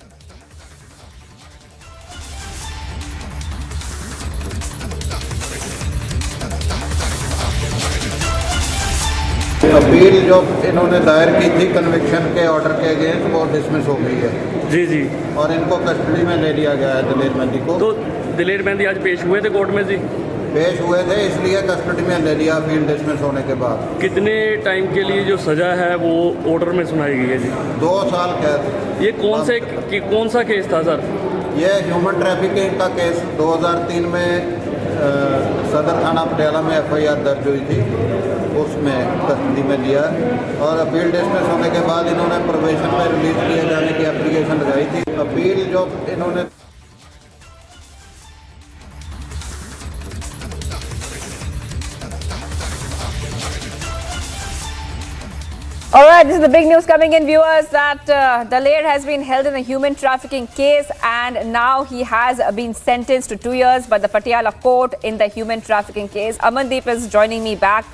Appeal जो इन्होंने दायर की थी conviction के order के against वो dismiss हो गई है जी जी, और इनको कस्टडी में ले लिया गया है दलेर मेहंदी को। तो दलेर मेहंदी आज पेश हुए थे कोर्ट में जी? पेश हुए थे, इसलिए कस्टडी में ले लिया अपील डिसमिस होने के बाद। कितने टाइम के लिए जो सजा है वो ऑर्डर में सुनाई गई है जी? 2 साल कैद। ये कौन सा केस था सर? ये ह्यूमन ट्रैफिकिंग का केस 2003 में सदर थाना पटियाला में FIR दर्ज हुई थी, उसमें कस्टडी में लिया, और अपील डिसमिस होने के बाद इन्होंने प्रोबेशन में रिलीज किए जाने की एप्लीकेशन लगाई थी। अपील जो इन्होंने All right, this is the big news coming in, viewers, that Daler has been held in a human trafficking case, and now he has been sentenced to 2 years by the Patiala court in the human trafficking case. Amandeep is joining me back.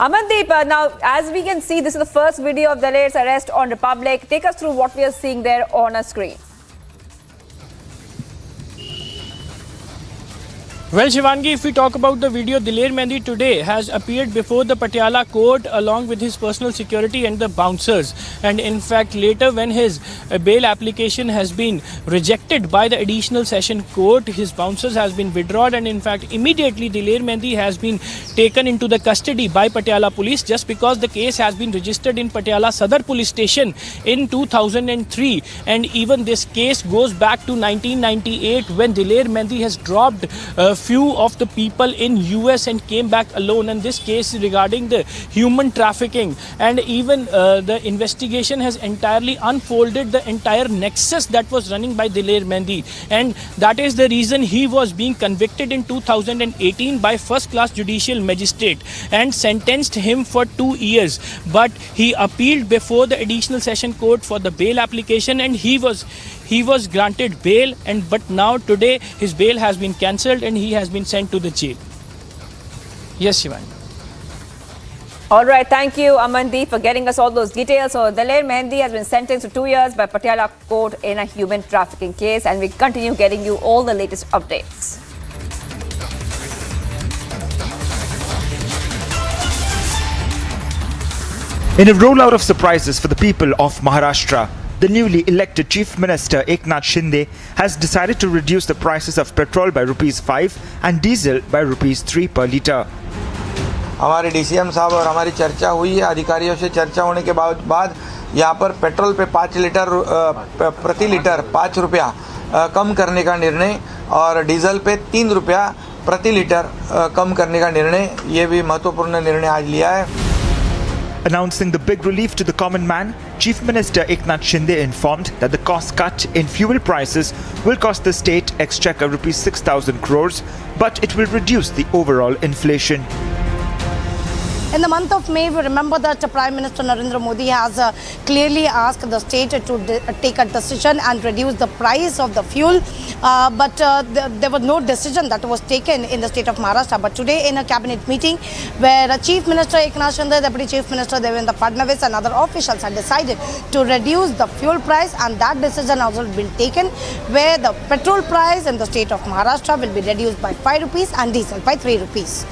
Amandeep, now as we can see, this is the first video of Daler's arrest on Republic. Take us through what we are seeing there on our screen. Well, Shivangi, if we talk about the video, Diler Mehndi today has appeared before the Patiala court along with his personal security and the bouncers. And in fact, later when his bail application has been rejected by the additional session court, his bouncers has been withdrawn, and in fact, immediately Diler Mehndi has been taken into the custody by Patiala police just because the case has been registered in Patiala Sadar police station in 2003. And even this case goes back to 1998 when Diler Mehndi has dropped few of the people in US and came back alone, and this case regarding the human trafficking, and even the investigation has entirely unfolded the entire nexus that was running by Diler Mehndi, and that is the reason he was being convicted in 2018 by first class judicial magistrate and sentenced him for 2 years, but he appealed before the additional session court for the bail application, and he was granted bail, and but now today his bail has been cancelled and he has been sent to the jail. Yes, Shivan. All right, thank you, Amandeep, for getting us all those details. So, Diler Mehndi has been sentenced to 2 years by Patiala court in a human trafficking case, and we continue getting you all the latest updates. In a rollout of surprises for the people of Maharashtra, the newly elected Chief Minister Eknath Shinde has decided to reduce the prices of petrol by ₹5 and diesel by ₹3 per litre. हमारे DCM साहब और हमारी चर्चा हुई है, अधिकारियों से चर्चा होने के बाद यहाँ पर पेट्रोल पे 5 लीटर प्रति लीटर 5 रुपया कम करने का निर्णय और डीजल पे 3 रुपया प्रति लीटर कम करने का निर्णय, ये भी महत्वपूर्ण निर्णय आज लिया है. Announcing the big relief to the common man, Chief Minister Eknath Shinde informed that the cost cut in fuel prices will cost the state exchequer ₹6,000 crores, but it will reduce the overall inflation. In the month of May, we remember that Prime Minister Narendra Modi has clearly asked the state to take a decision and reduce the price of the fuel. But there was no decision that was taken in the state of Maharashtra. But today in a cabinet meeting where Chief Minister Eknath Shinde, Deputy Chief Minister Devendra Fadnavis and other officials had decided to reduce the fuel price, and that decision also been taken where the petrol price in the state of Maharashtra will be reduced by ₹5 and diesel by ₹3.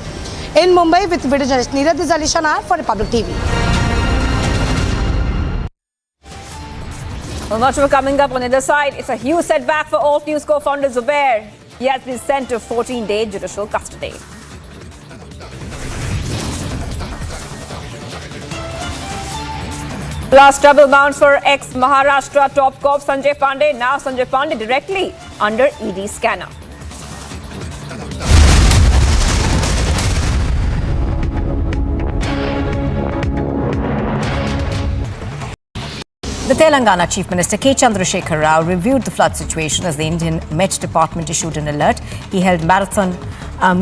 In Mumbai with video journalist Neeraj Alishan for Republic TV. Well, much more coming up on the other side. It's a huge setback for Alt News co-founder Zubair. He has been sent to 14-day judicial custody. Plus, trouble bound for ex-Maharashtra top cop Sanjay Pandey. Now Sanjay Pandey directly under ED scanner. The Telangana Chief Minister K. Chandrasekhar Rao reviewed the flood situation as the Indian Met Department issued an alert. He held marathon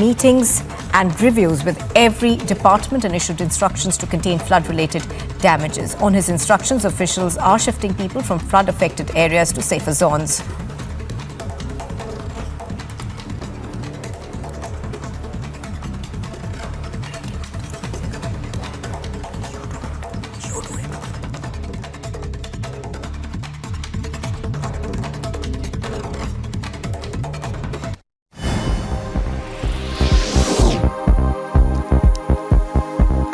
meetings and reviews with every department and issued instructions to contain flood-related damages. On his instructions, officials are shifting people from flood-affected areas to safer zones.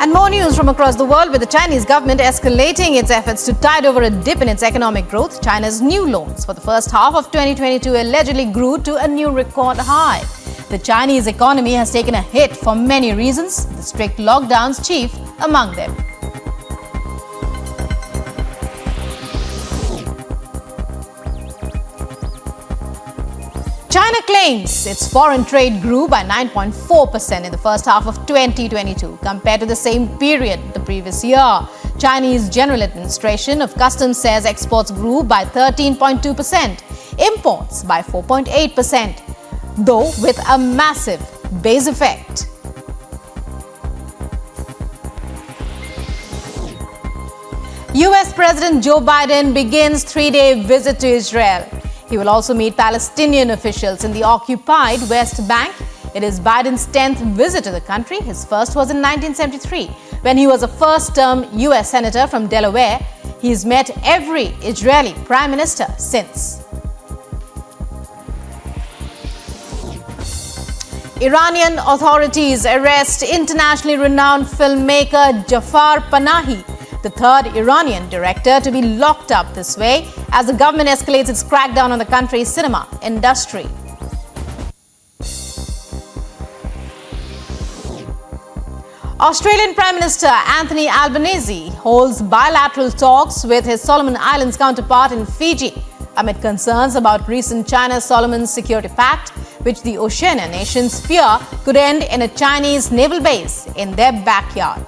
And more news from across the world, with the Chinese government escalating its efforts to tide over a dip in its economic growth. China's new loans for the first half of 2022 allegedly grew to a new record high. The Chinese economy has taken a hit for many reasons, the strict lockdowns chief among them. China claims its foreign trade grew by 9.4% in the first half of 2022 compared to the same period the previous year. Chinese General Administration of Customs says exports grew by 13.2%, imports by 4.8%, though with a massive base effect. US President Joe Biden begins 3-day visit to Israel. He will also meet Palestinian officials in the occupied West Bank. It is Biden's 10th visit to the country. His first was in 1973, when he was a first-term U.S. Senator from Delaware. He's met every Israeli Prime Minister since. Iranian authorities arrest internationally renowned filmmaker Jafar Panahi, the third Iranian director to be locked up this way as the government escalates its crackdown on the country's cinema industry. Australian Prime Minister Anthony Albanese holds bilateral talks with his Solomon Islands counterpart in Fiji amid concerns about recent China-Solomon Security Pact, which the Oceania nations fear could end in a Chinese naval base in their backyard.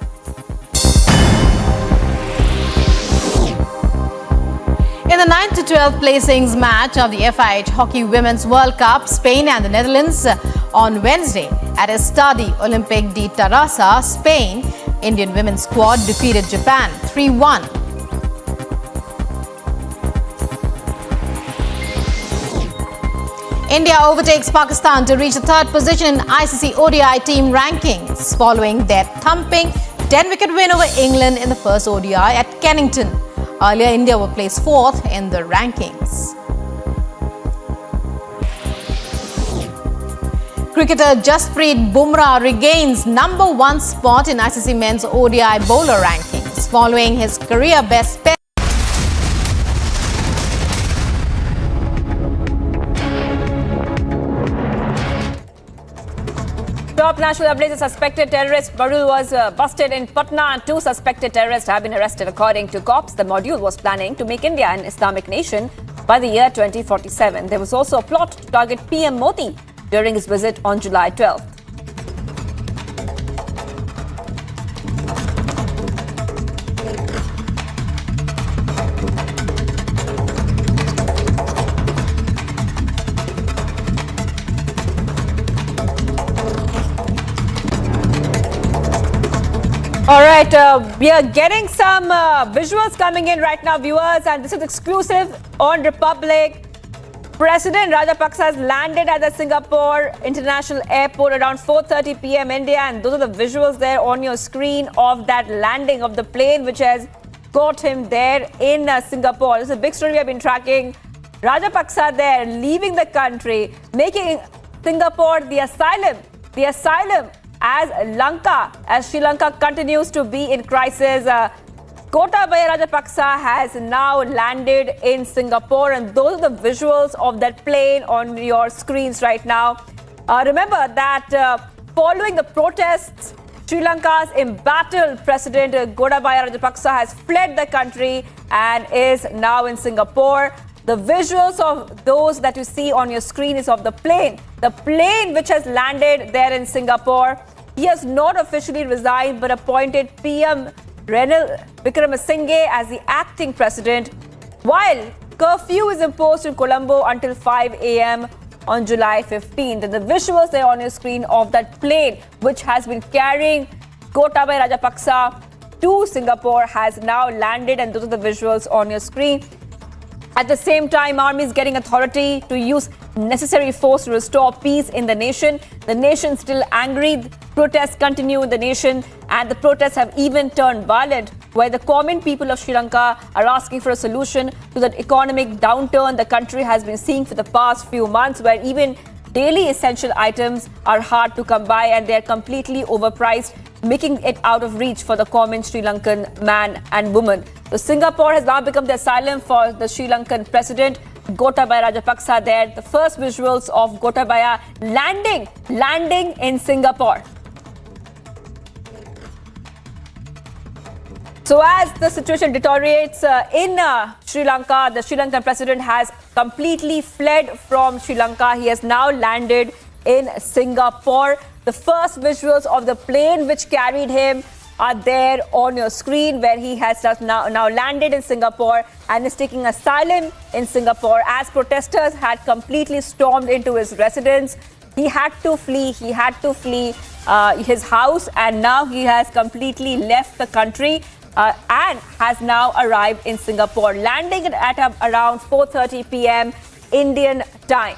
In the 9th to 12th placings match of the FIH Hockey Women's World Cup, Spain and the Netherlands on Wednesday at Estadio Olympic de Tarrasa, Spain, Indian women's squad defeated Japan 3-1. India overtakes Pakistan to reach the third position in ICC ODI team rankings following their thumping 10-wicket win over England in the first ODI at Kennington. Earlier, India were placed fourth in the rankings. Cricketer Jasprit Bumrah regains number 1 spot in ICC men's ODI bowler rankings following his career best pair. Top national updates: a suspected terrorist module was busted in Patna and 2 suspected terrorists have been arrested. According to cops, the module was planning to make India an Islamic nation by the year 2047. There was also a plot to target PM Modi during his visit on July 12th. All right, we are getting some visuals coming in right now, viewers, and this is exclusive on Republic. President Rajapaksa has landed at the Singapore International Airport around 4:30 p.m. India, and those are the visuals there on your screen of that landing of the plane which has got him there in Singapore. This is a big story we have been tracking. Rajapaksa there leaving the country, making Singapore the asylum as Sri Lanka continues to be in crisis. Gotabaya Rajapaksa has now landed in Singapore, and those are the visuals of that plane on your screens right now. Remember that following the protests, Sri Lanka's embattled President Gotabaya Rajapaksa has fled the country and is now in Singapore. The visuals of those that you see on your screen is of the plane which has landed there in Singapore. He has not officially resigned but appointed PM Ranil Wickremesinghe as the acting president, while curfew is imposed in Colombo until 5 a.m. on July 15th. And the visuals there on your screen of that plane which has been carrying Gotabaya Rajapaksa to Singapore has now landed, and those are the visuals on your screen. At the same time, army is getting authority to use necessary force to restore peace in the nation. The nation still angry. Protests continue in the nation, and the protests have even turned violent, where the common people of Sri Lanka are asking for a solution to the economic downturn the country has been seeing for the past few months, where even daily essential items are hard to come by and they are completely overpriced, making it out of reach for the common Sri Lankan man and woman. So Singapore has now become the asylum for the Sri Lankan president, Gotabaya Rajapaksa there. The first visuals of Gotabaya landing in Singapore. So as the situation deteriorates in Sri Lanka, the Sri Lankan president has completely fled from Sri Lanka. He has now landed in Singapore. The first visuals of the plane which carried him are there on your screen, where he has just now landed in Singapore and is taking asylum in Singapore as protesters had completely stormed into his residence. He had to flee his house, and now he has completely left the country and has now arrived in Singapore, landing at around 4:30 p.m. Indian time.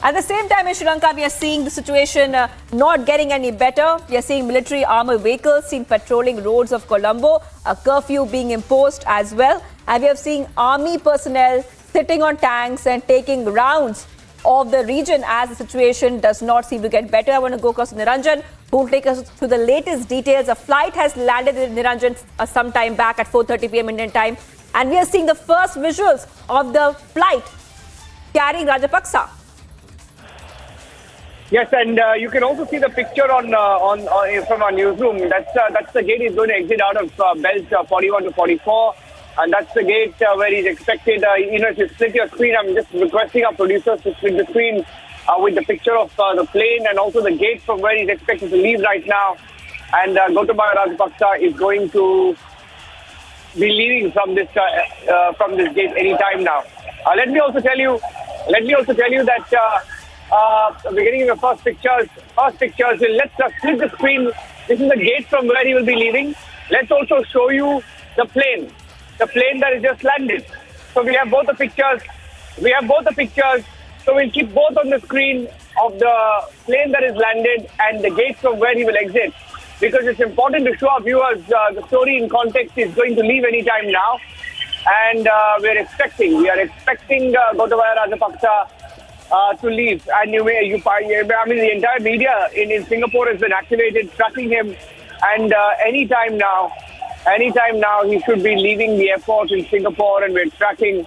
At the same time in Sri Lanka, we are seeing the situation not getting any better. We are seeing military armored vehicles seen patrolling roads of Colombo, a curfew being imposed as well. And we have seen army personnel sitting on tanks and taking rounds of the region as the situation does not seem to get better. I want to go across to Niranjan, who will take us through the latest details. A flight has landed in Niranjan some time back at 4:30 p.m. Indian time, and we are seeing the first visuals of the flight carrying Rajapaksa. Yes, and you can also see the picture on from our newsroom. That's the gate he's going to exit out of belt 41 to 44, and that's the gate where he's expected. If you split your screen, I'm just requesting our producers to split the screen with the picture of the plane and also the gate from where he's expected to leave right now. And Gotabaya Rajapaksa is going to be leaving from this gate any time now. Let me also tell you that. We're getting the first pictures. Let's split the screen. This is the gate from where he will be leaving. Let's also show you the plane that has just landed. So we have both the pictures. So we'll keep both on the screen of the plane that is landed and the gate from where he will exit, because it's important to show our viewers the story in context. Is going to leave any time now, and we are expecting Gotabaya Rajapaksa to leave. And the entire media in Singapore has been activated, tracking him, and anytime now he should be leaving the airport in Singapore, and we're tracking